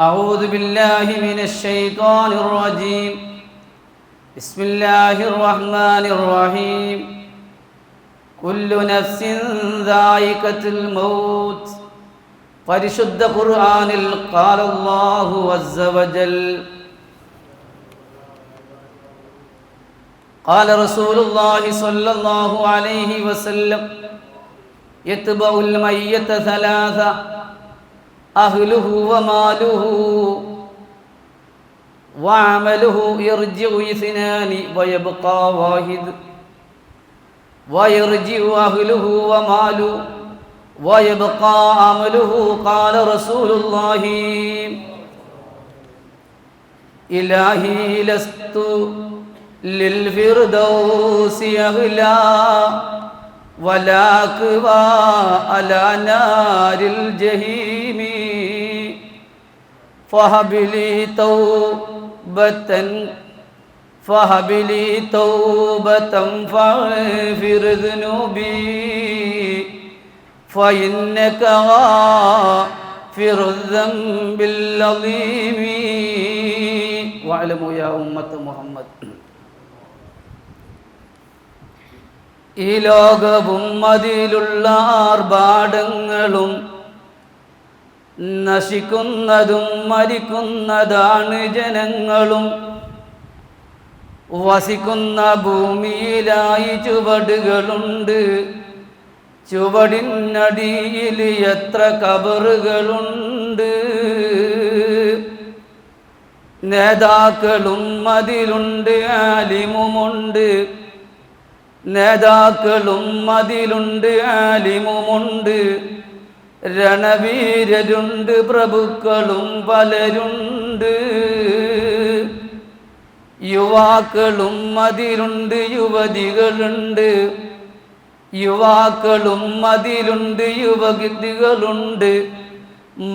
أعوذ بالله من الشيطان الرجيم. بسم الله الرحمن الرحيم. كل نفس ذائقة الموت. പരിശുദ്ധ ഖുർആനിൽ قال الله عز وجل قال رسول الله صلى الله عليه وسلم يتبع الميت ثلاثة أهله وماله وعمله يرجع اثنان ويبقى واحد ويرجع أهله وماله ويبقى عمله. قال رسول الله إلهي لست للفردوس أهلا ولا أكوى على نار الجحيم فهب لي توبة فاغفر ذنوبي فإنك غافر الذنب العظيم. واعلموا يا أمة محمد. ഈ ലോകവും അതിലുള്ള ആർഭാടങ്ങളും നശിക്കുന്നതും മരിക്കുന്നതാണ് ജനങ്ങളും. വസിക്കുന്ന ഭൂമിയിലായി ചുവടുകളുണ്ട്, ചുവടിനടിയിൽ എത്ര കബറുകളുണ്ട്. നേതാക്കളും അതിലുണ്ട്, ആലിമുമുണ്ട്. നേതാക്കളും അതിലുണ്ട്, ആലിമുമുണ്ട്. രണവീരരുണ്ട്, പ്രഭുക്കളും പലരുണ്ട്. യുവാക്കളും അതിലുണ്ട്, യുവതികളുണ്ട്. യുവാക്കളും അതിലുണ്ട്, യുവതികളുണ്ട്.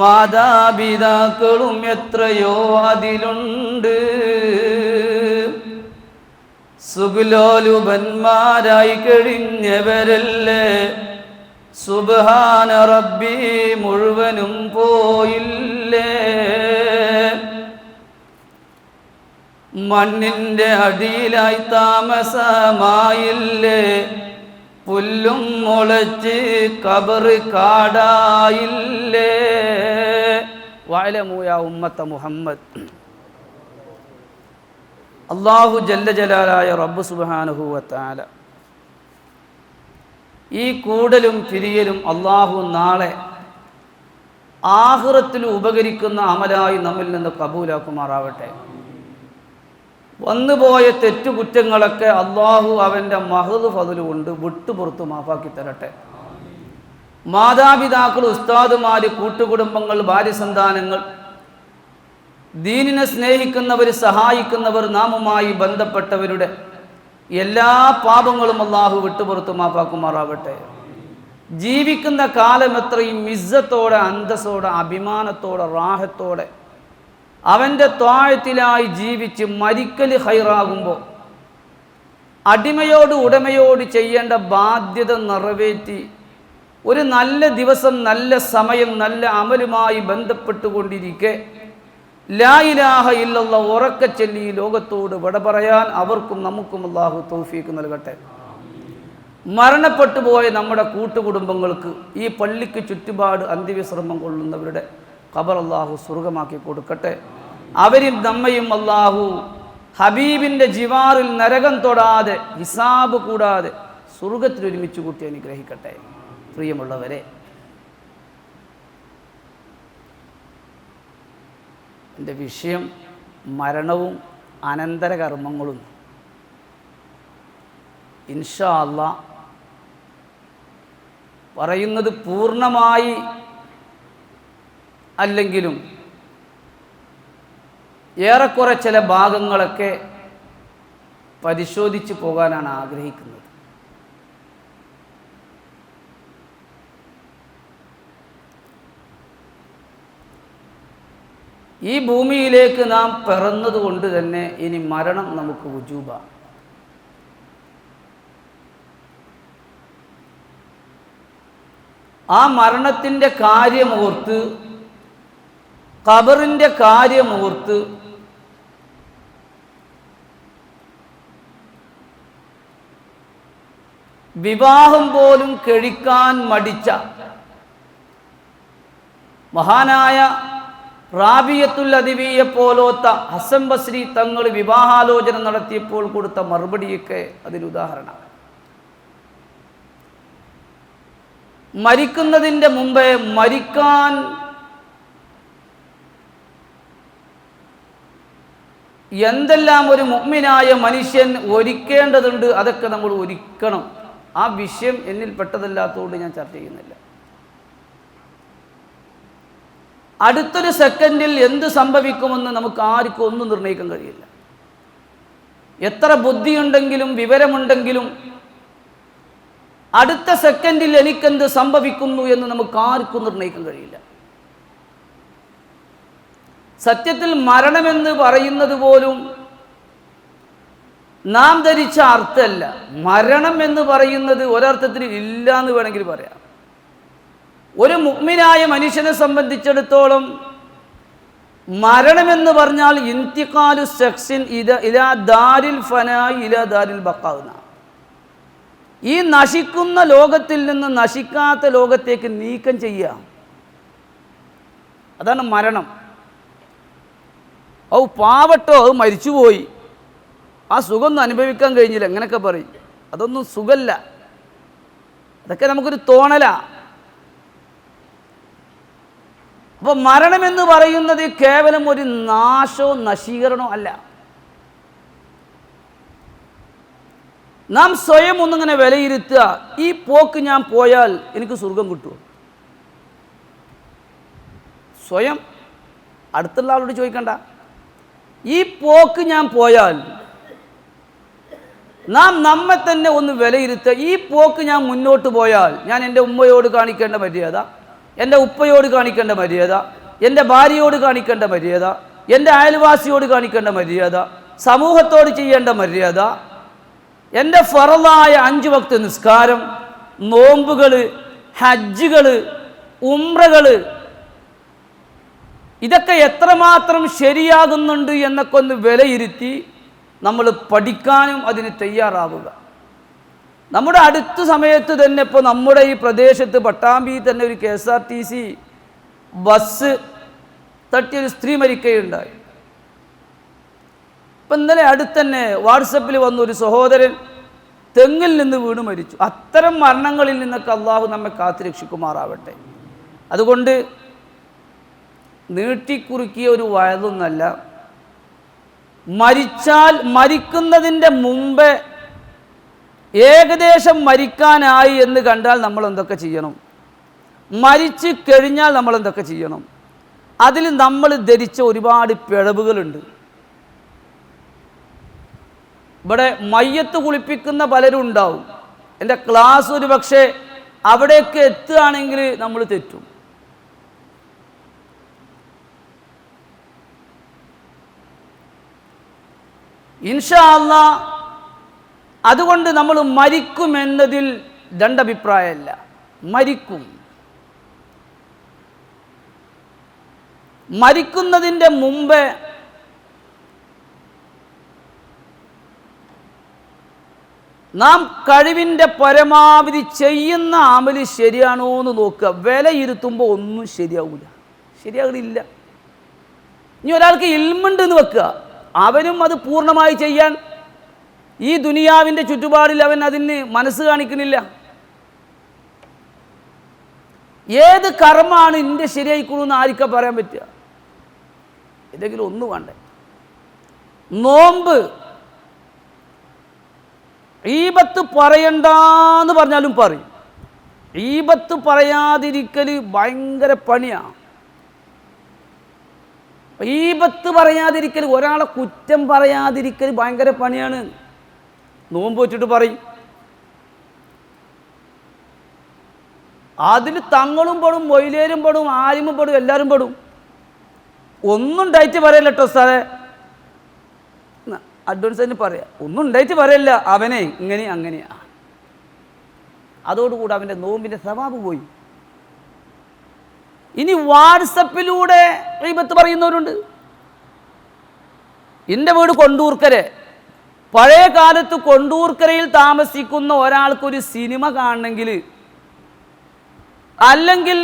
മാതാപിതാക്കളും എത്രയോ അതിലുണ്ട്. സുഖലോലുപന്മാരായി കഴിഞ്ഞവരല്ലേ, സുബ്ഹാന റബ്ബി മുഴുവനും പോയില്ലേ. മണ്ണിൻ്റെ അടിയിലായി താമസമായില്ലേ, പുല്ലും മുളച്ച് ഖബറ് കാടായില്ലേ. വഅലമൂ യാ ഉമ്മത്ത മുഹമ്മദ്. അല്ലാഹു ജല്ല ജലാലായ റബ്ബ് സുബ്ഹാനഹു വ തആല ഈ കൂടലും പിരിയലും അല്ലാഹു നാളെ ആഖിറത്തിൽ ഉപകരിക്കുന്ന അമലായി നമ്മിൽ നിന്ന് കബൂലാക്കുമാറാവട്ടെ. വന്നുപോയ തെറ്റുകുറ്റങ്ങളൊക്കെ അല്ലാഹു അവൻ്റെ മഹദ് ഫദ്ല് കൊണ്ട് വിട്ടുപുറത്ത് മാഫാക്കി തരട്ടെ. മാതാപിതാക്കൾ, ഉസ്താദുമാർ, കൂട്ടുകുടുംബങ്ങൾ, ഭാര്യസന്താനങ്ങൾ, ദീനിനെ സ്നേഹിക്കുന്നവർ, സഹായിക്കുന്നവർ, നാമുമായി ബന്ധപ്പെട്ടവരുടെ എല്ലാ പാപങ്ങളും അല്ലാഹു വിട്ടുപുറത്ത് മാപ്പാക്കുമാറാവട്ടെ. ജീവിക്കുന്ന കാലം എത്രയും ഇസ്സത്തോടെ, അന്തസ്സോടെ, അഭിമാനത്തോടെ, റാഹത്തോടെ അവൻ്റെ ത്വാഅത്തിലായി ജീവിച്ച് മരിക്കൽ ഹൈറാകുമ്പോൾ അടിമയോട് ഉടമയോട് ചെയ്യേണ്ട ബാധ്യത നിറവേറ്റി ഒരു നല്ല ദിവസം, നല്ല സമയം, നല്ല അമലുമായി ബന്ധപ്പെട്ടുകൊണ്ടിരിക്കെ ലാ ഇലാഹ ഇല്ലല്ലാഹ് ഉറക്കെ ചൊല്ലി ലോകത്തോട് വിട പറയാൻ അവർക്കും നമുക്കും അല്ലാഹു തൗഫീഖ് നൽകട്ടെ. മരണപ്പെട്ടു പോയ നമ്മുടെ കൂട്ടുകുടുംബങ്ങൾക്ക്, ഈ പള്ളിക്ക് ചുറ്റുപാട് അന്ത്യവിശ്രമം കൊള്ളുന്നവരുടെ ഖബർ അല്ലാഹു സ്വർഗമാക്കി കൊടുക്കട്ടെ. അവരിൽ നമ്മയും അല്ലാഹു ഹബീബിൻ്റെ ജിവാറിൽ നരകം തൊടാതെ, ഹിസാബ് കൂടാതെ സ്വർഗത്തിൽ ഒരുമിച്ച് കൂട്ടി അനുഗ്രഹിക്കട്ടെ. പ്രിയമുള്ളവരെ, എൻ്റെ വിഷയം മരണവും അനന്തരകർമ്മങ്ങളും. ഇൻഷാ അല്ലാഹ് പറയുന്നത് പൂർണ്ണമായി അല്ലെങ്കിലും ഏറെക്കുറെ ചില ഭാഗങ്ങളൊക്കെ പരിശോധിച്ച് പോകാനാണ് ആഗ്രഹിക്കുന്നത്. ഈ ഭൂമിയിലേക്ക് നാം പിറന്നതുകൊണ്ട് തന്നെ ഇനി മരണം നമുക്ക് വുജൂബാണ്. ആ മരണത്തിൻ്റെ കാര്യമോർത്ത് ഖബറിൻ്റെ കാര്യമോർത്ത് വിവാഹം പോലും കഴിക്കാൻ മടിച്ച മഹാനായ റാബിയത്തുൽ അദിവിയെ പോലോത്ത ഹസൻ ബസ്രി തങ്ങൾ വിവാഹാലോചന നടത്തിയപ്പോൾ കൊടുത്ത മറുപടിയൊക്കെ അതിനുദാഹരണമാണ്. മരിക്കുന്നതിൻ്റെ മുമ്പേ മരിക്കാൻ എന്തെല്ലാം ഒരു മുഅ്മിനായ മനുഷ്യൻ ഒരുക്കേണ്ടതുണ്ട്, അതൊക്കെ നമ്മൾ ഒരുക്കണം. ആ വിഷയം എന്നിൽ പെട്ടതല്ലാത്തതുകൊണ്ട് ഞാൻ ചർച്ച ചെയ്യുന്നില്ല. അടുത്തൊരു സെക്കൻഡിൽ എന്ത് സംഭവിക്കുമെന്ന് നമുക്ക് ആർക്കും ഒന്നും നിർണ്ണയിക്കാൻ കഴിയില്ല. എത്ര ബുദ്ധിയുണ്ടെങ്കിലും വിവരമുണ്ടെങ്കിലും അടുത്ത സെക്കൻഡിൽ എനിക്കെന്ത് സംഭവിക്കുന്നു എന്ന് നമുക്ക് ആർക്കും നിർണ്ണയിക്കാൻ കഴിയില്ല. സത്യത്തിൽ മരണമെന്ന് പറയുന്നത് പോലും നാം ധരിച്ച അർത്ഥമല്ല. മരണം എന്ന് പറയുന്നത് ഒരർത്ഥത്തിൽ ഇല്ല എന്ന് വേണമെങ്കിൽ പറയാം. ഒരു മുഅ്മിനായ മനുഷ്യനെ സംബന്ധിച്ചിടത്തോളം മരണമെന്ന് പറഞ്ഞാൽ ഇന്തിഖാലു ശഖ്സിൻ ഇലാ ദാരിൽ ഫനാഇ ഇലാ ദാരിൽ ബഖാ. ഈ നശിക്കുന്ന ലോകത്തിൽ നിന്ന് നശിക്കാത്ത ലോകത്തേക്ക് നീക്കം ചെയ്യുക, അതാണ് മരണം. ഔ പാവട്ടോ, അത് മരിച്ചുപോയി, ആ സുഖമൊന്നും അനുഭവിക്കാൻ കഴിഞ്ഞില്ല, എങ്ങനെയൊക്കെ പറയും. അതൊന്നും സുഖമല്ല, അതൊക്കെ നമുക്കൊരു തോന്നലാ. അപ്പോൾ മരണമെന്ന് പറയുന്നത് കേവലം ഒരു നാശോ നശീകരണോ അല്ല. നാം സ്വയം ഒന്നിങ്ങനെ വിലയിരുത്തുക, ഈ പോക്ക് ഞാൻ പോയാൽ എനിക്ക് സ്വർഗം കിട്ടുമോ? സ്വയം, അടുത്തുള്ള ആളോട് ചോദിക്കണ്ട. ഈ പോക്ക് ഞാൻ പോയാൽ നാം നമ്മെ തന്നെ ഒന്ന് വിലയിരുത്തുക. ഈ പോക്ക് ഞാൻ മുന്നോട്ട് പോയാൽ ഞാൻ എൻ്റെ ഉമ്മയോട് കാണിക്കേണ്ട മര്യാദ, എൻ്റെ ഉപ്പയോട് കാണിക്കേണ്ട മര്യാദ, എൻ്റെ ഭാര്യയോട് കാണിക്കേണ്ട മര്യാദ, എൻ്റെ അയൽവാസിയോട് കാണിക്കേണ്ട മര്യാദ, സമൂഹത്തോട് ചെയ്യേണ്ട മര്യാദ, എൻ്റെ ഫറളായ 5 വക്ത് നിസ്കാരം, നോമ്പുകൾ, ഹജ്ജുകൾ, ഉംറകൾ, ഇതൊക്കെ എത്രമാത്രം ശരിയാകുന്നുണ്ട് എന്നൊക്കെ ഒന്ന് വിലയിരുത്തി നമ്മൾ പഠിക്കാനും അതിന് തയ്യാറാവുക. നമ്മുടെ അടുത്ത സമയത്ത് തന്നെ ഇപ്പോൾ നമ്മുടെ ഈ പ്രദേശത്ത് പട്ടാമ്പി തന്നെ ഒരു KSRTC ബസ് തട്ടിയൊരു സ്ത്രീ മരിക്കുകയുണ്ടായി. ഇപ്പം ഇന്നലെ അടുത്തന്നെ വാട്സപ്പിൽ വന്നൊരു സഹോദരൻ തെങ്ങിൽ നിന്ന് വീണ് മരിച്ചു. അത്തരം മരണങ്ങളിൽ നിന്നൊക്കെ അള്ളാഹു നമ്മെ കാത്തുരക്ഷിക്കുമാറാവട്ടെ. അതുകൊണ്ട് നീട്ടിക്കുറുക്കിയ ഒരു വയതൊന്നല്ല. മരിച്ചാൽ മരിക്കുന്നതിൻ്റെ മുമ്പേ ഏകദേശം മരിക്കാനായി എന്ന് കണ്ടാൽ നമ്മൾ എന്തൊക്കെ ചെയ്യണം, മരിച്ചു കഴിഞ്ഞാൽ നമ്മൾ എന്തൊക്കെ ചെയ്യണം, അതിൽ നമ്മൾ ധരിച്ച ഒരുപാട് പിഴവുകളുണ്ട്. ഇവിടെ മയ്യത്ത് കുളിപ്പിക്കുന്ന പലരും ഉണ്ടാവും. എൻ്റെ ക്ലാസ് ഒരു പക്ഷേ അവിടേക്ക് എത്തുകയാണെങ്കിൽ നമ്മൾ തെറ്റും. ഇൻഷാ അല്ലാഹ് അതുകൊണ്ട് നമ്മൾ മരിക്കുമെന്നതിൽ രണ്ടഭിപ്രായമല്ല. മരിക്കും. മരിക്കുന്നതിൻ്റെ മുമ്പേ നാം കഴിവിൻ്റെ പരമാവധി ചെയ്യുന്ന അമല് ശരിയാണോ എന്ന് നോക്കുക. വിലയിരുത്തുമ്പോൾ ഒന്നും ശരിയാവില്ല, ശരിയാകണില്ല. ഇനി ഒരാൾക്ക് ഇൽമുണ്ടെന്ന് വെക്കുക, അവനും അത് പൂർണ്ണമായി ചെയ്യാൻ ഈ ദുനിയാവിൻ്റെ ചുറ്റുപാടിൽ അവൻ അതിന് മനസ്സ് കാണിക്കുന്നില്ല. ഏത് കർമ്മമാണ് എൻ്റെ ശരിയായിക്കൊള്ളുമെന്ന് ആർക്കാ പറയാൻ പറ്റുക? ഏതെങ്കിലും ഒന്ന് വേണ്ടേ? നോമ്പ് ഈബത്ത് പറയണ്ടെന്ന് പറഞ്ഞാലും പറയും. ഈബത്ത് പറയാതിരിക്കൽ ഭയങ്കര പണിയാണ്. ഈബത്ത് പറയാതിരിക്കൽ, ഒരാളെ കുറ്റം പറയാതിരിക്കൽ ഭയങ്കര പണിയാണ്. നോമ്പ് വെച്ചിട്ട് പറയും. അതിൽ തങ്ങളും പെടും, മൊയിലേരും പെടും, ആലിമും പെടും, എല്ലാവരും പെടും. ഒന്നും ഉണ്ടായിട്ട് പറയല്ല കേട്ടോ സാറേ, അഡ്വാൻസ് തന്നെ പറയാം. ഒന്നും ഉണ്ടായിട്ട് പറയല്ല, അവനെ ഇങ്ങനെ അങ്ങനെയാ. അതോടുകൂടി അവൻ്റെ നോമ്പിൻ്റെ സവാബ് പോയി. ഇനി വാട്സപ്പിലൂടെ ഗീബത്ത് പറയുന്നവരുണ്ട്. എൻ്റെ വീട് കൊണ്ടൂർക്കര. പഴയ കാലത്ത് കൊണ്ടൂർക്കരയിൽ താമസിക്കുന്ന ഒരാൾക്കൊരു സിനിമ കാണണമെങ്കിൽ, അല്ലെങ്കിൽ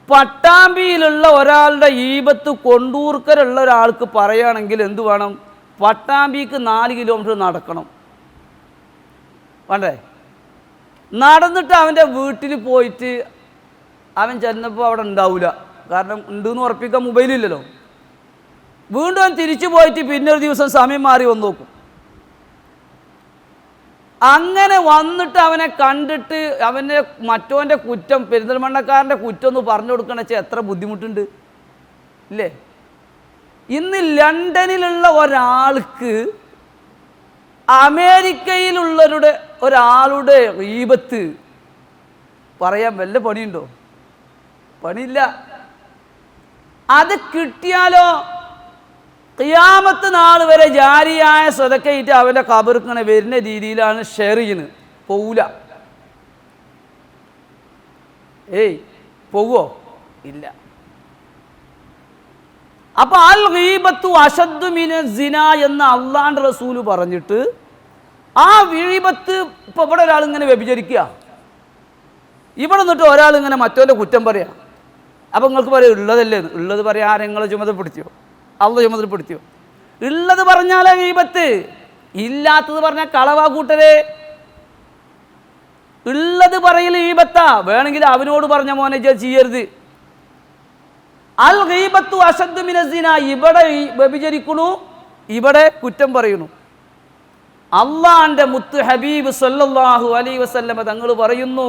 പട്ടാമ്പിയിലുള്ള ഒരാളുടെ ഗീബത്ത് കൊണ്ടൂർക്കരുള്ള ഒരാൾക്ക് പറയുകയാണെങ്കിൽ എന്തു വേണം? പട്ടാമ്പിക്ക് 4 കിലോമീറ്റർ നടക്കണം. വേണ്ടേ? നടന്നിട്ട് അവൻ്റെ വീട്ടിൽ പോയിട്ട് അവൻ ചെന്നപ്പോൾ അവിടെ ഉണ്ടാവില്ല. കാരണം ഉണ്ടെന്ന് ഉറപ്പിക്കാൻ മൊബൈലില്ലല്ലോ. വീണ്ടും അവൻ തിരിച്ചു പോയിട്ട് പിന്നെ ഒരു ദിവസം സമയം മാറി വന്ന് നോക്കും. അങ്ങനെ വന്നിട്ട് അവനെ കണ്ടിട്ട് അവൻ്റെ മറ്റവൻ്റെ കുറ്റം, പെരിന്തൽമണ്ണക്കാരൻ്റെ കുറ്റം ഒന്ന് പറഞ്ഞു കൊടുക്കണമെന്ന് വെച്ചാൽ എത്ര ബുദ്ധിമുട്ടുണ്ട് ഇല്ലേ? ഇന്ന് ലണ്ടനിലുള്ള ഒരാൾക്ക് അമേരിക്കയിലുള്ളവരുടെ ഒരാളുടെ ഗീബത്ത് പറയാൻ വല്ല പണിയുണ്ടോ? പണിയില്ല. അത് കിട്ടിയാലോ ഖിയാമത്ത് നാൾ വരെ ജാരിയായ സ്വതക്കയിട്ട് അവൻ്റെ ഖബറിക്കണ വരുന്ന രീതിയിലാണ് ഷെയർ ചെയ്യുന്നത്. പോവില്ല. പോവോ? ഇല്ല. അപ്പൊ അൽ ഗീബത്തു അശദ്ദു മിന സിന എന്ന് അള്ളാഹുവിന്റെ റസൂല് പറഞ്ഞിട്ട് ആ ഗീബത്ത് ഇപ്പൊ ഇവിടെ ഒരാൾ ഇങ്ങനെ വ്യഭിചരിക്കുക, ഇവിടെ നിന്നിട്ട് ഒരാൾ ഇങ്ങനെ മറ്റവൻ്റെ കുറ്റം പറയാ. അപ്പൊ നിങ്ങൾക്ക് പറയാം ഉള്ളതല്ലേ? ഉള്ളത് പറയാൻ ആരെങ്ങളെ ചുമതലപ്പെടുത്തിയോ? അള്ള ചുമതലപ്പെടുത്തിയോ? ഉള്ളത് പറഞ്ഞാലേ ഗീബത്ത്, ഇല്ലാത്തത് പറഞ്ഞാൽ കളവാ കൂട്ടരെ. ഉള്ളത് പറയൽ ഗീബത്താ. വേണമെങ്കിൽ അവനോട് പറഞ്ഞ മോനെ ചെയ്യരുത്. അൽ ഗീബത്തു അശദ്ദു മിന സിന. ഇവിടെ വ്യഭിചരിക്കണു, ഇവിടെ കുറ്റം പറയുന്നു. അള്ളാന്റെ മുത്ത് ഹബീബ് സല്ലല്ലാഹു അലൈഹി വസല്ലമ തങ്ങൾ പറയുന്നു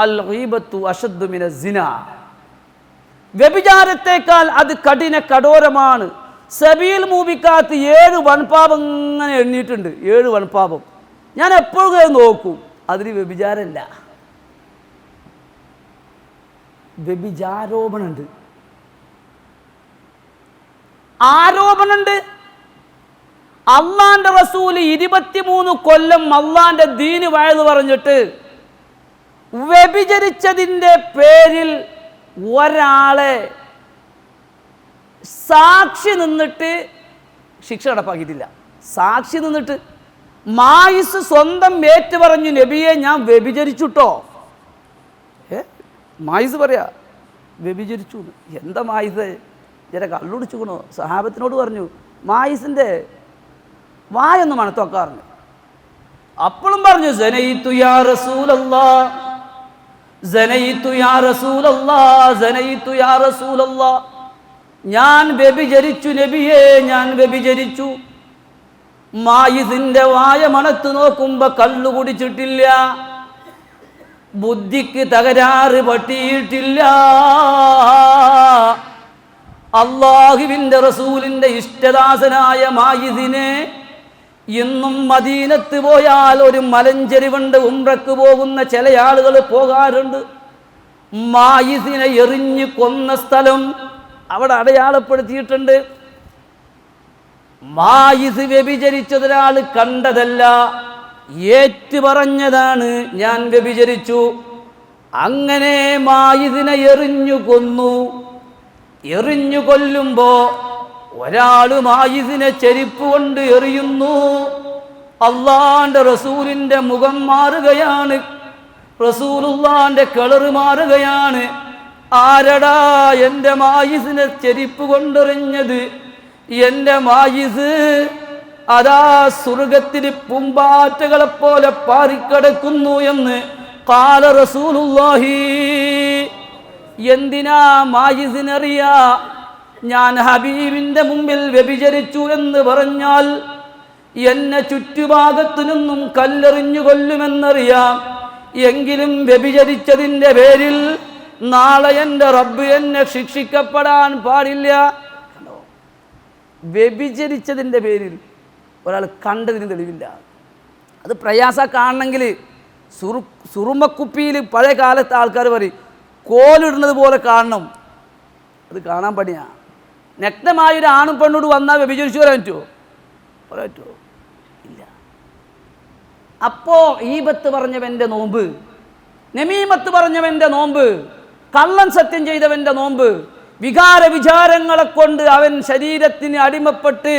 അൽ ഗീബത്തു അശദ്ദു മിന സിന. വ്യഭിചാരത്തേക്കാൾ അത് കഠോരമാണ്. സബീൽ മൂബിക്കാത്ത് 7 വൻപാപം ഇങ്ങനെ എണ്ണിയിട്ടുണ്ട്. 7 വൻപാപം ഞാൻ എപ്പോഴും നോക്കും. അതിന് വ്യഭിചാരമല്ല, വ്യഭിചാരോപണമുണ്ട്, ആരോപണമുണ്ട്. അള്ളാന്റെ റസൂല് 23 കൊല്ലം അള്ളാന്റെ ദീന് വയത് പറഞ്ഞിട്ട് വ്യഭിചരിച്ചതിൻ്റെ പേരിൽ ഒരാളെ സാക്ഷി നിന്നിട്ട് ശിക്ഷ നടപ്പാക്കിയിട്ടില്ല. സാക്ഷി നിന്നിട്ട് മായിസ് സ്വന്തം ഏറ്റു പറഞ്ഞു, നബിയെ ഞാൻ വ്യഭിചരിച്ചുട്ടോ. മായിസ് പറയാ വ്യഭിചരിച്ചു. എന്താ മായിസ് ചില കള്ളുടിച്ചുക്കണോ? സഹാബത്തിനോട് പറഞ്ഞു മായിസിൻ്റെ വായൊന്ന് മണത്തോക്കാറുണ്ട്. അപ്പോഴും പറഞ്ഞു സനയിത്തു യാ റസൂലല്ലാഹ്, സനയിത്തു യാ റസൂലല്ലാഹ്, സനയിത്തു യാ റസൂലല്ലാഹ്. ഞാൻ വ്യഭിചരിച്ചു നബിയെ, ഞാൻ വ്യഭിചരിച്ചു. മായിസിന്റെ വായ മണത്ത് നോക്കുമ്പോ കള്ളു കുടിച്ചിട്ടില്ല, ബുദ്ധിക്ക് തകരാറ് പറ്റിയിട്ടില്ല. അള്ളാഹുവിന്റെ റസൂലിന്റെ ഇഷ്ടദാസനായ മായിസിനെ ഇന്നും മദീനത്ത് പോയാൽ ഒരു മലഞ്ചെരിവുണ്ട്, ഉംറക്ക് പോകുന്ന ചില ആളുകൾ പോകാറുണ്ട്. മായിസിനെ എറിഞ്ഞു കൊന്ന സ്ഥലം അവിടെ അടയാളപ്പെടുത്തിയിട്ടുണ്ട്. മായിസ് വ്യഭിചരിച്ചതൊരാൾ കണ്ടതല്ല, ഏറ്റുപറഞ്ഞതാണ് ഞാൻ വ്യഭിചരിച്ചു. അങ്ങനെ മായിസിനെ എറിഞ്ഞു കൊന്നു. എറിഞ്ഞു കൊല്ലുമ്പോ ഒരാള് മായിസിനെ ചെരുപ്പ് കൊണ്ട് എറിയുന്നു. അള്ളാന്റെ റസൂലിന്റെ മുഖം മാറുകയാണ്, റസൂലുള്ളാന്റെ കളറ് മാറുകയാണ്. ആരടാ എൻ്റെ മായിസിനെ ചെരുപ്പ് കൊണ്ടെറിഞ്ഞത്? എൻ്റെ മായിസ് അതാ സ്വർഗത്തിൽ പൂമ്പാറ്റകളെ പോലെ പാറിക്കിടക്കുന്നു എന്ന് ഖാല റസൂലുള്ളാഹി. എന്തിനാ മായിസിനറിയാ ഞാൻ ഹബീബിന്റെ മുമ്പിൽ വ്യഭിചരിച്ചു എന്ന് പറഞ്ഞാൽ എന്നെ ചുറ്റുഭാഗത്തു നിന്നും കല്ലെറിഞ്ഞു കൊല്ലുമെന്നറിയാം. എങ്കിലും വ്യഭിചരിച്ചതിൻ്റെ പേരിൽ നാളെ എൻ്റെ റബ്ബ് എന്നെ ശിക്ഷിക്കപ്പെടാൻ പാടില്ല. വ്യഭിചരിച്ചതിൻ്റെ പേരിൽ ഒരാൾ കണ്ടതിന് തെളിവില്ല. അത് പ്രയാസ കാണണമെങ്കിൽ സുറുമക്കുപ്പിയിൽ പഴയ കാലത്തെ ആൾക്കാർ പറയും കോലിടുന്നത് പോലെ കാണണം. അത് കാണാൻ പണിയാണ്. നഗ്നമായൊരു ആണും പെണ്ണോട് വന്നാൽ വ്യഭിചരിച്ചു വരാൻ പറ്റുമോ? പറയാൻ പറ്റുമോ? ഇല്ല. അപ്പോൾ ഈബത്ത് പറഞ്ഞവൻ്റെ നോമ്പ്, നമീമത്ത് പറഞ്ഞവൻ്റെ നോമ്പ്, കള്ളൻ സത്യം ചെയ്തവൻ്റെ നോമ്പ്, വിചാരങ്ങളെ കൊണ്ട് അവൻ ശരീരത്തിന് അടിമപ്പെട്ട്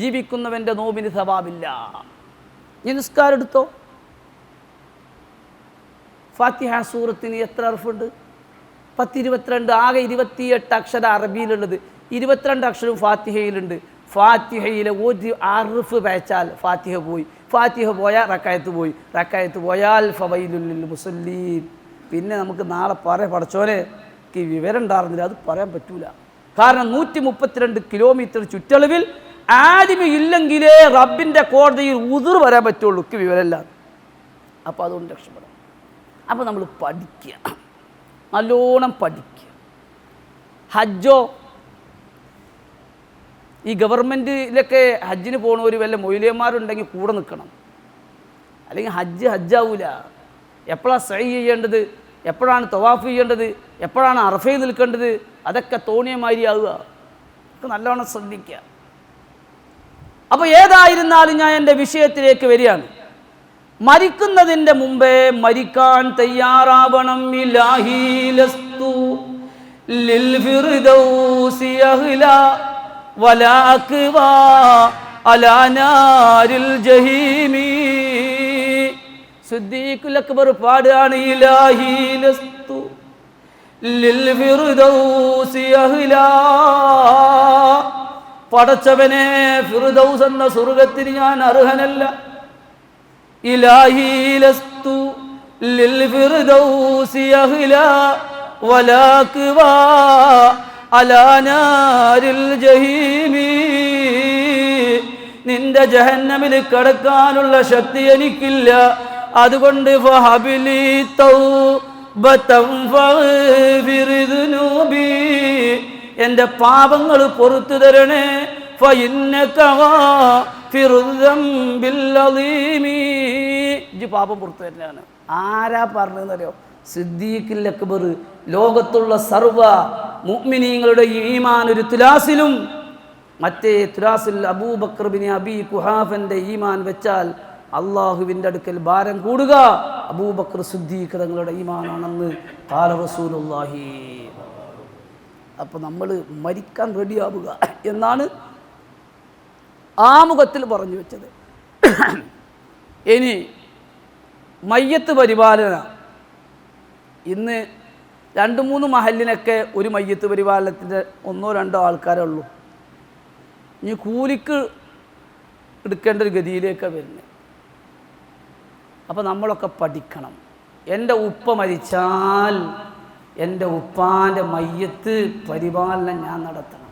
ജീവിക്കുന്നവൻ്റെ നോമ്പിന് സവാബില്ല. ഈ നിസ്കാരം എടുത്തോ, ഫാത്തിഹ സൂറത്തിന് എത്ര അർഫുണ്ട്? 10-22, ആകെ 28 അക്ഷരം അറബിയിലുള്ളത്, 22 അക്ഷരവും ഫാത്തിഹയിലുണ്ട്. ഫാത്തിഹയിലെ ഒരു അർഫ് പേച്ചാൽ ഫാത്തിഹ പോയി, ഫാത്തിഹ പോയാൽ റക്കായത്ത് പോയി, റക്കായത്ത് പോയാൽ ഫവൈലുൽ മുസല്ലീൻ. പിന്നെ നമുക്ക് നാളെ പറയാം, പടച്ചോനെ ഈ വിവരം ഉണ്ടായിരുന്നില്ല, അത് പറയാൻ പറ്റൂല. കാരണം 132 കിലോമീറ്റർ ചുറ്റളവിൽ ആലിമ ഇല്ലെങ്കിലേ റബ്ബിൻ്റെ കോടതിയിൽ ഉദുർ വരാൻ പറ്റുള്ളൂ, വിവരമില്ല. അപ്പോൾ അതുകൊണ്ട് രക്ഷപ്പെടാം. അപ്പോൾ നമ്മൾ പഠിക്കുക, നല്ലോണം പഠിക്കുക. ഹജ്ജോ, ഈ ഗവൺമെൻറ്റിലൊക്കെ ഹജ്ജിന് പോകണവർ വല്ല മൊയ്ലിയന്മാരുണ്ടെങ്കിൽ കൂടെ നിൽക്കണം, അല്ലെങ്കിൽ ഹജ്ജാവൂല. എപ്പോഴാണ് സഅയ് ചെയ്യേണ്ടത്, എപ്പോഴാണ് തവാഫ് ചെയ്യേണ്ടത്, എപ്പോഴാണ് അറഫയിൽ നിൽക്കേണ്ടത്, അതൊക്കെ തോന്നിയമാതിരി ആവുക. ഒക്കെ നല്ലോണം ശ്രദ്ധിക്കുക. അപ്പോൾ ഏതായിരുന്നാലും ഞാൻ എൻ്റെ വിഷയത്തിലേക്ക് വരികയാണ്. മരിക്കുന്നതിൻ്റെ മുമ്പേ മരിക്കാൻ തയ്യാറാവണം. ഇലാഹി ലസ്തു ലിൽ ഫിർദൗസി അഹ്ലാ വലാ അക്വാ അലാ നാരിൽ ജഹീമി. സിദ്ദീഖുൽ അക്ബർ പാടുകയാണ്, ഇലാഹി ലസ്തു ലിൽ ഫിർദൗസി അഹ്ലാ. പടച്ചവനെ, ഫിർദൗസ് എന്ന സ്വർഗ്ഗത്തിന് ഞാൻ അർഹനല്ല. ഇലാഹി ലസ്തു ലിൽ ഫിർദൗസി അഹ്ലാ വലാ അക്വാ അലാ നാരിൽ ജഹീമി. നിന്റെ ജഹന്നമിൽ കടക്കാനുള്ള ശക്തി എനിക്കില്ല, അതുകൊണ്ട് ഫഹബിലി തൗബതൻ ഫഗ്ഫിർ ദുനൂബി. എൻ്റെ പാപങ്ങൾ പൊറുത്തു തരണേ. ഫഇന്നക ഗാഫിറു ദംബിൽ അളീമി. ഇജ്ജ് പാപം പുറത്തു തരുന്നതാണ്. ആരാ പറഞ്ഞതെന്നറിയോ? സിദ്ദീഖുൽ അക്ബർ. ലോകത്തുള്ള സർവ്വ മുഅ്മിനീങ്ങളുടെ ഈമാൻ ഒരു തുലാസിലും, മറ്റേ തുലാസിൽ അബൂബക്കർ ബിൻ അബി കുഹാഫന്റെ ഈമാൻ വെച്ചാൽ അള്ളാഹുവിൻ്റെ അടുക്കൽ ഭാരം കൂടുക അബൂബക്കർ സിദ്ദീഖ് തങ്ങളുടെ ഈമാനാണെന്ന് ഖാല റസൂലുള്ളാഹി. അപ്പോൾ നമ്മൾ മരിക്കാൻ റെഡിയാവുക എന്നാണ് ആമുഖത്തിൽ പറഞ്ഞു വെച്ചത്. ഇനി മയ്യത്ത് പരിപാലന. ഇന്ന് 2-3 മഹല്ലിനൊക്കെ ഒരു മയ്യത്ത് പരിപാലനത്തിൻ്റെ 1-2 ആൾക്കാരേ ഉള്ളൂ. ഇനി കൂലിക്ക് എടുക്കേണ്ട ഒരു ഗതിയിലേക്കാണ് വരുന്നത്. അപ്പോൾ നമ്മളൊക്കെ പഠിക്കണം. എൻ്റെ ഉപ്പ മരിച്ചാൽ എൻ്റെ ഉപ്പാൻ്റെ മയ്യത്ത് പരിപാലനം ഞാൻ നടത്തണം.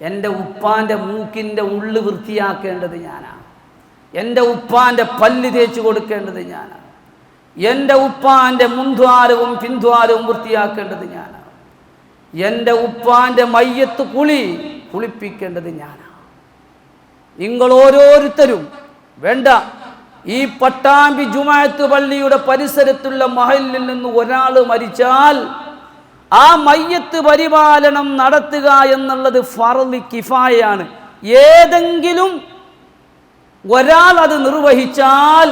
എൻ്റെ ഉപ്പാൻ്റെ മൂക്കിൻ്റെ ഉള്ളു വൃത്തിയാക്കേണ്ടത് ഞാനാണ്. എൻ്റെ ഉപ്പാൻ്റെ പല്ല് തേച്ച് കൊടുക്കേണ്ടത് ഞാനാണ്. എൻ്റെ ഉപ്പാൻ്റെ മുൻദ്വാരവും പിൻദ്വാരവും വൃത്തിയാക്കേണ്ടത് ഞാനാണ്. എൻ്റെ ഉപ്പാൻ്റെ മയ്യത്ത് കുളിപ്പിക്കേണ്ടത് ഞാനാണ്. നിങ്ങൾ ഓരോരുത്തരും വേണ്ട, ഈ പട്ടാമ്പി ജുമാഅത്ത് പള്ളിയുടെ പരിസരത്തുള്ള മഹല്ലിൽ നിന്ന് ഒരാൾ മരിച്ചാൽ ആ മയ്യത്ത് പരിപാലനം നടത്തുക എന്നുള്ളത് ഫർള് കിഫായയാണ്. ഏതെങ്കിലും ഒരാൾ അത് നിർവഹിച്ചാൽ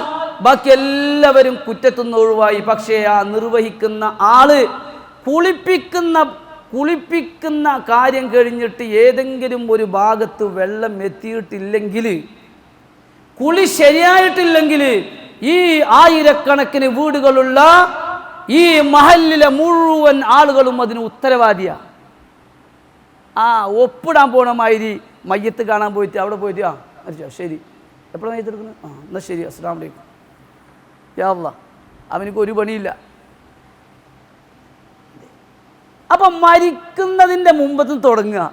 ബാക്കി എല്ലാവരും കുറ്റത്തുനിന്ന് ഒഴിവായി. പക്ഷേ ആ നിർവഹിക്കുന്ന ആള് കുളിപ്പിക്കുന്ന കാര്യം കഴിഞ്ഞിട്ട് ഏതെങ്കിലും ഒരു ഭാഗത്ത് വെള്ളം എത്തിയിട്ടില്ലെങ്കിൽ, കുളി ശരിയായിട്ടില്ലെങ്കിൽ, ഈ ആയിരക്കണക്കിന് വീടുകളുള്ള ഈ മഹല്ലിലെ മുഴുവൻ ആളുകളും അതിന് ഉത്തരവാദിയാണ്. ഒപ്പിടാൻ പോണ മാതിരി മയ്യത്ത് കാണാൻ പോയിട്ട് അവിടെ പോയിട്ട് മരിച്ചോ ശരി, എപ്പോഴാണ് മയ്യത്ത് എടുക്കുന്നത്? എന്നാൽ ശരി, അസ്സലാമു അലൈക്കും. യാ അല്ലാഹ്, അവനിക്ക് ഒരു പണിയില്ല. അപ്പം മരിക്കുന്നതിൻ്റെ മുമ്പത്തും തുടങ്ങുക.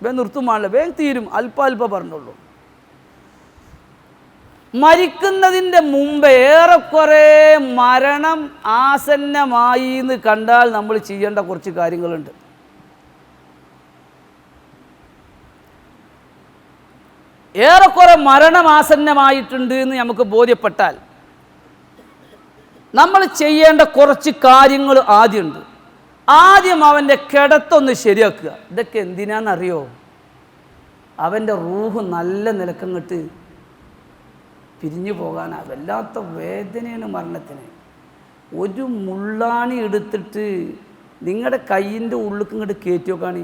വേഗം നിർത്തുമാണല്ലോ, വേഗം തീരും. അല്പ പറഞ്ഞുള്ളൂ. മരിക്കുന്നതിൻ്റെ മുമ്പ് ഏറെക്കുറെ മരണം ആസന്നമായി എന്ന് കണ്ടാൽ നമ്മൾ ചെയ്യേണ്ട കുറച്ച് കാര്യങ്ങളുണ്ട്. ഏറെക്കുറെ മരണം ആസന്നമായിട്ടുണ്ട് എന്ന് നമുക്ക് ബോധ്യപ്പെട്ടാൽ നമ്മൾ ചെയ്യേണ്ട കുറച്ച് കാര്യങ്ങൾ ആദ്യമുണ്ട്. ആദ്യം അവൻ്റെ കിടത്തൊന്ന് ശരിയാക്കുക. ഇതൊക്കെ എന്തിനാണെന്നറിയോ? അവൻ്റെ റൂഹ് നല്ല നിലക്കങ്ങട്ട് പിരിഞ്ഞു പോകാനാ. വല്ലാത്ത വേദനയാണ് മരണത്തിന്. ഒരു മുള്ളാണി എടുത്തിട്ട് നിങ്ങളുടെ കയ്യിൻ്റെ ഉള്ളിലേക്ക് ഇങ്ങോട്ട് കയറ്റി നോക്കാണ്,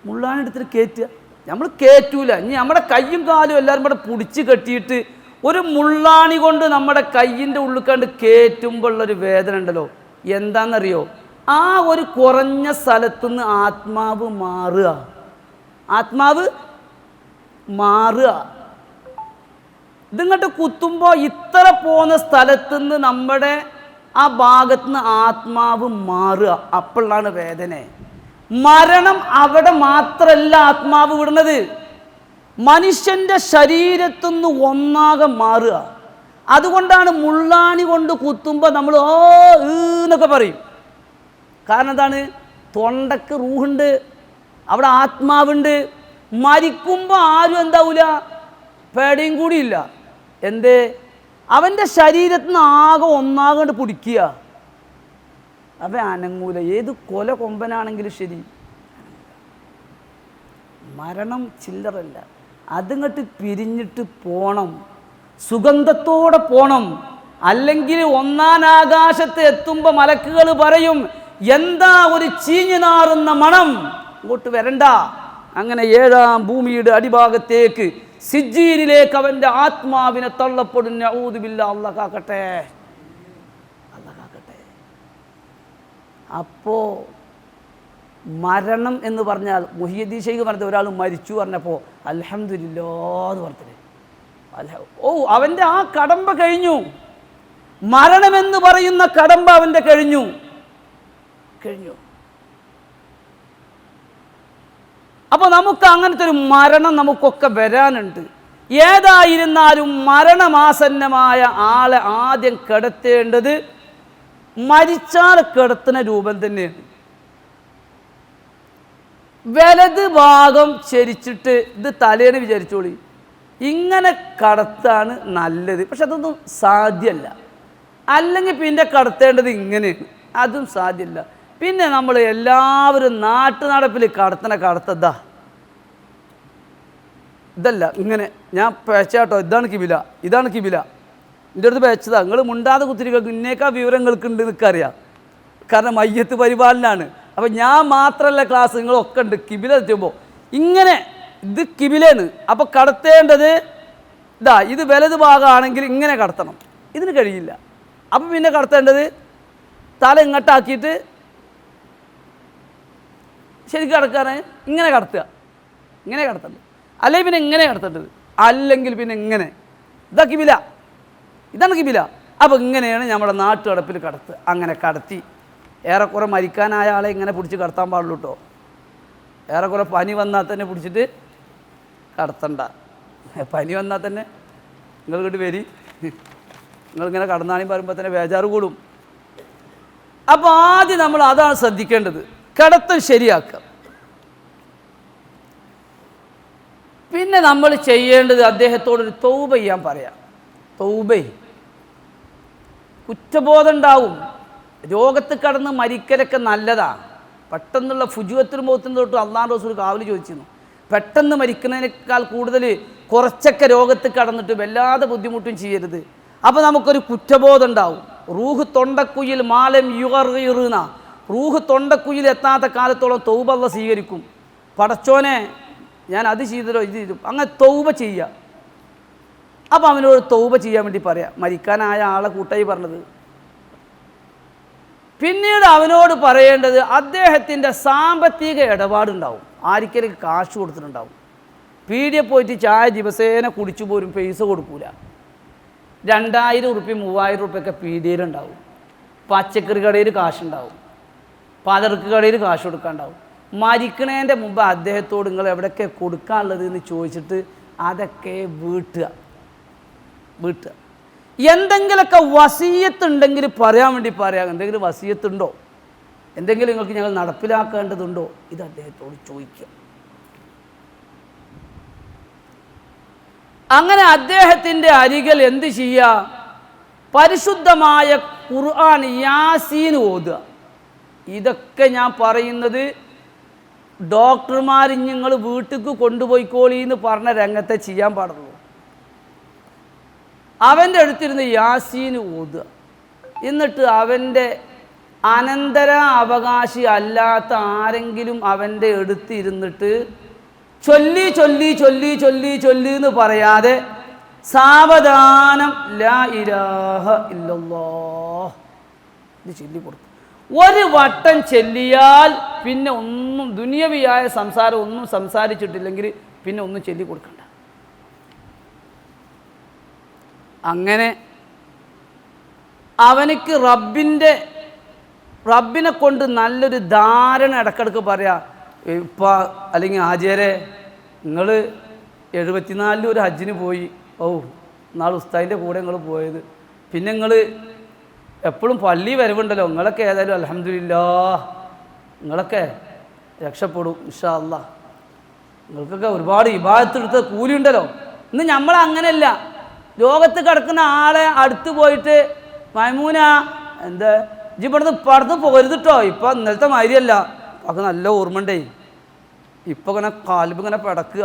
മുള്ളാനെടുത്തിട്ട് കയറ്റുക. നമ്മൾ കയറ്റൂല. ഇനി നമ്മുടെ കയ്യും കാലും എല്ലാവരും കൂടെ പിടിച്ച് കെട്ടിയിട്ട് ഒരു മുള്ളാണി കൊണ്ട് നമ്മുടെ കയ്യിൻ്റെ ഉള്ളിൽ കണ്ട് കയറ്റുമ്പോഴുള്ളൊരു വേദന ഉണ്ടല്ലോ, എന്താണെന്നറിയോ? ആ ഒരു കുറഞ്ഞ സ്ഥലത്തുനിന്ന് ആത്മാവ് മാറുക, ആത്മാവ് മാറുക. ഇതിങ്ങോട്ട് കുത്തുമ്പോൾ ഇത്ര പോകുന്ന സ്ഥലത്തുനിന്ന് നമ്മുടെ ആ ഭാഗത്തുനിന്ന് ആത്മാവ് മാറുക. അപ്പോഴാണ് വേദന. മരണം അവിടെ മാത്രമല്ല ആത്മാവ് വിടുന്നത്, മനുഷ്യൻ്റെ ശരീരത്തുനിന്ന് ഒന്നാകെ മാറുക. അതുകൊണ്ടാണ് മുള്ളാണി കൊണ്ട് കുത്തുമ്പോൾ നമ്മൾ ഓ എന്നൊക്കെ പറയും. കാരണം എന്താണ്? തൊണ്ടക്ക് റൂഹുണ്ട്, അവിടെ ആത്മാവുണ്ട്. മരിക്കുമ്പോൾ ആരും എന്താവൂല, പേടിയും കൂടിയില്ല. എന്തേ? അവൻ്റെ ശരീരത്തിൽ നിന്ന് ആകെ ഒന്നാകണ്ട് പിടിക്കുക, അവ അനങ്ങൂല. ഏത് കൊല കൊമ്പനാണെങ്കിലും ശരി, മരണം ചില്ലറല്ല. അതിങ്ങോട്ട് പിരിഞ്ഞിട്ട് പോണം, സുഗന്ധത്തോടെ പോണം. അല്ലെങ്കിൽ ഒന്നാം ആകാശത്ത് എത്തുമ്പോൾ മലക്കുകൾ പറയും, എന്താ ഒരു ചീഞ്ഞു നാറുന്ന മണം, ഇങ്ങോട്ട് വരണ്ട. അങ്ങനെ 7-ാം ഭൂമിയുടെ അടിഭാഗത്തേക്ക് സിജ്ജീനിലേക്ക് അവൻ്റെ ആത്മാവിനെ തള്ളപ്പെടും. നഊദു ബില്ലാഹ്, അല്ലാഹ് കാക്കട്ടെ, അല്ലാഹ് കാക്കട്ടെ. അപ്പോൾ മരണം എന്ന് പറഞ്ഞാൽ മുഹിയുദ്ദീൻ ശൈഖ് പറഞ്ഞത്, ഒരാൾ മരിച്ചു പറഞ്ഞപ്പോൾ അൽഹംദുലില്ലാഹ് എന്ന് പറഞ്ഞത്. ഓ, അവൻ്റെ ആ കടമ്പ കഴിഞ്ഞു. മരണമെന്ന് പറയുന്ന കടമ്പ അവൻ്റെ കഴിഞ്ഞു. അപ്പോൾ നമുക്ക് അങ്ങനത്തെ ഒരു മരണം നമുക്കൊക്കെ വരാനുണ്ട്. ഏതായിരുന്നാലും മരണമാസന്നമായ ആളെ ആദ്യം കിടത്തേണ്ടത് മരിച്ചാൽ കിടത്തുന്ന രൂപം തന്നെയാണ്. വലത് ഭാഗം ചരിച്ചിട്ട്, ഇത് തലേന്ന് വിചാരിച്ചോളി, ഇങ്ങനെ കടത്താണ് നല്ലത്. പക്ഷെ അതൊന്നും സാധ്യമല്ല. അല്ലെങ്കിൽ പിന്നെ കടത്തേണ്ടത് ഇങ്ങനെയാണ്, അതും സാധ്യമല്ല. പിന്നെ നമ്മൾ എല്ലാവരും നാട്ടുനടപ്പിൽ കടത്തതാ ഇതല്ല, ഇങ്ങനെ ഞാൻ പേച്ചാട്ടോ, ഇതാണ് കിബില, ഇതാണ് കിബില, എൻ്റെ അടുത്ത് പേച്ചതാ. നിങ്ങൾ മുണ്ടാതെ കുത്തിരികൾക്ക് ഇന്നേക്കാ വിവരങ്ങൾക്കുണ്ട് നിൽക്കറിയാം. കാരണം മയ്യത്ത് പരിപാലനാണ്. അപ്പം ഞാൻ മാത്രമല്ല ക്ലാസ്, നിങ്ങളൊക്കെ ഉണ്ട്. കിബില എത്തുമ്പോൾ ഇങ്ങനെ, ഇത് കിബിലാണ്. അപ്പോൾ കടത്തേണ്ടത് ഇതാ, ഇത് വലത് ഭാഗമാണെങ്കിൽ ഇങ്ങനെ കടത്തണം. ഇതിന് കഴിയില്ല. അപ്പം പിന്നെ കടത്തേണ്ടത് തല ഇങ്ങോട്ടാക്കിയിട്ട് ശരിക്കും കടക്കാറ് ഇങ്ങനെ കടത്തുക, ഇങ്ങനെ കടത്തേണ്ടത്. അല്ലെങ്കിൽ പിന്നെ ഇങ്ങനെ കടത്തേണ്ടത്, അല്ലെങ്കിൽ പിന്നെ ഇങ്ങനെ. ഇതാ കിബില, ഇതാണ് കിബില. അപ്പോൾ ഇങ്ങനെയാണ് നമ്മുടെ നാട്ടുകടപ്പിൽ കടത്തുക. അങ്ങനെ കടത്തി ഏറെക്കുറെ മരിക്കാനായ ആളെ ഇങ്ങനെ പിടിച്ച് കടത്താൻ പാടുള്ളൂ കേട്ടോ. ഏറെക്കുറെ പനി വന്നാൽ തന്നെ പിടിച്ചിട്ട് കടത്തണ്ട. പനി വന്നാൽ തന്നെ നിങ്ങൾ ഇങ്ങോട്ട് വരി, നിങ്ങളിങ്ങനെ കടന്നാണി പറയുമ്പോൾ തന്നെ ബേജാറ് കൂടും. അപ്പോൾ ആദ്യം നമ്മൾ അതാണ് ശ്രദ്ധിക്കേണ്ടത്, കിടത്തം ശരിയാക്കുക. പിന്നെ നമ്മൾ ചെയ്യേണ്ടത് അദ്ദേഹത്തോടൊരു തൗബ ചെയ്യാൻ പറയാം. തൗബ, കുറ്റബോധം ഉണ്ടാവും. രോഗത്ത് കടന്ന് മരിക്കലൊക്കെ നല്ലതാണ്. പെട്ടെന്നുള്ള ഫുജുവത്തിൽ മുഖത്തിന് തൊട്ട് അള്ളാഹു റസൂൽ കാവൽ ചോദിച്ചിരുന്നു. പെട്ടെന്ന് മരിക്കുന്നതിനേക്കാൾ കൂടുതൽ കുറച്ചൊക്കെ രോഗത്ത് കടന്നിട്ട് വല്ലാതെ ബുദ്ധിമുട്ടും ചെയ്യരുത്. അപ്പോൾ നമുക്കൊരു കുറ്റബോധം ഉണ്ടാവും. റൂഹ് തൊണ്ടക്കുയിൽ മാലം യുഗറുന്ന, റൂഹ് തൊണ്ടക്കുയിൽ എത്താത്ത കാലത്തോളം തൗബ അല്ലാഹ് സ്വീകരിക്കും. പടച്ചോനെ ഞാൻ അത് ചെയ്തല്ലോ, ഇത് ചെയ്തു, അങ്ങനെ തൗബ ചെയ്യുക. അപ്പോൾ അവനോട് തൗബ ചെയ്യാൻ വേണ്ടി പറയാം, മരിക്കാനായ ആളെ കൂട്ടായി പറഞ്ഞത്. പിന്നീട് അവനോട് പറയേണ്ടത് അദ്ദേഹത്തിൻ്റെ സാമ്പത്തിക ഇടപാടുണ്ടാവും. ആർക്കെങ്കിലും കാശ് കൊടുത്തിട്ടുണ്ടാവും. പീടിയെ പോയിട്ട് ചായ ദിവസേന കുടിച്ചു പോരും, പൈസ കൊടുക്കൂല. 2000 ഉറുപ്പ്യ 3000 ഉറുപ്പ്യൊക്കെ പീടികയിലുണ്ടാവും. പച്ചക്കറി കടയിൽ കാശുണ്ടാവും, പലർക്ക് കടയിൽ കാശ് കൊടുക്കാനുണ്ടാവും. മരിക്കണേൻ്റെ മുമ്പ് അദ്ദേഹത്തോട് നിങ്ങൾ എവിടെയൊക്കെ കൊടുക്കാനുള്ളത് എന്ന് ചോദിച്ചിട്ട് അതൊക്കെ വീട്ടുക. എന്തെങ്കിലുമൊക്കെ വസിയത്തുണ്ടെങ്കിൽ പറയാൻ വേണ്ടി പറയാം. എന്തെങ്കിലും വസിയത്തുണ്ടോ, എന്തെങ്കിലും നിങ്ങൾക്ക് ഞങ്ങൾ നടപ്പിലാക്കേണ്ടതുണ്ടോ, ഇത് അദ്ദേഹത്തോട് ചോദിക്കുക. അങ്ങനെ അദ്ദേഹത്തിൻ്റെ അരികിൽ എന്ത് ചെയ്യുക? പരിശുദ്ധമായ ഖുർആൻ യാസീൻ ഓതുക. ഇതൊക്കെ ഞാൻ പറയുന്നത് ഡോക്ടർമാർ നിങ്ങൾ വീട്ടിലേക്ക് കൊണ്ടുപോയിക്കോളി എന്ന് പറഞ്ഞ രംഗത്തെ ചെയ്യാൻ പാടുള്ളൂ. അവൻ്റെ അടുത്തിരുന്ന് യാസീൻ ഓതുക. എന്നിട്ട് അവൻ്റെ അനന്തര അവകാശി അല്ലാത്ത ആരെങ്കിലും അവൻ്റെ അടുത്തിരുന്നിട്ട് ചൊല്ലി ചൊല്ലി ചൊല്ലി ചൊല്ലി ചൊല്ലി എന്ന് പറയാതെ സാവധാനം ലാ ഇലാഹ ഇല്ലല്ലാഹ് ഇത് ചൊല്ലി കൊടുക്കും. ഒരു വട്ടം ചെല്ലിയാൽ പിന്നെ ഒന്നും ദുനിയവിയായ സംസാരം ഒന്നും സംസാരിച്ചിട്ടില്ലെങ്കിൽ പിന്നെ ഒന്നും ചൊല്ലി കൊടുക്കണ്ട. അങ്ങനെ അവനിക്ക് റബ്ബിനെ കൊണ്ട് നല്ലൊരു ധാരണ ഇടക്കിടക്ക് പറയാം. ഇപ്പം അല്ലെങ്കിൽ ആചാര്യ നിങ്ങൾ 74 ഒരു ഹജ്ജിന് പോയി, നാളെ ഉസ്താദിൻ്റെ കൂടെ നിങ്ങൾ പോയത്, പിന്നെ നിങ്ങൾ എപ്പോഴും പള്ളി വരവുണ്ടല്ലോ, നിങ്ങളൊക്കെ ഏതായാലും അൽഹംദുലില്ലാഹ് നിങ്ങളൊക്കെ രക്ഷപ്പെടും ഇൻഷാ അല്ലാഹ്, നിങ്ങൾക്കൊക്കെ ഒരുപാട് ഇബാദത്തെടുത്ത കൂലിയുണ്ടല്ലോ. ഇന്ന് നമ്മളങ്ങനെയല്ല. ലോകത്ത് കിടക്കുന്ന ആളെ അടുത്ത് പോയിട്ട് മൈമൂന എന്താ ഇജ്ജ് ഇവിടുന്ന് പോരുതിട്ടോ, ഇപ്പം ഇന്നലത്തെ മാതിരിയല്ല, അത് നല്ല ഓർമ്മണ്ടേ, ഇപ്പം ഇങ്ങനെ കാൽബ് ഇങ്ങനെ പിടക്കുക.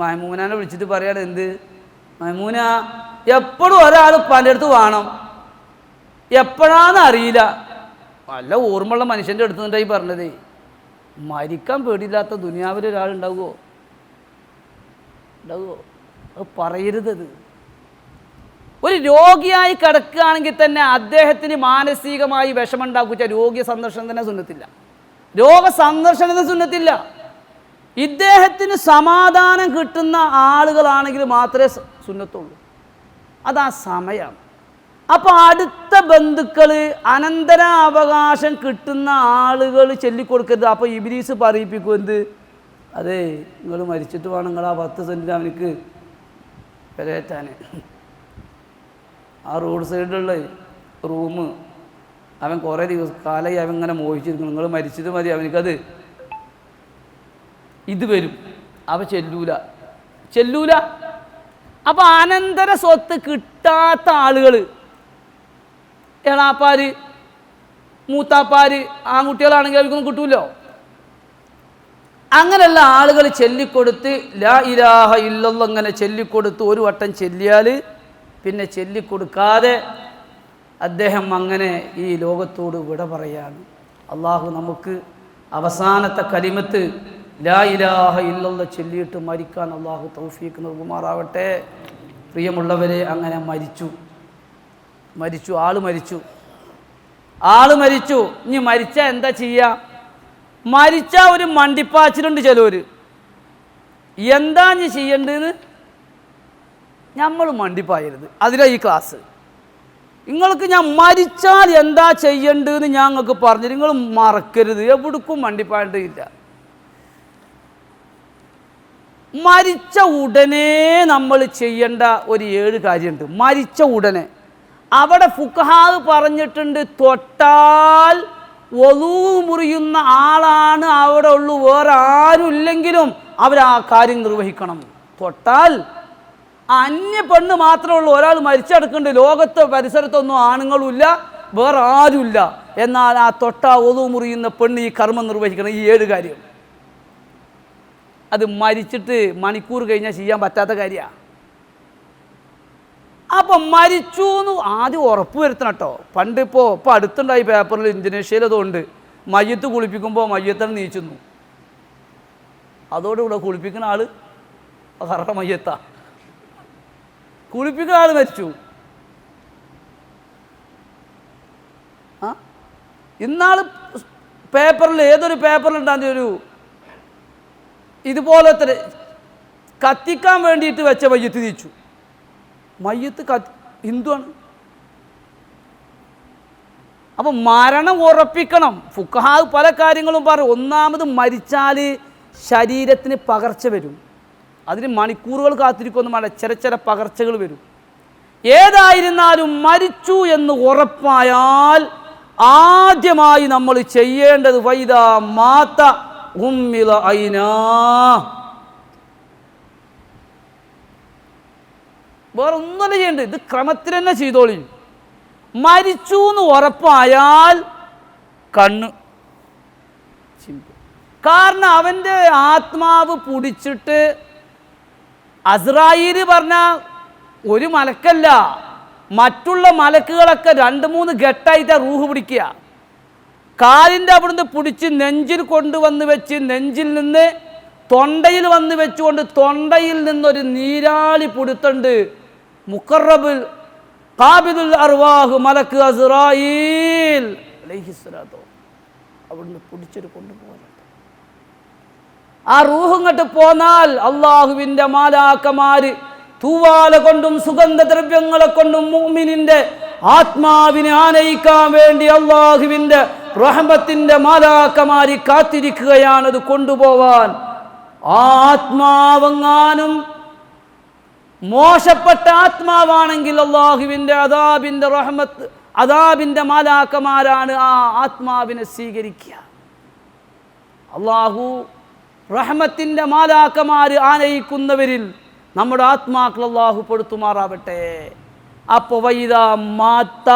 മൈമൂനാനെ വിളിച്ചിട്ട് പറയാണ്, എന്ത് മൈമൂന, എപ്പോഴും ഒരാൾ പലയിടത്ത് വേണം, എപ്പോഴാന്ന് അറിയില്ല. നല്ല ഓർമ്മയുള്ള മനുഷ്യൻ്റെ അടുത്തുനിന്നിട്ടായി പറഞ്ഞതേ. മരിക്കാൻ പേടിയില്ലാത്ത ദുനിയാവിൽ ഒരാളുണ്ടാവുമോ? അത് പറയരുതത്. ഒരു രോഗിയായി കിടക്കുകയാണെങ്കിൽ തന്നെ അദ്ദേഹത്തിന് മാനസികമായി വിഷമുണ്ടാക്കുക. രോഗി സന്ദർശനം തന്നെ സുന്നത്തില്ല, രോഗസന്ദർശനത്തിന് സുന്നത്തില്ല. ഇദ്ദേഹത്തിന് സമാധാനം കിട്ടുന്ന ആളുകളാണെങ്കിൽ മാത്രമേ സുന്നത്തുള്ളൂ. അതാ സമയം. അപ്പോൾ അടുത്ത ബന്ധുക്കൾ, അനന്തരാവകാശം കിട്ടുന്ന ആളുകൾ ചൊല്ലിക്കൊടുക്കരുത്. അപ്പോൾ ഇബ്ലീസ് പറയിപ്പിക്കും, എന്ത്, അതെ നിങ്ങൾ മരിച്ചിട്ട് വേണം നിങ്ങൾ ആ 10 സെൻറ്റിന് അവനക്ക് പെരേറ്റാൻ. ആ റോഡ് സൈഡിലുള്ള റൂം അവൻ കുറേ കാലമായി അവൻ ഇങ്ങനെ മോഹിച്ചിരിക്കുന്നു, നിങ്ങൾ മരിച്ചിട്ട് മതി അവനക്കത് ഇത് വരും. അവ ചെല്ലൂല. അപ്പോൾ അനന്തര സ്വത്ത് കിട്ടാത്ത ആളുകൾ, എളാപ്പാർ, മൂത്താപ്പാർ, ആൺകുട്ടികളാണെങ്കിൽ അവർക്കൊന്നും കിട്ടൂല്ലോ. അങ്ങനെയുള്ള ആളുകൾ ചൊല്ലിക്കൊടുത്ത് ലാ ഇലാഹ ഇല്ലല്ലാഹ് അങ്ങനെ ചൊല്ലിക്കൊടുത്ത് ഒരു വട്ടം ചെല്ലിയാൽ പിന്നെ ചൊല്ലിക്കൊടുക്കാതെ അദ്ദേഹം അങ്ങനെ ഈ ലോകത്തോട് വിട പറയാണ്. അള്ളാഹു നമുക്ക് അവസാനത്തെ കലിമത്ത് ലാ ഇലാഹ ഇല്ലല്ലാഹ് ചൊല്ലിയിട്ട് മരിക്കാൻ അള്ളാഹു തൗഫീഖ് നൽകുമാറാവട്ടെ. പ്രിയമുള്ളവരെ, അങ്ങനെ ആള് മരിച്ചു. ഇനി മരിച്ചാൽ എന്താ ചെയ്യുക? മരിച്ചാൽ ഒരു മണ്ടിപ്പാച്ചിലുണ്ട് ചിലവർ. എന്താ ഇനി ചെയ്യേണ്ടതെന്ന് നമ്മൾ മണ്ടിപ്പായരുത്. അതിലാണ് ഈ ക്ലാസ്. നിങ്ങൾക്ക് ഞാൻ മരിച്ചാൽ എന്താ ചെയ്യേണ്ടതെന്ന് ഞങ്ങൾക്ക് പറഞ്ഞു, നിങ്ങൾ മറക്കരുത്. എവിടേക്കും മണ്ടിപ്പായിട്ടില്ല. മരിച്ച ഉടനെ നമ്മൾ ചെയ്യേണ്ട ഒരു 7 കാര്യമുണ്ട്. മരിച്ച ഉടനെ അവിടെ ഫുഖഹാവ് പറഞ്ഞിട്ടുണ്ട്, തൊട്ടാൽ വളൂ മുറിയുന്ന ആളാണ് അവിടെ ഉള്ളൂ, വേറെ ആരും ഇല്ലെങ്കിലും അവർ ആ കാര്യം നിർവഹിക്കണം. തൊട്ടാൽ അന്യ പെണ്ണ് മാത്രമേ ഉള്ളൂ. ഒരാൾ മരിച്ചെടുക്കുന്നുണ്ട്, ലോകത്തെ പരിസരത്തൊന്നും ആണുങ്ങളുമില്ല, വേറെ ആരുമില്ല. എന്നാൽ ആ തൊട്ടാ വളൂ മുറിയുന്ന പെണ്ണ് ഈ കർമ്മം നിർവഹിക്കണം. ഈ 7 കാര്യം അത് മരിച്ചിട്ട് മണിക്കൂർ കഴിഞ്ഞാൽ ചെയ്യാൻ പറ്റാത്ത കാര്യമാണ്. അപ്പം മരിച്ചു എന്ന് ആദ്യം ഉറപ്പ് വരുത്തണം കേട്ടോ. ഇപ്പോൾ അടുത്തുണ്ടായി പേപ്പറിൽ, ഇന്തോനേഷ്യയിൽ അതുകൊണ്ട് മയ്യത്ത് കുളിപ്പിക്കുമ്പോൾ മയ്യത്തന്നെ നീച്ചുന്നു. അതോടുകൂടെ കുളിപ്പിക്കുന്ന ആൾ കറ മയ്യത്താ, കുളിപ്പിക്കുന്ന ആൾ മരിച്ചു. ഇന്നാൾ പേപ്പറിൽ, ഏതൊരു പേപ്പറിലുണ്ടാകുന്ന ഒരു ഇതുപോലത്തെ കത്തിക്കാൻ വേണ്ടിയിട്ട് വെച്ച മയ്യത്ത് നീച്ചു. മയ്യത്ത് ഹിന്ദുവാണ്. അപ്പം മരണം ഉറപ്പിക്കണം. ഫുഖഹാവ് പല കാര്യങ്ങളും പറയും. ഒന്നാമത് മരിച്ചാൽ ശരീരത്തിന് പകർച്ച വരും. അതിന് മണിക്കൂറുകൾ കാത്തിരിക്കൊന്നും വേണ്ട, ചെറിയ പകർച്ചകൾ വരും. ഏതായിരുന്നാലും മരിച്ചു എന്ന് ഉറപ്പായാൽ ആദ്യമായി നമ്മൾ ചെയ്യേണ്ടത് വൈദാ മാത ഉമ്മില ഐനാ, വേറെ ഒന്നും ചെയ്യണ്ട, ഇത് ക്രമത്തിൽ തന്നെ ചെയ്തോളി. മരിച്ചു എന്ന് ഉറപ്പായാൽ കണ്ണ് ചിമ്പും. കാരണം അവൻ്റെ ആത്മാവ് പിടിച്ചിട്ട് അസ്രായീൽ പറഞ്ഞ ഒരു മലക്കല്ല, മറ്റുള്ള മലക്കുകളൊക്കെ 2-3 ഘട്ടമായിട്ടാണ് റൂഹ് പിടിക്കുക. കാലിൻ്റെ അവിടുന്ന് പിടിച്ച് നെഞ്ചിൽ കൊണ്ടുവന്ന് വെച്ച് നെഞ്ചിൽ നിന്ന് തൊണ്ടയിൽ വന്ന് വെച്ചുകൊണ്ട് തൊണ്ടയിൽ നിന്നൊരു നീരാളി പിടുത്തുണ്ട്. മുഖറബുൽ ഖാബിദുൽ അർവാഹ് മലക്ക് അസ്റായീൽ അലൈഹിസ്സലാത്തു അവിടുന്ന് പിടിച്ചിട്ട് കൊണ്ടുപോകുന്നുണ്ട്. ആ റൂഹ് ഇങ്ങോട്ട് പോന്നാൽ അള്ളാഹുവിൻ്റെ മാലാക്കമാര് തൂവാല കൊണ്ടും സുഗന്ധദ്രവ്യങ്ങളെ കൊണ്ടും മുഅ്മിനിന്റെ ആത്മാവിനെ ആനയിക്കാൻ വേണ്ടി അള്ളാഹുവിൻ്റെ റഹ്മത്തിന്റെ മാലാക്കമാര് കാത്തിരിക്കുകയാണ് അത് കൊണ്ടുപോവാൻ. ആ ആത്മാവെങ്ങാനും മോശപ്പെട്ട ആത്മാവാണെങ്കിൽ അള്ളാഹുവിൻ്റെ അദാബിൻ്റെ മാലാക്കമാരാണ് ആ ആത്മാവിനെ സ്വീകരിക്കുക. അള്ളാഹു റഹ്മത്തിൻ്റെ മാലാക്കമാര് ആനയിക്കുന്നവരിൽ നമ്മുടെ ആത്മാക്കൾ അള്ളാഹു പെടുത്തുമാറാവട്ടെ. അപ്പോൾ വൈദ മാത്ത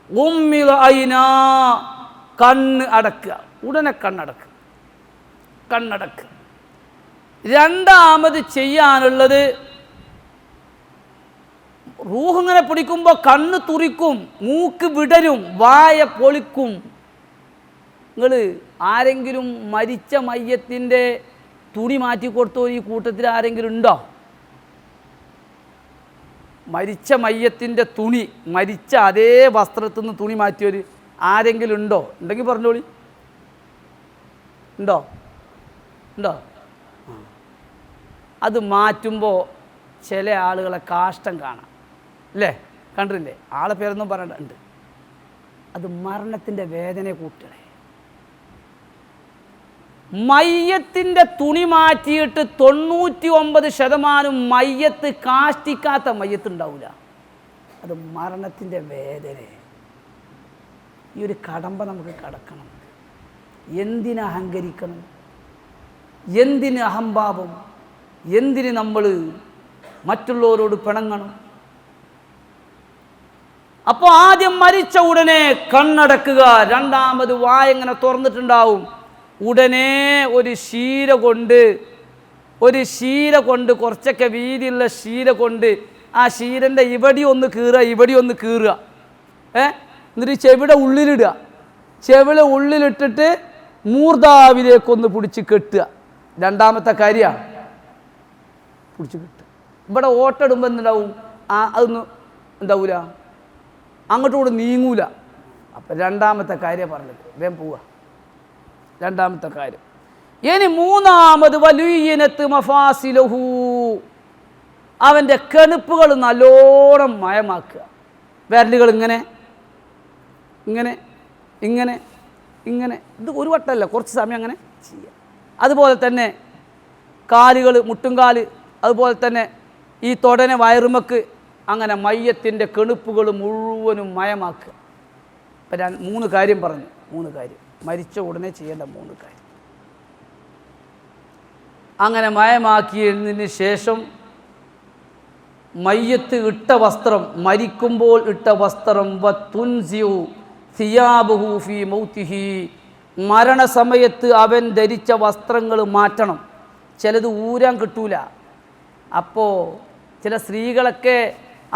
ഉമ്മിൽ ഐന കണ്ണ് അടക്കുക, ഉടനെ കണ്ണടക്കുക. രണ്ടാമത് ചെയ്യാനുള്ളത് റൂഹ് ഇങ്ങനെ പിടിക്കുമ്പോൾ കണ്ണ് തുറിക്കും, മൂക്ക് വിടരും, വായ പൊളിക്കും. നിങ്ങൾ ആരെങ്കിലും മരിച്ച മയ്യത്തിൻ്റെ തുണി മാറ്റി കൊടുത്തോ? ഈ കൂട്ടത്തിൽ ആരെങ്കിലും ഉണ്ടോ? മരിച്ച മയ്യത്തിൻ്റെ തുണി, മരിച്ച അതേ വസ്ത്രത്തിൽ നിന്ന് തുണി മാറ്റിയവർ ആരെങ്കിലും ഉണ്ടോ? ഉണ്ടെങ്കിൽ പറഞ്ഞോളി. ഉണ്ടോ? അത് മാറ്റുമ്പോൾ ചില ആളുകളെ കാഷ്ടം കാണാം അല്ലേ? കണ്ടില്ലേ? ആളെ പേരൊന്നും പറയണ്ട. ഉണ്ട്. അത് മരണത്തിൻ്റെ വേദന കൂട്ടണേ. മയ്യത്തിൻ്റെ തുണി മാറ്റിയിട്ട് 99% മയ്യത്ത് കാഷ്ടിക്കാത്ത മയ്യത്ത് ഉണ്ടാവില്ല. അത് മരണത്തിൻ്റെ വേദന. ഈ ഒരു കടമ്പ നമുക്ക് കടക്കണം. എന്തിന് അഹങ്കരിക്കണം? എന്തിന് അഹംഭാവം? എന്തിന് നമ്മൾ മറ്റുള്ളവരോട് പിണങ്ങണം? അപ്പോൾ ആദ്യം മരിച്ച ഉടനെ കണ്ണടക്കുക. രണ്ടാമത് വായ ഇങ്ങനെ തുറന്നിട്ടുണ്ടാവും. ഉടനെ ഒരു ശീല കൊണ്ട് കുറച്ചൊക്കെ വീതിയുള്ള ശീല കൊണ്ട് ആ ശീലൻ്റെ ഇവിടെ ഒന്ന് കീറുക. എന്നിട്ട് ചെവിടെ ഉള്ളിലിടുക. ചെവിള ഉള്ളിലിട്ടിട്ട് മൂർധാവിലേക്കൊന്ന് പിടിച്ച് കെട്ടുക. രണ്ടാമത്തെ കാര്യമാണ് പിടിച്ച് കെട്ടുക. ഇവിടെ ഓട്ടിടുമ്പോൾ എന്തുണ്ടാവും? അതൊന്നും എന്താവൂല, അങ്ങോട്ടും കൂടെ നീങ്ങൂല. അപ്പം രണ്ടാമത്തെ കാര്യം പറഞ്ഞത് വേഗം പോവുക. രണ്ടാമത്തെ കാര്യം. ഇനി മൂന്നാമത് വലുയ്യനത്ത് മഫാസിലഹു, അവൻ്റെ കെണുപ്പുകൾ നല്ലോണം മയമാക്കുക. വിരലുകൾ ഇങ്ങനെ ഇങ്ങനെ ഇങ്ങനെ ഇങ്ങനെ, ഇത് ഒരു വട്ടമല്ല, കുറച്ച് സമയം അങ്ങനെ ചെയ്യുക. അതുപോലെ തന്നെ കാലുകൾ, മുട്ടുംകാല്, അതുപോലെ തന്നെ ഈ തൊടനെ വയറുമക്ക്, അങ്ങനെ മയ്യത്തിൻ്റെ കെണുപ്പുകൾ മുഴുവനും മയമാക്കുക. ഇപ്പം 3 കാര്യം പറഞ്ഞു. 3 കാര്യം മരിച്ച ഉടനെ ചെയ്യേണ്ട 3 കാര്യം. അങ്ങനെ മയമാക്കിയതിന് ശേഷം മയ്യത്ത് ഇട്ട വസ്ത്രം, മരിക്കുമ്പോൾ ഇട്ട വസ്ത്രം, വതുൻസിഉ സിയാബഹു ഫീ മൗതിഹി, മരണസമയത്ത് അവൻ ധരിച്ച വസ്ത്രങ്ങൾ മാറ്റണം. ചിലത് ഊരാൻ കിട്ടൂല. അപ്പോൾ ചില സ്ത്രീകളൊക്കെ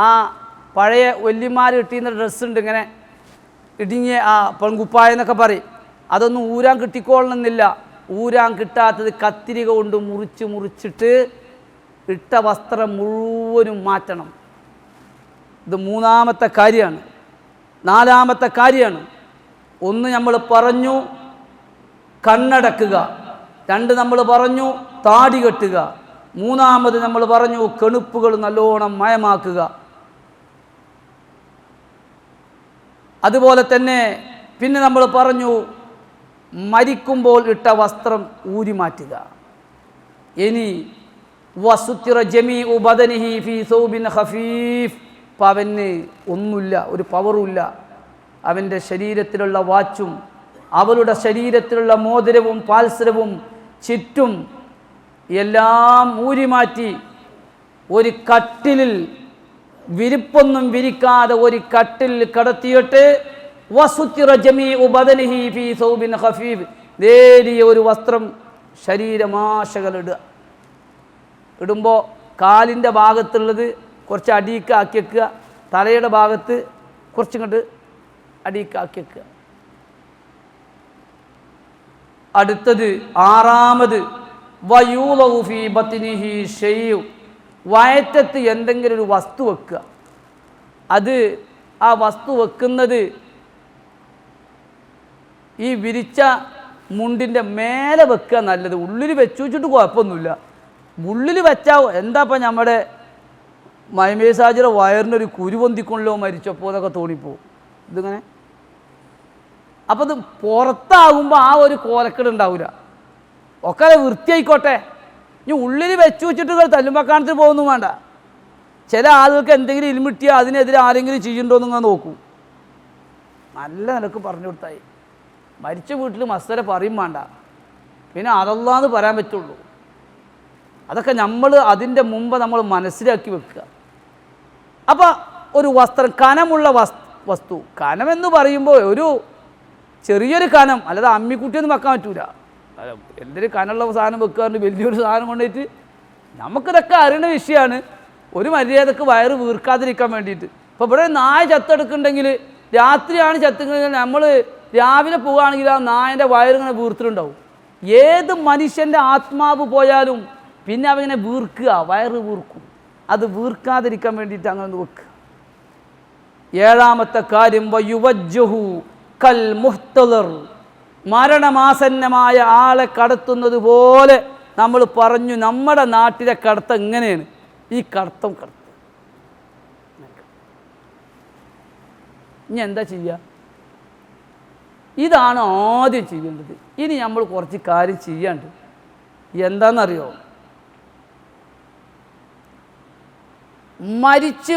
ആ പഴയ വല്യമാർ കിട്ടിയുന്ന ഡ്രസ്സുണ്ട്, ഇങ്ങനെ ഇടിഞ്ഞ് ആ പെൺകുപ്പായെന്നൊക്കെ പറയും. അതൊന്നും ഊരാൻ കിട്ടിക്കോളണമെന്നില്ല. ഊരാൻ കിട്ടാത്തത് കത്തിരിക കൊണ്ട് മുറിച്ചിട്ട് ഇട്ട വസ്ത്രം മുഴുവനും മാറ്റണം. ഇത് 3-ാമത്തെ കാര്യമാണ്. 4-ാമത്തെ കാര്യമാണ്. 1 നമ്മൾ പറഞ്ഞു കണ്ണടക്കുക, 2 നമ്മൾ പറഞ്ഞു താടി കെട്ടുക, 3-ാമത് നമ്മൾ പറഞ്ഞു കെണുപ്പുകൾ നല്ലോണം മയമാക്കുക. അതുപോലെ തന്നെ പിന്നെ നമ്മൾ പറഞ്ഞു മരിക്കുമ്പോൾ ഇട്ട വസ്ത്രം ഊരി മാറ്റുക. ഇനി വസുത്തിറ ജമീഉ ബദനിഹി ഫീ സൗബിൻ ഖഫീഫ്, അവന് ഒന്നുമില്ല, ഒരു പവറുമില്ല. അവൻ്റെ ശരീരത്തിലുള്ള വാച്ചും അവളുടെ ശരീരത്തിലുള്ള മോതിരവും പാൽസരവും ചുറ്റും എല്ലാം ഊരിമാറ്റി ഒരു കട്ടിലിൽ, വിരിപ്പൊന്നും വിരിക്കാതെ ഒരു കട്ടിലിൽ കിടത്തിയിട്ട് വസുത്തിറ ജമീഉ ബദനിഹി ഫീ സൗബിൻ ഖഫീഫ്, നേരിയ ഒരു വസ്ത്രം ശരീരമാശകളിടുക. ഇടുമ്പോൾ കാലിൻ്റെ ഭാഗത്തുള്ളത് കുറച്ച് അടിയിക്കാക്കി വെക്കുക, തലയുടെ ഭാഗത്ത് കുറച്ചിങ്ങോട്ട് അടിയിക്കാക്കി വെക്കുക. അടുത്തത് ആറാമത് വയൂളഉ ഫീ ബത്നിഹി ഷൈഉ, വയറ്റത്ത് എന്തെങ്കിലും ഒരു വസ്തു വെക്കുക. അത് ആ വസ്തു വെക്കുന്നത് ഈ വിരിച്ച മുണ്ടിൻ്റെ മേലെ വെക്കുക നല്ലത്. ഉള്ളിൽ വെച്ചു വെച്ചിട്ട് കുഴപ്പമൊന്നുമില്ല. ഉള്ളിൽ വെച്ചാൽ എന്താപ്പം നമ്മുടെ മൈമേസാജിയുടെ വയറിനൊരു കുരുപൊന്തിക്കൊണ്ടല്ലോ മരിച്ചപ്പോൾ എന്നൊക്കെ തോന്നിപ്പോവും. ഇതിങ്ങനെ അപ്പം അത് പുറത്താകുമ്പോൾ ആ ഒരു കോലക്കേട് ഉണ്ടാവില്ല. ഒക്കെ വൃത്തിയായിക്കോട്ടെ. ഇനി ഉള്ളിൽ വെച്ചു വെച്ചിട്ട് തല്ലുമ്പക്കാണത്തിന് പോകുന്നു വേണ്ട. ചില ആളുകൾക്ക് എന്തെങ്കിലും ഇൽമിട്ടിയാൽ അതിനെതിരെ ആരെങ്കിലും ചെയ്യുന്നുണ്ടോ എന്ന് നിങ്ങൾ നോക്കൂ. നല്ല നിലക്ക് പറഞ്ഞു കൊടുത്തായി. മരിച്ച വീട്ടിൽ മസ്തര പറയും വേണ്ട, പിന്നെ അതല്ലാന്ന് പറയാൻ പറ്റുള്ളൂ. അതൊക്കെ നമ്മൾ അതിൻ്റെ മുമ്പ് നമ്മൾ മനസ്സിലാക്കി വെക്കുക. അപ്പോൾ ഒരു വസ്ത്രം, കനമുള്ള വസ്തു, കനമെന്ന് പറയുമ്പോൾ ഒരു ചെറിയൊരു കനം, അല്ലാതെ അമ്മിക്കുട്ടിയൊന്നും വെക്കാൻ പറ്റൂല. എന്തൊരു കനമുള്ള സാധനം വെക്കാറുണ്ട്, വലിയൊരു സാധനം കൊണ്ടുപോയിട്ട്. നമുക്കിതൊക്കെ അറിയുന്ന വിഷയമാണ്. ഒരു മര്യാദക്ക് വയറ് വീർക്കാതിരിക്കാൻ വേണ്ടിയിട്ട്. ഇപ്പോൾ ഇവിടെ നായ ചത്തെടുക്കുന്നുണ്ടെങ്കിൽ, രാത്രിയാണ് ചത്തുണ്ടെങ്കിൽ, നമ്മൾ രാവിലെ പോവുകയാണെങ്കിൽ ആ നായൻ്റെ വയറിങ്ങനെ വീർത്തിട്ടുണ്ടാവും. ഏത് മനുഷ്യൻ്റെ ആത്മാവ് പോയാലും പിന്നെ അവങ്ങനെ വീർക്കുക, വയറ് വീർക്കും. അത് വീർക്കാതിരിക്കാൻ വേണ്ടിയിട്ട് അങ്ങനെ വെക്കുക. ഏഴാമത്തെ കാര്യം വയുവജ്ജഹു കൽ മുഹ്തദർ, മരണമാസന്നമായ ആളെ കടത്തുന്നത് പോലെ നമ്മൾ പറഞ്ഞു. നമ്മുടെ നാട്ടിലെ കടത്തം എങ്ങനെയാണ്? ഈ കടത്തം ഇനി എന്താ ചെയ്യുക? ഇതാണ് ആദ്യം ചെയ്യേണ്ടത്. ഇനി നമ്മൾ കുറച്ച് കാര്യം ചെയ്യാണ്ട്. എന്താണെന്നറിയോ? മരിച്ച്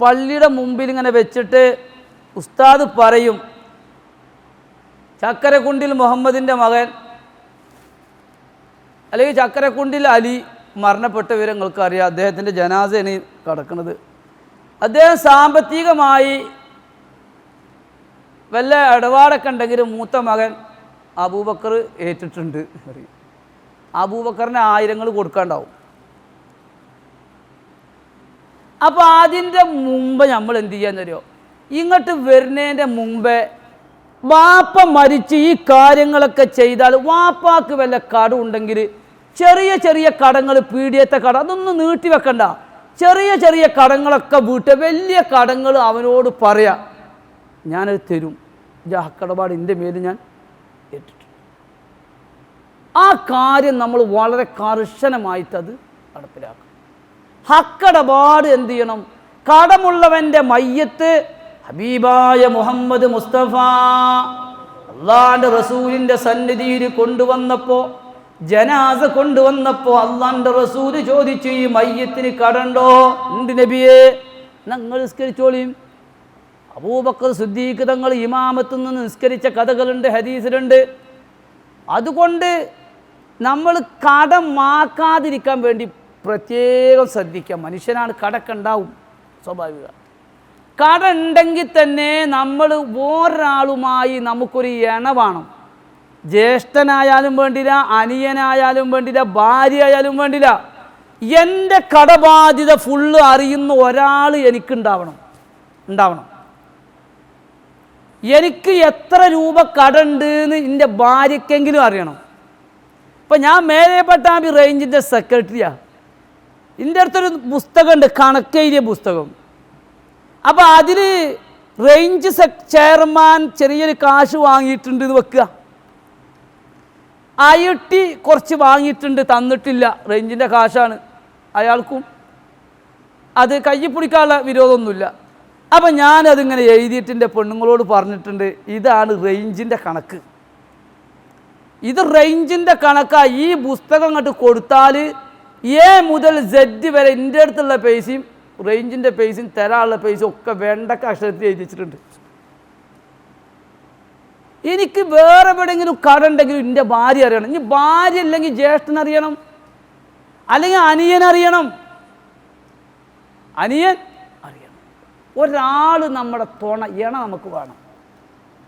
പള്ളിയുടെ മുമ്പിൽ ഇങ്ങനെ വെച്ചിട്ട് ഉസ്താദ് പറയും, ചക്കരക്കുണ്ടിൽ മുഹമ്മദിൻ്റെ മകൻ അല്ലെങ്കിൽ ചക്കരക്കുണ്ടിൽ അലി മരണപ്പെട്ട വിവരങ്ങൾക്ക് അറിയാം. അദ്ദേഹത്തിൻ്റെ ജനാസയാണ് കിടക്കുന്നത്. അദ്ദേഹം സാമ്പത്തികമായി വല്ല ഇടപാടൊക്കെ ഉണ്ടെങ്കിൽ മൂത്ത മകൻ അബൂബക്കർ ഏറ്റിട്ടുണ്ട്. അബൂബക്കറിന് 1000 കൊടുക്കാണ്ടാവും. അപ്പോൾ അതിൻ്റെ മുമ്പ് നമ്മൾ എന്ത് ചെയ്യാന്നറിയോ? ഇങ്ങോട്ട് വരുന്നതിൻ്റെ മുമ്പേ വാപ്പ മരിച്ച് ഈ കാര്യങ്ങളൊക്കെ ചെയ്താൽ, വാപ്പാക്ക് വല്ല കടമുണ്ടെങ്കിൽ ചെറിയ ചെറിയ കടങ്ങൾ, പീഡിയത്തെ കട, അതൊന്നും നീട്ടി വെക്കണ്ട. ചെറിയ ചെറിയ കടങ്ങളൊക്കെ വീട്ടുക. വലിയ കടങ്ങൾ അവനോട് പറയാം, ഞാനത് തരും, ഹക്കടപാട് എൻ്റെ മേൽ ഞാൻ ഏറ്റിട്ടുണ്ട്. ആ കാര്യം നമ്മൾ വളരെ കർശനമായിട്ടത് നടപ്പിലാക്കണം. ഹക്കടപാട് എന്ത് ചെയ്യണം? കടമുള്ളവൻ്റെ മയ്യത്ത് ഹബീബായ മുഹമ്മദ് മുസ്തഫ അള്ളാന്റെ റസൂലിൻ്റെ സന്നിധിയിൽ കൊണ്ടുവന്നപ്പോൾ, ജനാസ കൊണ്ടുവന്നപ്പോൾ അള്ളാന്റെ റസൂല് ചോദിച്ചു, ഈ മയ്യത്തിന് കടണ്ടോ? ഉണ്ട് നബിയെ. ഞങ്ങൾ നിസ്കരിച്ചോളിയും. അബൂബക്കർ സിദ്ദീഖ് തങ്ങൾ ഇമാമത്തിൽ നിന്ന് നിസ്കരിച്ച കഥകളുണ്ട്, ഹദീസിലുണ്ട്. അതുകൊണ്ട് നമ്മൾ കടമാക്കാതിരിക്കാൻ വേണ്ടി പ്രത്യേകം ശ്രദ്ധിക്കാം. മനുഷ്യനാണ്, കടക്കെ ഉണ്ടാവും, സ്വാഭാവിക. കട ഉണ്ടെങ്കിൽ തന്നെ നമ്മൾ ഒരാളുമായി നമുക്കൊരു ഇണ വേണം. ജ്യേഷ്ഠനായാലും വേണ്ടില്ല, അനിയനായാലും വേണ്ടില്ല, ഭാര്യ ആയാലും വേണ്ടില്ല. എൻ്റെ കടബാധ്യത ഫുള്ള് അറിയുന്ന ഒരാൾ എനിക്കുണ്ടാവണം. എനിക്ക് എത്ര രൂപ കടമുണ്ട് എന്ന് എൻ്റെ ഭാര്യയ്ക്കെങ്കിലും അറിയണം. ഇപ്പം ഞാൻ മേലെ പട്ടാമ്പി റേഞ്ചിൻ്റെ സെക്രട്ടറിയാണ്. എൻ്റെ അടുത്തൊരു പുസ്തകമുണ്ട്, കണക്കെഴുതിയ പുസ്തകം. അപ്പോൾ അതിൽ റേഞ്ച് ചെയർമാൻ ചെറിയൊരു കാശ് വാങ്ങിയിട്ടുണ്ട് എന്ന് വെക്കുക. IIT കുറച്ച് വാങ്ങിയിട്ടുണ്ട്, തന്നിട്ടില്ല, റേഞ്ചിൻ്റെ കാശാണ്. അയാൾക്കും അത് കയ്യിൽ പിടിക്കാനുള്ള വിരോധമൊന്നുമില്ല. അപ്പം ഞാനതിങ്ങനെ എഴുതിയിട്ടിൻ്റെ പെണ്ണുങ്ങളോട് പറഞ്ഞിട്ടുണ്ട്, ഇതാണ് റേഞ്ചിൻ്റെ കണക്ക്, ഇത് റേഞ്ചിൻ്റെ കണക്കാണ്. ഈ പുസ്തകം അങ്ങോട്ട് കൊടുത്താൽ A മുതൽ Z വരെ എൻ്റെ അടുത്തുള്ള പൈസയും റേഞ്ചിൻ്റെ പൈസയും തരാനുള്ള പൈസ ഒക്കെ വേണ്ടക്ക അക്ഷരത്തിൽ എഴുതി വെച്ചിട്ടുണ്ട്. എനിക്ക് വേറെ എവിടെയെങ്കിലും കട ഉണ്ടെങ്കിലും എൻ്റെ ഭാര്യ അറിയണം. ഇനി ഭാര്യ അല്ലെങ്കിൽ ജ്യേഷ്ഠൻ അറിയണം, അല്ലെങ്കിൽ അനിയൻ അറിയണം. ഒരാൾ നമ്മുടെ ഇണ നമുക്ക് വേണം.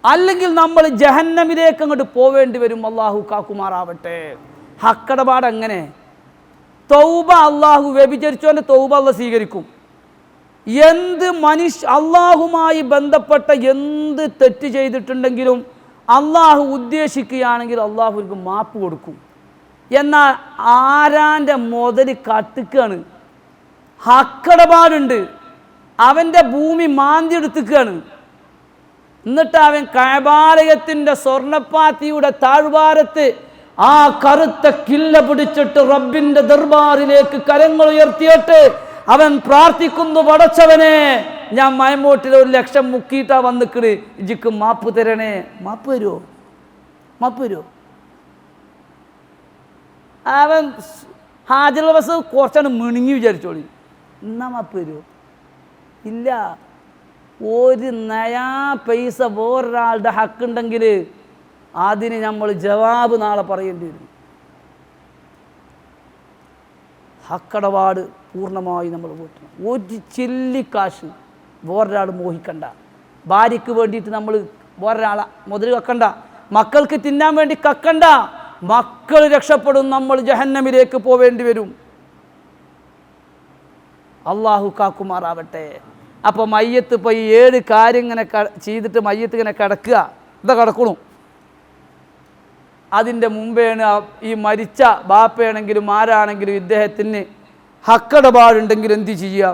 അല്ലെങ്കിൽ നമ്മൾ ജഹന്നമിലേക്ക് അങ്ങോട്ട് പോവേണ്ടി വരും. അള്ളാഹു കാക്കുമാറാവട്ടെ. ഹക്കടപാട് അങ്ങനെ. തൗബ അള്ളാഹു, വ്യഭിചരിച്ചോൻ്റെ തൗബ അള്ളാഹ് സ്വീകരിക്കും. അള്ളാഹുമായി ബന്ധപ്പെട്ട എന്ത് തെറ്റ് ചെയ്തിട്ടുണ്ടെങ്കിലും അള്ളാഹു ഉദ്ദേശിക്കുകയാണെങ്കിൽ അള്ളാഹു അവർക്ക് മാപ്പ് കൊടുക്കും. എന്നാൽ ആരാൻ്റെ മുതൽ കട്ടുക്കാണ്, ഹക്കടപാടുണ്ട്, അവൻ്റെ ഭൂമി മാന്തിയെടുത്തുകയാണ്. എന്നിട്ട് അവൻ കഅബാലയത്തിൻ്റെ സ്വർണ്ണപ്പാത്തിയുടെ താഴ്വാരത്ത് ആ കറുത്ത കില്ല പിടിച്ചിട്ട് റബ്ബിൻ്റെ ദർബാറിലേക്ക് കരങ്ങൾ ഉയർത്തിയിട്ട് അവൻ പ്രാർത്ഥിക്കുന്നു, പടച്ചവനെ ഞാൻ മയമോട്ടിൽ 1,00,000 മുക്കിയിട്ടാ വന്നിക്കണ്, ഇജിക്ക് മാപ്പ് തരണേ. മാപ്പ് തരുമോ? മാപ്പ് തരുമോ? അവൻ ഹാജർ ബസ് കുറച്ചാണ് മിണുങ്ങി വിചാരിച്ചോളി, എന്നാ മാപ്പ് തരുമോ? ഇല്ല. ഒരു നയാ പൈസ വേറൊരാളുടെ ഹക്കുണ്ടെങ്കിൽ അതിന് നമ്മൾ ജവാബ് നാളെ പറയേണ്ടി വരും. ഹക്കടപാട് പൂർണ്ണമായി നമ്മൾ വീട്ടണം. ഒരു ചില്ലിക്കാശ് വേറൊരാൾ മോഹിക്കണ്ട. ഭാര്യയ്ക്ക് വേണ്ടിയിട്ട് നമ്മൾ വേറൊരാളെ മുതൽ കക്കണ്ട, മക്കൾക്ക് തിന്നാൻ വേണ്ടി കക്കണ്ട. മക്കൾ രക്ഷപ്പെടും, നമ്മൾ ജഹന്നമിലേക്ക് പോവേണ്ടി വരും. അള്ളാഹു കാക്കുമാറാവട്ടെ. അപ്പോൾ മയ്യത്ത് ഇപ്പോൾ ഈ 7 കാര്യം ഇങ്ങനെ ചെയ്തിട്ട് മയ്യത്ത് ഇങ്ങനെ കിടക്കുക, ഇതാ കിടക്കണു. അതിൻ്റെ മുമ്പേണ് ഈ മരിച്ച ബാപ്പയാണെങ്കിലും ആരാണെങ്കിലും ഇദ്ദേഹത്തിന് ഹക്കടപാടുണ്ടെങ്കിൽ എന്ത് ചെയ്യുക,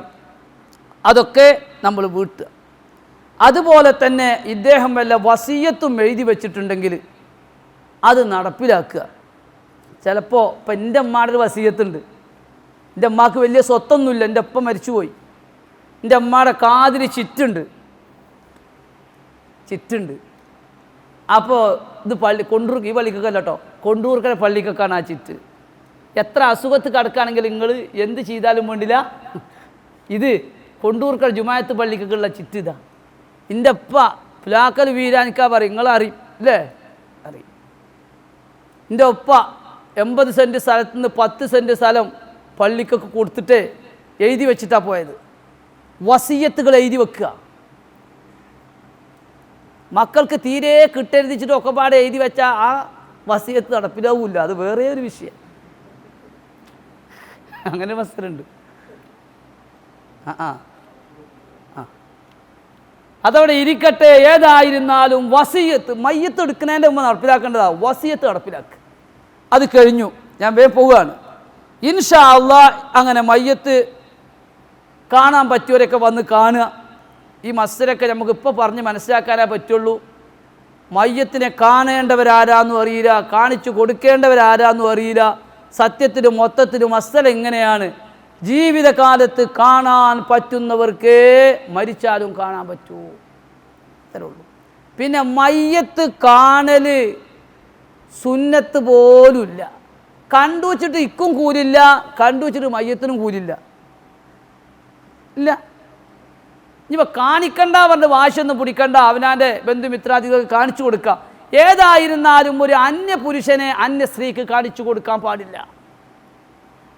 അതൊക്കെ നമ്മൾ വീട്ടുക. അതുപോലെ തന്നെ ഇദ്ദേഹം വല്ല വസിയത്തും എഴുതി വെച്ചിട്ടുണ്ടെങ്കിൽ അത് നടപ്പിലാക്കുക. ചിലപ്പോൾ ഇപ്പം എൻ്റെ അമ്മയുടെ ഒരു വസിയത്തുണ്ട്. എൻ്റെ അമ്മക്ക് വലിയ സ്വത്തൊന്നുമില്ല, എൻ്റെ ഒപ്പം മരിച്ചുപോയി. എൻ്റെ അമ്മയുടെ കാതിൽ ചിറ്റുണ്ട്. അപ്പോൾ ഇത് കൊണ്ടൂർ, ഈ പള്ളിക്കൊക്കെ അല്ല കേട്ടോ, കൊണ്ടൂർക്കര പള്ളിക്കൊക്കെയാണ് ആ ചിറ്റ്. എത്ര അസുഖത്ത് കിടക്കുകയാണെങ്കിൽ നിങ്ങൾ എന്ത് ചെയ്താലും വേണ്ടില്ല, ഇത് കൊണ്ടൂർക്കര ജുമായത്ത് പള്ളിക്കൊക്കെയുള്ള ചിറ്റ് ഇതാ. എൻ്റെ അപ്പ പുലാക്കൽ വീരാനിക്കാ പറയും, നിങ്ങളറിയും അല്ലേ? അറിയും. എൻ്റെ ഒപ്പ 80 സെൻറ്റ് സ്ഥലത്ത് നിന്ന് 10 സെൻറ്റ് സ്ഥലം പള്ളിക്കൊക്കെ കൊടുത്തിട്ട് എഴുതി വെച്ചിട്ടാണ് പോയത്. വസിയത്തുകൾ എഴുതി വെക്കുക. മക്കൾക്ക് തീരെ കിട്ടെഴുതിച്ചിട്ട് ഒക്കെ പാടെ എഴുതി വെച്ചാൽ ആ വസിയത്ത് നടപ്പിലാവില്ല. അത് വേറെ ഒരു വിഷയം. അങ്ങനെ മസ്തരുണ്ട്. അതവിടെ ഇരിക്കട്ടെ. ഏതായിരുന്നാലും വസിയത്ത് മയ്യത്ത് എടുക്കുന്നതിൻ്റെ മുമ്പ് നടപ്പിലാക്കേണ്ടതാണ്. വസിയത്ത് നടപ്പിലാക്കുക. അത് കഴിഞ്ഞു, ഞാൻ വേഗം പോവുകയാണ്. ഇൻഷാ അള്ളാ അങ്ങനെ മയ്യത്ത് കാണാൻ പറ്റിയവരൊക്കെ വന്ന് കാണുക. ഈ മസ്തരൊക്കെ നമുക്കിപ്പോൾ പറഞ്ഞ് മനസ്സിലാക്കാനേ പറ്റുള്ളൂ. മയ്യത്തിനെ കാണേണ്ടവരാരാന്നും അറിയില്ല, കാണിച്ചു കൊടുക്കേണ്ടവരാരാന്നും അറിയില്ല. സത്യത്തിന് മൊത്തത്തിൽ മസ്തല എങ്ങനെയാണ്, ജീവിതകാലത്ത് കാണാൻ പറ്റുന്നവർക്കേ മരിച്ചാലും കാണാൻ പറ്റൂ, അത്രേ ഉള്ളൂ. പിന്നെ മയ്യത്ത് കാണൽ സുന്നത്ത് പോലുമില്ല. കണ്ടു വച്ചിട്ട് ഇക്കും കൂലില്ല, കണ്ടു വച്ചിട്ട് മയ്യത്തിനും കൂലില്ല. ഇല്ല. ഇനിയിപ്പോൾ കാണിക്കണ്ട പറഞ്ഞ് വാശൊന്നും പിടിക്കണ്ട, അവനാൻ്റെ ബന്ധുമിത്രാദികൾക്ക് കാണിച്ചു കൊടുക്കുക. ഏതായിരുന്നാലും ഒരു അന്യ പുരുഷനെ അന്യ സ്ത്രീക്ക് കാണിച്ചു കൊടുക്കാൻ പാടില്ല.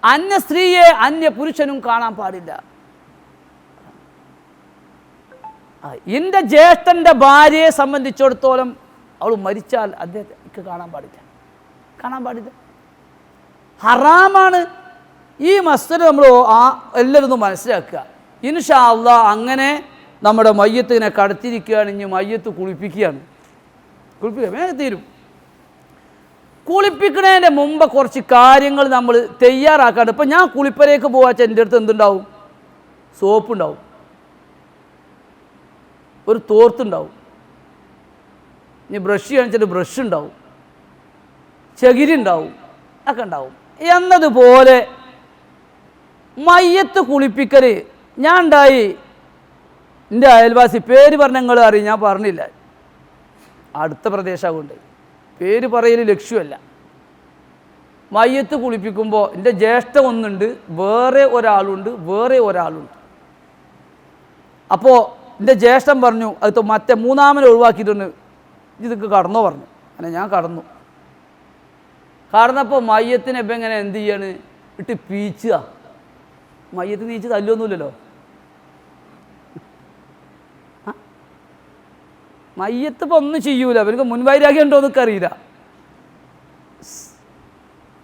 അന്യ സ്ത്രീയെ അന്യ പുരുഷനും കാണാൻ പാടില്ല. എൻ്റെ ജ്യേഷ്ഠൻ്റെ ഭാര്യയെ സംബന്ധിച്ചിടത്തോളം അവൾ മരിച്ചാൽ അദ്ദേഹത്തെ കാണാൻ പാടില്ല. ഹറാമാണ്. ഈ മസ്തര നമ്മൾ എല്ലാവരും ഒന്ന് മനസ്സിലാക്കുക. ഇൻഷാ അള്ളാ അങ്ങനെ നമ്മുടെ മയ്യത്തിനെ കടത്തിരിക്കുകയാണ്. ഇനി മയ്യത്ത് കുളിപ്പിക്കുക വേഗം തീരും. കുളിപ്പിക്കുന്നതിൻ്റെ മുമ്പ് കുറച്ച് കാര്യങ്ങൾ നമ്മൾ തയ്യാറാക്കാണ്ട്. ഇപ്പം ഞാൻ കുളിപ്പരേക്ക് പോകാച്ച എൻ്റെ അടുത്ത് എന്തുണ്ടാവും? സോപ്പുണ്ടാവും, ഒരു തോർത്തുണ്ടാവും, ഇനി ബ്രഷ് കാണിച്ചിട്ട് ബ്രഷ് ഉണ്ടാവും, ചകിരി ഉണ്ടാവും, ഒക്കെ ഉണ്ടാവും. എന്നതുപോലെ മയ്യത്ത് കുളിപ്പിക്കൽ ഞാൻ ഉണ്ടായി. എൻ്റെ അയൽവാസി പേര് പറഞ്ഞ നിങ്ങൾ അറിയും, ഞാൻ പറഞ്ഞില്ല, അടുത്ത പ്രദേശമാകൊണ്ട് പേര് പറയൽ ലക്ഷ്യമല്ല. മയ്യത്ത് കുളിപ്പിക്കുമ്പോൾ എൻ്റെ ജ്യേഷ്ഠ ഒന്നുണ്ട്, വേറെ ഒരാളുണ്ട്. അപ്പോൾ എൻ്റെ ജ്യേഷ്ഠൻ പറഞ്ഞു, അത് മറ്റേ മൂന്നാമനെ ഒഴിവാക്കിയിട്ടുണ്ട്, ഇതൊക്കെ കടന്നോ പറഞ്ഞു. അങ്ങനെ ഞാൻ കടന്നപ്പോൾ മയ്യത്തിനെ ഇപ്പം എങ്ങനെ എന്ത് ചെയ്യാണ്, ഇട്ട് പീച്ചുക. മയ്യത്ത് നീച്ച് തല്ലൊന്നുമില്ലല്ലോ. മയ്യത്ത് ഇപ്പം ഒന്നും ചെയ്യൂല, അവർക്ക് മുൻവൈരാഗ്യം ഉണ്ടോ എന്നൊക്കെ അറിയില്ല.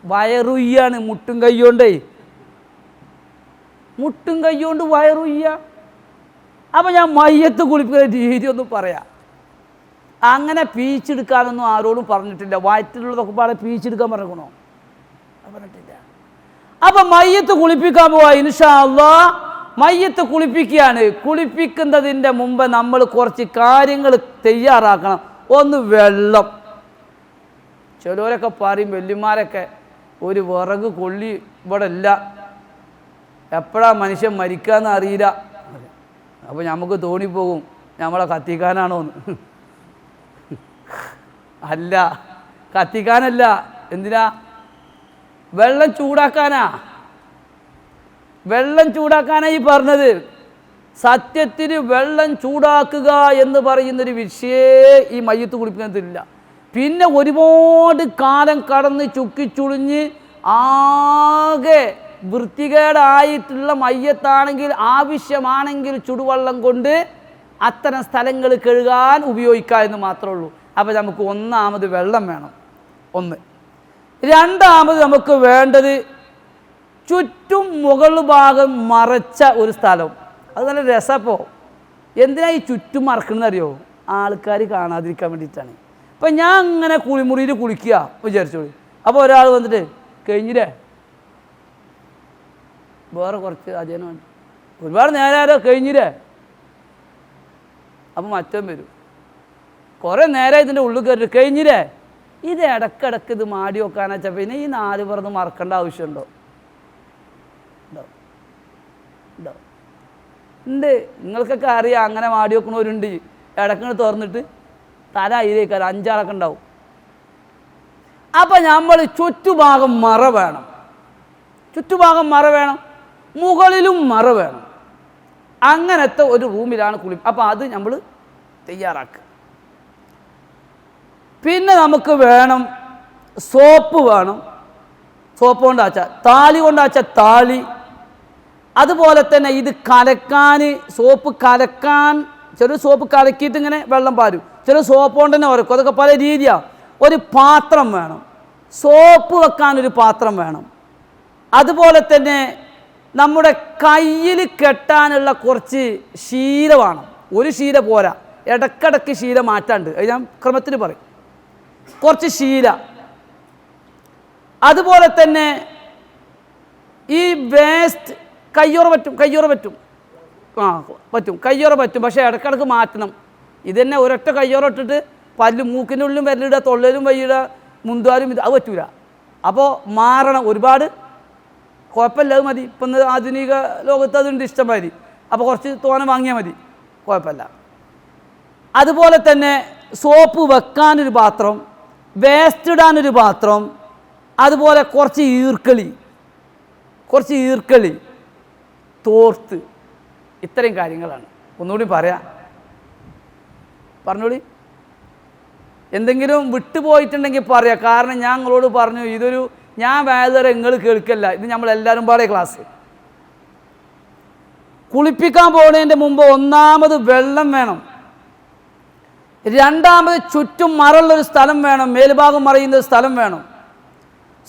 വയറുയ്യാണ്, മുട്ടും കൈകൊണ്ട് വയറുയ്യ. അപ്പം ഞാൻ മയ്യത്ത് കുളിപ്പിക്കുന്ന രീതി ഒന്ന് പറയാം. അങ്ങനെ പീച്ചെടുക്കാനൊന്നും ആരോടും പറഞ്ഞിട്ടില്ല. വയറ്റിലുള്ളതൊക്കെ പാടെ പീച്ചെടുക്കാൻ പറഞ്ഞോ? പറഞ്ഞിട്ടില്ല. അപ്പം മയ്യത്ത് കുളിപ്പിക്കാൻ പോവാ. ഇൻഷാ അല്ലാഹ് മയ്യത്ത് കുളിപ്പിക്കുകയാണ്. കുളിപ്പിക്കുന്നതിൻ്റെ മുമ്പ് നമ്മൾ കുറച്ച് കാര്യങ്ങൾ തയ്യാറാക്കണം. ഒന്ന് വെള്ളം. ചിലവരൊക്കെ പറയും, വല്യമാരൊക്കെ, ഒരു വിറക് കൊള്ളി ഇവിടെ ഇല്ല, എപ്പോഴാണ് മനുഷ്യൻ മരിക്കാന്ന് അറിയില്ല. അപ്പോൾ നമുക്ക് തോന്നിപ്പോകും നമ്മളെ കത്തിക്കാനാണോന്ന്. അല്ല, കത്തിക്കാനല്ല. എന്തിനാ? വെള്ളം ചൂടാക്കാനാ. വെള്ളം ചൂടാക്കാനാ ഈ പറഞ്ഞത്. സത്യത്തിന് വെള്ളം ചൂടാക്കുക എന്ന് പറയുന്നൊരു വിഷയേ ഈ മയ്യത്ത് കുളിപ്പിക്കുന്നതില്ല. പിന്നെ ഒരുപാട് കാലം കടന്ന് ചുക്കിച്ചുളിഞ്ഞ് ആകെ വൃത്തികേടായിട്ടുള്ള മയ്യത്താണെങ്കിൽ ആവശ്യമാണെങ്കിൽ ചുടുവെള്ളം കൊണ്ട് അത്തരം സ്ഥലങ്ങൾ കഴുകാൻ ഉപയോഗിക്കുക എന്ന് മാത്രമേ ഉള്ളൂ. അപ്പോൾ നമുക്ക് ഒന്നാമത് വെള്ളം വേണം. ഒന്ന്. രണ്ടാമത് നമുക്ക് വേണ്ടത് ചുറ്റും മുകൾ ഭാഗം മറച്ച ഒരു സ്ഥലം. അത് നല്ല രസപ്പോൾ. എന്തിനാ ഈ ചുറ്റും മറക്കണമെന്ന് അറിയോ? ആൾക്കാർ കാണാതിരിക്കാൻ വേണ്ടിയിട്ടാണ്. ഇപ്പം ഞാൻ അങ്ങനെ കുളിമുറിയിൽ കുളിക്കുക വിചാരിച്ചോളൂ. അപ്പോൾ ഒരാൾ വന്നിട്ട് കഴിഞ്ഞില്ലേ, വേറെ കുറച്ച് അജയനം ഒരുപാട് നേരം കഴിഞ്ഞില്ലേ, അപ്പം മറ്റം വരും. കുറേ നേരം ഇതിൻ്റെ ഉള്ളിൽ കയറിയിട്ട് കഴിഞ്ഞില്ലേ. ഇത് ഇടക്കിടക്ക് ഇത് മാടി വെക്കാനാ വെച്ചാൽ പിന്നെ ഈ 4 പുറത്ത് മറക്കേണ്ട ആവശ്യമുണ്ടോ? ഉണ്ടോ? ഉണ്ട്. നിങ്ങൾക്കൊക്കെ അറിയാം, അങ്ങനെ മാടി വെക്കണവരുണ്ട്. ഇടക്കിന് തുറന്നിട്ട് തല അതിലേക്കാൽ 5 ആളൊക്കെ ഉണ്ടാവും. അപ്പം നമ്മൾ ചുറ്റുഭാഗം മറ വേണം. ചുറ്റുഭാഗം മറ വേണം, മുകളിലും മറ വേണം. അങ്ങനത്തെ ഒരു റൂമിലാണ് കുളി. അപ്പം അത് നമ്മൾ തയ്യാറാക്കുക. പിന്നെ നമുക്ക് വേണം സോപ്പ് വേണം. സോപ്പ് കൊണ്ടാച്ച താലി കൊണ്ടാച്ച താലി. അതുപോലെ തന്നെ ഇത് കലക്കാൻ, സോപ്പ് കലക്കാൻ, ചില സോപ്പ് കലക്കിയിട്ട് ഇങ്ങനെ വെള്ളം പാരും, ചില സോപ്പ് കൊണ്ട് തന്നെ ഉരക്കും. അതൊക്കെ പല രീതിയാണ്. ഒരു പാത്രം വേണം, സോപ്പ് വെക്കാനൊരു പാത്രം വേണം. അതുപോലെ തന്നെ നമ്മുടെ കയ്യിൽ കെട്ടാനുള്ള കുറച്ച് ശീല വേണം. ഒരു ശീല പോരാ, ഇടക്കിടക്ക് ശീല മാറ്റാണ്ട്. അത് ഞാൻ ക്രമത്തിൽ പറയും. കുറച്ച് ശീല. അതുപോലെ തന്നെ ഈ വേസ്റ്റ് കയ്യോറ പറ്റും, കയ്യോറ പറ്റും, പറ്റും, കയ്യോറ പറ്റും. പക്ഷേ ഇടക്കിടക്ക് മാറ്റണം. ഇതന്നെ ഒരൊറ്റ കയ്യോറ ഇട്ടിട്ട് പല്ല് മൂക്കിൻ്റെ ഉള്ളിലും വിരലിടുക, തൊള്ളലും വയ്യിടുക, മുന്താലും ഇത് അത് പറ്റൂല. അപ്പോൾ മാറണം. ഒരുപാട് കുഴപ്പമില്ല, അത് മതി. ഇപ്പം ആധുനിക ലോകത്ത് അതുണ്ട് ഇഷ്ടംമാതിരി. അപ്പോൾ കുറച്ച് തോനെ വാങ്ങിയാൽ മതി, കുഴപ്പമില്ല. അതുപോലെ തന്നെ സോപ്പ് വെക്കാനൊരു പാത്രം, വേസ്റ്റ് ഇടാനൊരു പാത്രം, അതുപോലെ കുറച്ച് ഈർക്കളി, തോർത്ത്. ഇത്രയും കാര്യങ്ങളാണ്. ഒന്നുകൂടി പറയാം, പറഞ്ഞോളി. എന്തെങ്കിലും വിട്ടുപോയിട്ടുണ്ടെങ്കിൽ പറയാം. കാരണം ഞാൻ നിങ്ങളോട് പറഞ്ഞു, ഇതൊരു ഞാൻ വേദന നിങ്ങൾ കേൾക്കല്ല, ഇത് നമ്മളെല്ലാവരും പാടെ ക്ലാസ്. കുളിപ്പിക്കാൻ പോകുന്നതിൻ്റെ മുമ്പ് ഒന്നാമത് വെള്ളം വേണം. രണ്ടാമത് ചുറ്റും മറുള്ളൊരു സ്ഥലം വേണം, മേൽഭാഗം മറയുന്ന സ്ഥലം വേണം.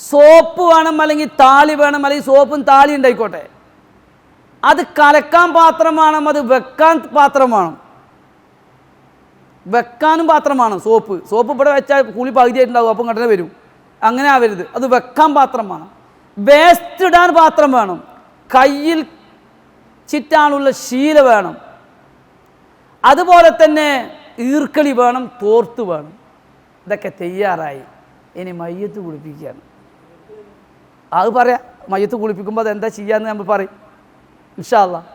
സോപ്പ് വേണം, അല്ലെങ്കിൽ താളി വേണം, അല്ലെങ്കിൽ സോപ്പും താളി ഉണ്ടായിക്കോട്ടെ. അത് കലക്കാൻ പാത്രം വേണം, അത് വെക്കാൻ പാത്രം വേണം. വെക്കാനും പാത്രം വേണം. സോപ്പ് ഇവിടെ വെച്ചാൽ കുളി പകുതിയായിട്ടുണ്ടാവും, അപ്പം കടനെ വരും. അങ്ങനെ ആവരുത്. അത് വെക്കാൻ പാത്രം വേണം. വേസ്റ്റ് ഇടാൻ പാത്രം വേണം. കയ്യിൽ ചിറ്റാനുള്ള ശീല വേണം. അതുപോലെ തന്നെ ഈർക്കളി വേണം, തോർത്ത് വേണം. ഇതൊക്കെ തയ്യാറായി. ഇനി മയ്യത്ത് കുളിപ്പിക്കുകയാണ്. അത് പറയാം. മയ്യത്ത് കുളിപ്പിക്കുമ്പോൾ അതെന്താ ചെയ്യാന്ന് നമ്മൾ പറയും ഇൻഷാ അല്ലാഹ്.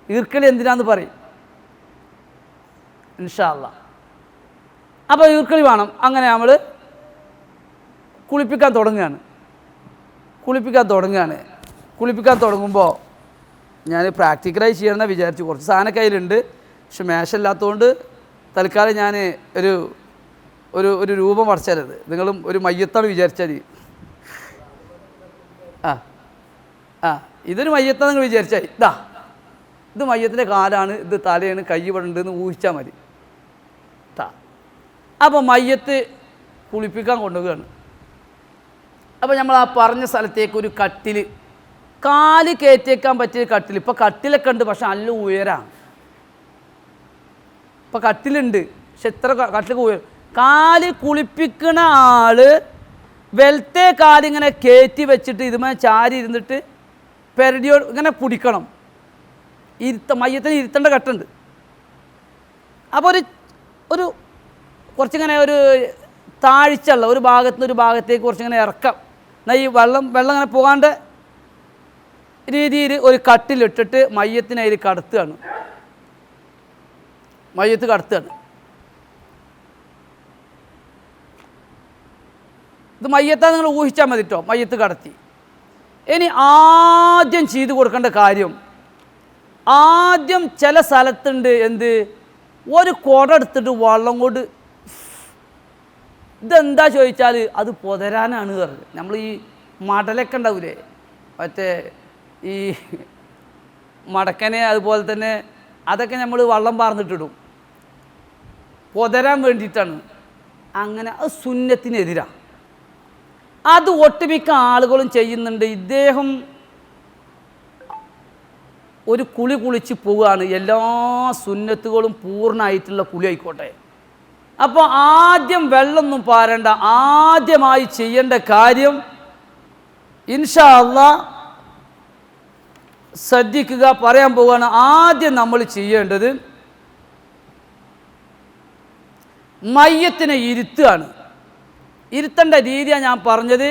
ഈർക്കളി എന്തിനാന്ന് പറയും ഇൻഷാ അല്ലാഹ്. അപ്പോൾ ഈർക്കളി വേണം. അങ്ങനെ നമ്മൾ കുളിപ്പിക്കാൻ തുടങ്ങുകയാണ്. കുളിപ്പിക്കാൻ തുടങ്ങുമ്പോൾ ഞാൻ പ്രാക്ടിക്കലായി ചെയ്യണമെന്ന് വിചാരിച്ചു. കുറച്ച് സാധനം കയ്യിലുണ്ട്, പക്ഷെ മേശമില്ലാത്തതുകൊണ്ട് തൽക്കാലം ഞാൻ ഒരു രൂപം വരച്ചത്. നിങ്ങളും ഒരു മയ്യത്താണ് വിചാരിച്ചാൽ മതി. ഇതൊരു മയ്യത്താണ് നിങ്ങൾ വിചാരിച്ചാൽ ഇത് മയ്യത്തിൻ്റെ കാലാണ്, ഇത് തലയാണ്, കൈ ഇവിടെ ഉണ്ടെന്ന് ഊഹിച്ചാൽ മതി. അപ്പോൾ മയ്യത്ത് കുളിപ്പിക്കാൻ കൊണ്ടുപോവുകയാണ്. അപ്പോൾ നമ്മൾ ആ പറഞ്ഞ സ്ഥലത്തേക്ക് ഒരു കട്ടിൽ, കാല് കയറ്റിയേക്കാൻ പറ്റിയ കട്ടിൽ. ഇപ്പോൾ കട്ടിലൊക്കെ ഉണ്ട്, പക്ഷെ നല്ല ഉയരാണ്. ഇപ്പോൾ കട്ടിലുണ്ട്, പക്ഷെ ഇത്ര കട്ടിലേക്ക് പോയി കാല് കുളിപ്പിക്കണ ആള് വെലത്തെ കാലിങ്ങനെ കയറ്റി വെച്ചിട്ട് ഇതുമേ ചാരി ഇരുന്നിട്ട് പെരടിയോട് ഇങ്ങനെ പിടിക്കണം. മയ്യത്തിന് ഇരുത്തേണ്ട ഘട്ടമുണ്ട്. അപ്പോൾ ഒരു കുറച്ചിങ്ങനെ ഒരു താഴ്ചയുള്ള ഒരു ഭാഗത്ത് നിന്ന് ഒരു ഭാഗത്തേക്ക് കുറച്ചിങ്ങനെ ഇറക്കാം. എന്നാൽ ഈ വെള്ളം ഇങ്ങനെ പോകാണ്ട് രീതിയിൽ ഒരു കട്ടിലിട്ടിട്ട് മയ്യത്തിനെ അതിൽ കടത്തുകയാണ്. മയ്യത്ത് കടത്തുകയാണ്. ഇത് മയ്യത്താ നിങ്ങൾ ഊഹിച്ചാൽ മതി കേട്ടോ. മയ്യത്ത് കടത്തി. ഇനി ആദ്യം ചെയ്തു കൊടുക്കേണ്ട കാര്യം, ആദ്യം ചില സ്ഥലത്തുണ്ട് എന്ത്, ഒരു കുട എടുത്തിട്ട് വെള്ളം കൊണ്ട് ഇതെന്താ ചോദിച്ചാൽ അത് പൊതരാനാണ് പറഞ്ഞത്. നമ്മൾ ഈ മടലൊക്കെ ഉണ്ടാവില്ലേ, മറ്റേ ഈ മടക്കനെ അതുപോലെ തന്നെ അതൊക്കെ നമ്മൾ വെള്ളം പാർന്നിട്ടിടും, പൊതരാൻ വേണ്ടിയിട്ടാണ്. അങ്ങനെ അത് സുന്നത്തിനെതിരാണ്. അത് ഒട്ടുമിക്ക ആളുകളും ചെയ്യുന്നുണ്ട്. ഇദ്ദേഹം ഒരു കുളി കുളിച്ച് പോവുകയാണ്, എല്ലാ സുന്നത്തുകളും പൂർണ്ണമായിട്ടുള്ള കുളി ആയിക്കോട്ടെ. അപ്പോൾ ആദ്യം വെള്ളമൊന്നും പാരണ്ട. ആദ്യമായി ചെയ്യേണ്ട കാര്യം ഇൻഷാ അല്ലാഹ് ശ്രദ്ധിക്കുക, പറയാൻ പോവുകയാണ്. ആദ്യം നമ്മൾ ചെയ്യേണ്ടത് മയ്യത്തിനെ ഇരുത്തുകയാണ്. ഇരുത്തേണ്ട രീതിയാണ് ഞാൻ പറഞ്ഞത്.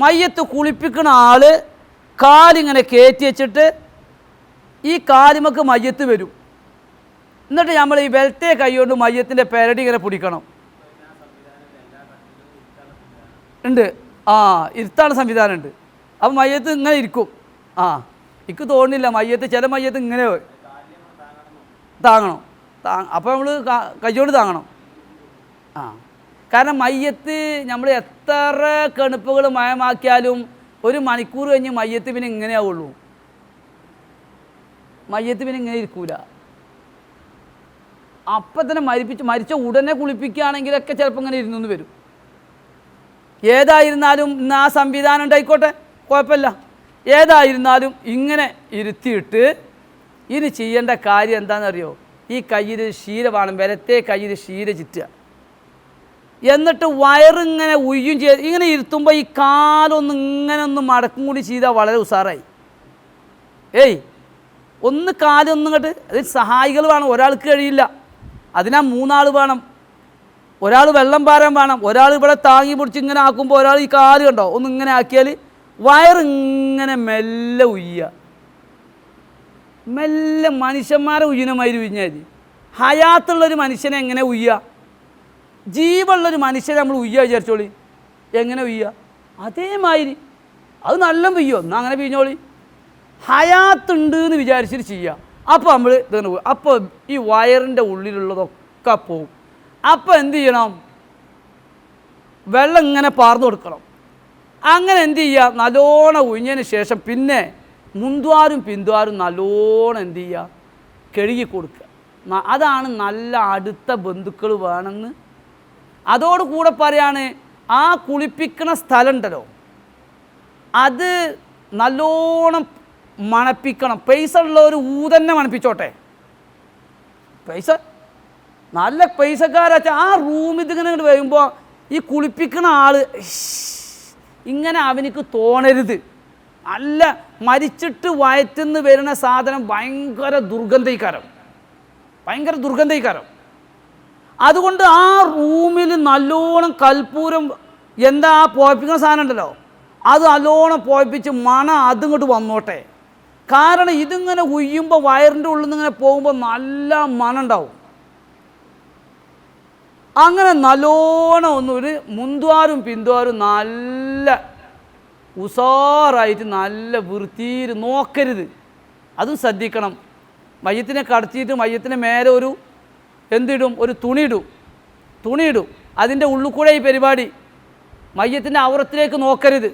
മയ്യത്ത് കുളിപ്പിക്കുന്ന ആൾ കാലിങ്ങനെ കയറ്റി വെച്ചിട്ട് ഈ കാലിമക്ക് മയ്യത്ത് വരും. എന്നിട്ട് നമ്മൾ ഈ വെലത്തെ കൈ കൊണ്ട് മയ്യത്തിൻ്റെ പെരടി ഇങ്ങനെ പിടിക്കണം. ഉണ്ട്, ഇരുത്താണ് സംവിധാനം ഉണ്ട്. അപ്പം മയ്യത്ത് ഇങ്ങനെ ഇരിക്കും. എനിക്ക് തോന്നുന്നില്ല മയ്യത്ത്, ചില മയ്യത്ത് ഇങ്ങനെ താങ്ങണം. അപ്പോൾ നമ്മൾ കൈകൊണ്ട് താങ്ങണം. കാരണം മയ്യത്ത് നമ്മൾ എത്ര കണുപ്പുകൾ മയമാക്കിയാലും ഒരു മണിക്കൂർ കഴിഞ്ഞ് മയ്യത്ത് പിന്നെ ഇങ്ങനെയാവുള്ളൂ. മയ്യത്ത് പിന്നെ ഇങ്ങനെ ഇരിക്കൂല. അപ്പം തന്നെ മരിച്ച ഉടനെ കുളിപ്പിക്കുകയാണെങ്കിലൊക്കെ ചിലപ്പോൾ ഇങ്ങനെ ഇരുന്നു വരും. ഏതായിരുന്നാലും ഇന്ന് ആ സംവിധാനം ഉണ്ടായിക്കോട്ടെ, കുഴപ്പമില്ല. ഏതായിരുന്നാലും ഇങ്ങനെ ഇരുത്തിയിട്ട് ഇനി ചെയ്യേണ്ട കാര്യം എന്താണെന്നറിയോ, ഈ കയ്യിൽ ശീല വേണം, വലത്തെ കയ്യിൽ ശീല ചുറ്റുക. എന്നിട്ട് വയറിങ്ങനെ ഉയ്യും ചെയ്ത് ഇങ്ങനെ ഇരുത്തുമ്പോൾ ഈ കാലൊന്ന് ഇങ്ങനെ ഒന്ന് മടക്കും കൂടി ചെയ്താൽ വളരെ ഉഷാറായി. ഒന്ന് കാലൊന്നും ഇങ്ങോട്ട്, അതിൽ സഹായികൾ വേണം, ഒരാൾക്ക് കഴിയില്ല. അതിനാ 3 ആൾ വേണം. ഒരാൾ വെള്ളം പാരാൻ വേണം, ഒരാൾ ഇവിടെ താങ്ങി പിടിച്ച് ഇങ്ങനെ ആക്കുമ്പോൾ ഒരാൾ ഈ കാല് കണ്ടോ ഒന്ന് ഇങ്ങനെ ആക്കിയാൽ വയറിങ്ങനെ മെല്ലെ ഉയ്യുക. മെല്ലെ മനുഷ്യന്മാരെ ഉയ്യനമാതിരി ഉയ്ഞ്ഞാൽ ഹയാത്തുള്ളൊരു മനുഷ്യനെ എങ്ങനെ ഉയ്യുക, ജീവുള്ളൊരു മനുഷ്യനെ നമ്മൾ ഉയ്യുക വിചാരിച്ചോളി, എങ്ങനെ ഉയ്യുക അതേമാതിരി. അത് നല്ല പിയ്യോ എന്നാൽ അങ്ങനെ പിഞ്ഞോളി, ഹയാത്തുണ്ട് എന്ന് വിചാരിച്ചിട്ട് ചെയ്യുക. അപ്പോൾ നമ്മൾ ഇങ്ങനെ പോകും. അപ്പോൾ ഈ വയറിൻ്റെ ഉള്ളിലുള്ളതൊക്കെ പോവും. അപ്പോൾ എന്ത് ചെയ്യണം, വെള്ളം ഇങ്ങനെ പാർന്നു കൊടുക്കണം. അങ്ങനെ എന്ത് ചെയ്യുക, നല്ലോണം ഉഴിഞ്ഞതിന് ശേഷം പിന്നെ മുന്തുവാരും പിന്തുവാരും നല്ലോണം എന്ത് ചെയ്യുക, കഴുകി കൊടുക്കുക. അതാണ് നല്ല അടുത്ത ബന്ധുക്കൾ വേണമെന്ന്. അതോടുകൂടെ പറയാണ്, ആ കുളിപ്പിക്കുന്ന സ്ഥലം ഉണ്ടല്ലോ അത് നല്ലോണം മണപ്പിക്കണം. പൈസ ഉള്ളവർ തന്നെ മണപ്പിച്ചോട്ടെ. പൈസ നല്ല പൈസക്കാരാച്ച ആ റൂമിൽ ഇതിങ്ങനെ വരുമ്പോൾ ഈ കുളിപ്പിക്കുന്ന ആൾ ഇങ്ങനെ അവനിക്ക് തോന്നരുത്. നല്ല മരിച്ചിട്ട് വയറ്റുന്ന് വരുന്ന സാധനം ഭയങ്കര ദുർഗന്ധീകരം. അതുകൊണ്ട് ആ റൂമിൽ നല്ലോണം കൽപ്പൂരം എന്താ പോയിപ്പിക്കുന്ന സാധനം ഉണ്ടല്ലോ അത് നല്ലോണം പോയിപ്പിച്ച് മണം അതിങ്ങോട്ട് വന്നോട്ടെ. കാരണം ഇതിങ്ങനെ ഉയ്യുമ്പോൾ വയറിൻ്റെ ഉള്ളിൽ നിന്ന് ഇങ്ങനെ പോകുമ്പോൾ നല്ല മണം ഉണ്ടാവും. അങ്ങനെ നല്ലോണം ഒന്നൊരു മുന്തുവാരും പിന്തുവാരും നല്ല ഉസാറായിട്ട് നല്ല വൃത്തിയിൽ നോക്കരുത്. അതും ശ്രദ്ധിക്കണം. മയ്യത്തിനെ കടത്തിയിട്ട് മയ്യത്തിന് മേലെ ഒരു എന്തിടും, ഒരു തുണിയിടും. അതിൻ്റെ ഉള്ളിൽ കൂടെ ഈ പരിപാടി. മയ്യത്തിൻ്റെ ഔറത്തിലേക്ക് നോക്കരുത്.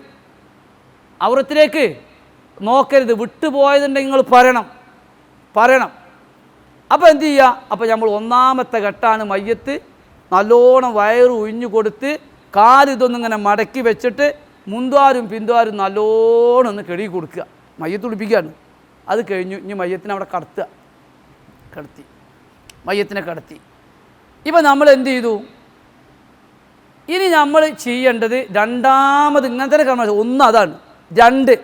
വിട്ടുപോയതുണ്ടെങ്കിൽ നിങ്ങൾ പറയണം. അപ്പോൾ എന്ത് ചെയ്യുക, അപ്പോൾ നമ്മൾ ഒന്നാമത്തെ ഘട്ടമാണ് മയ്യത്ത് നല്ലോണം വയറ് ഉഴിഞ്ഞു കൊടുത്ത് കാലിതൊന്നിങ്ങനെ മടക്കി വെച്ചിട്ട് മുന്തുവാരും പിന്തുവാരും നല്ലോണം ഒന്ന് കഴുകി കൊടുക്കുക. മയ്യത്ത് കുളിപ്പിക്കുകയാണ്. അത് കഴിഞ്ഞു ഇനി മയ്യത്തിനെ അവിടെ കടത്തി മയ്യത്തിനെ കടത്തി. ഇപ്പം നമ്മൾ എന്ത് ചെയ്തു? ഇനി നമ്മൾ ചെയ്യേണ്ടത് രണ്ടാമത് ഇങ്ങനത്തെ ക്രമം. ഒന്ന് അതാണ്. രണ്ട്,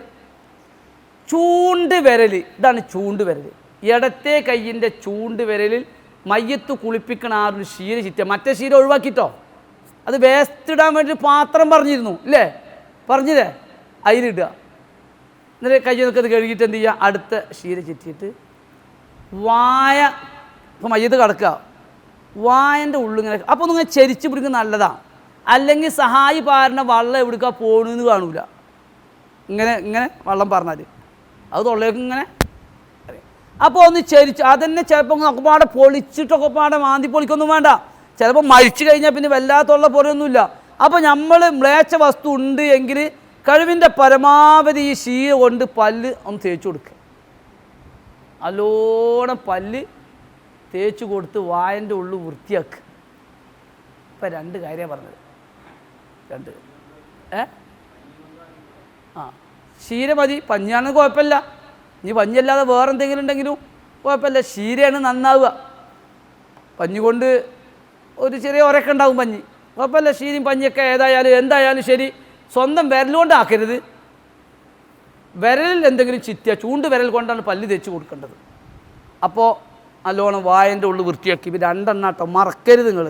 ചൂണ്ട് വിരൽ. ഇതാണ് ചൂണ്ട് വിരൽ. ഇടത്തെ കയ്യിൻ്റെ ചൂണ്ട് വിരലിൽ മയ്യത്ത് കുളിപ്പിക്കണ ആ ഒരു ശീല ചുറ്റുക. മറ്റേ ശീല ഒഴിവാക്കിട്ടോ. അത് വേസ്റ്റ് ഇടാൻ വേണ്ടി പാത്രം പറഞ്ഞിരുന്നു ഇല്ലേ? പറഞ്ഞില്ലേ? അതിലിടുക. എന്നിട്ട് കയ്യിൽ നിൽക്കുന്നത് കഴുകിയിട്ട് എന്ത് ചെയ്യുക? അടുത്ത ശീല ചുറ്റിയിട്ട് വായ, ഇപ്പം മയ്യത്ത് കിടക്കുക, വായൻ്റെ ഉള്ളിങ്ങനെ. അപ്പോൾ നിങ്ങൾ ചരിച്ച് പിടിക്കുന്നത് നല്ലതാണ്. അല്ലെങ്കിൽ സഹായി പാരണ വള്ളം എവിടുക്കാ പോകണമെന്ന് കാണൂല. ഇങ്ങനെ ഇങ്ങനെ വള്ളം പറഞ്ഞാൽ അത് തൊള്ളേക്ക് ഇങ്ങനെ. അപ്പോൾ ഒന്ന് ചരിച്ച് അതന്നെ ചിലപ്പോൾ ഒക്കെപ്പാടെ പൊളിച്ചിട്ടൊക്കെ പാടെ മാന്തി പൊളിക്കൊന്നും വേണ്ട. ചിലപ്പോൾ മരിച്ചു കഴിഞ്ഞാൽ പിന്നെ വല്ലാത്തുള്ള പോലെയൊന്നുമില്ല. അപ്പോൾ നമ്മൾ മ്ലേച്ഛ വസ്തു ഉണ്ട് എങ്കിൽ കഴിവിൻ്റെ പരമാവധി ഈ ശീല കൊണ്ട് പല്ല് ഒന്ന് തേച്ച് കൊടുക്കുക. നല്ലോണം പല്ല് തേച്ച് കൊടുത്ത് വായൻ്റെ ഉള്ളിൽ വൃത്തിയാക്കുക. ഇപ്പം രണ്ട് കാര്യമാണ് പറഞ്ഞത്. രണ്ട് ശീല മതി. പഞ്ഞാണെങ്കിൽ കുഴപ്പമില്ല. ഇനി പഞ്ഞല്ലാതെ വേറെ എന്തെങ്കിലും ഉണ്ടെങ്കിലും കുഴപ്പമില്ല. ശീലയാണ് നന്നാവുക. പഞ്ഞി കൊണ്ട് ഒരു ചെറിയ ഉരക്കം ഉണ്ടാവും. പഞ്ഞി കുഴപ്പമില്ല. ശീലയും പഞ്ഞിയൊക്കെ ഏതായാലും എന്തായാലും ശരി, സ്വന്തം വിരലുകൊണ്ട് ആക്കരുത്. വിരലിൽ എന്തെങ്കിലും ചിറ്റിയ ചൂണ്ട് വിരൽ കൊണ്ടാണ് പല്ല് തേച്ച് കൊടുക്കേണ്ടത്. അപ്പോൾ നല്ലോണം വായൻ്റെ ഉള്ളിൽ വൃത്തിയാക്കി. ഇപ്പം രണ്ടെണ്ണാട്ടോ, മറക്കരുത് നിങ്ങൾ.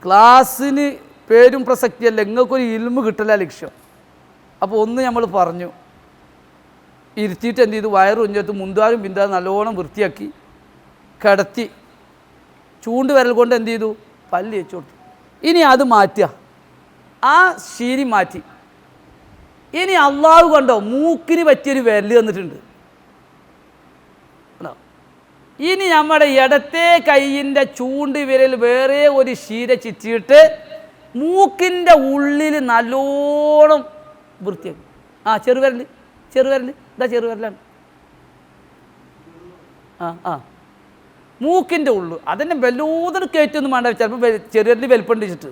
ക്ലാസ്സിന് പേരും പ്രസക്തിയല്ല, നിങ്ങൾക്കൊരു ഇൽമ് കിട്ടല ലക്ഷ്യം. അപ്പോൾ ഒന്ന് നമ്മൾ പറഞ്ഞു, ഇരുത്തിയിട്ട് എന്ത് ചെയ്തു? വയറ് ഉഞ്ചത്ത് മുന്താരും പിന്താരും നല്ലോണം വൃത്തിയാക്കി കിടത്തി ചൂണ്ട് വിരൽ കൊണ്ട് എന്ത് ചെയ്തു? പല്ല് തേച്ച് കൊടുത്തു. ഇനി അത് മാറ്റുക, ആ ശീലി മാറ്റി. ഇനി അള്ളാഹു കണ്ടോ മൂക്കിന് പറ്റിയൊരു വിരൽ തന്നിട്ടുണ്ട്. ഇനി നമ്മുടെ ഇടത്തെ കയ്യിൻ്റെ ചൂണ്ട് വിരൽ വേറെ ഒരു ശീല ചിറ്റിയിട്ട് മൂക്കിൻ്റെ ഉള്ളിൽ നല്ലോണം വൃത്തിയാക്കി. ചെറുവിരൽ ഇതാ ചെറുവിരലാണ്. മൂക്കിൻ്റെ ഉള്ളു അതന്നെ വല്ലൂതൽ കയറ്റൊന്നും വേണ്ട. ചിലപ്പോൾ ചെറുവിരൽ വലിപ്പണ്ടിച്ചിട്ട്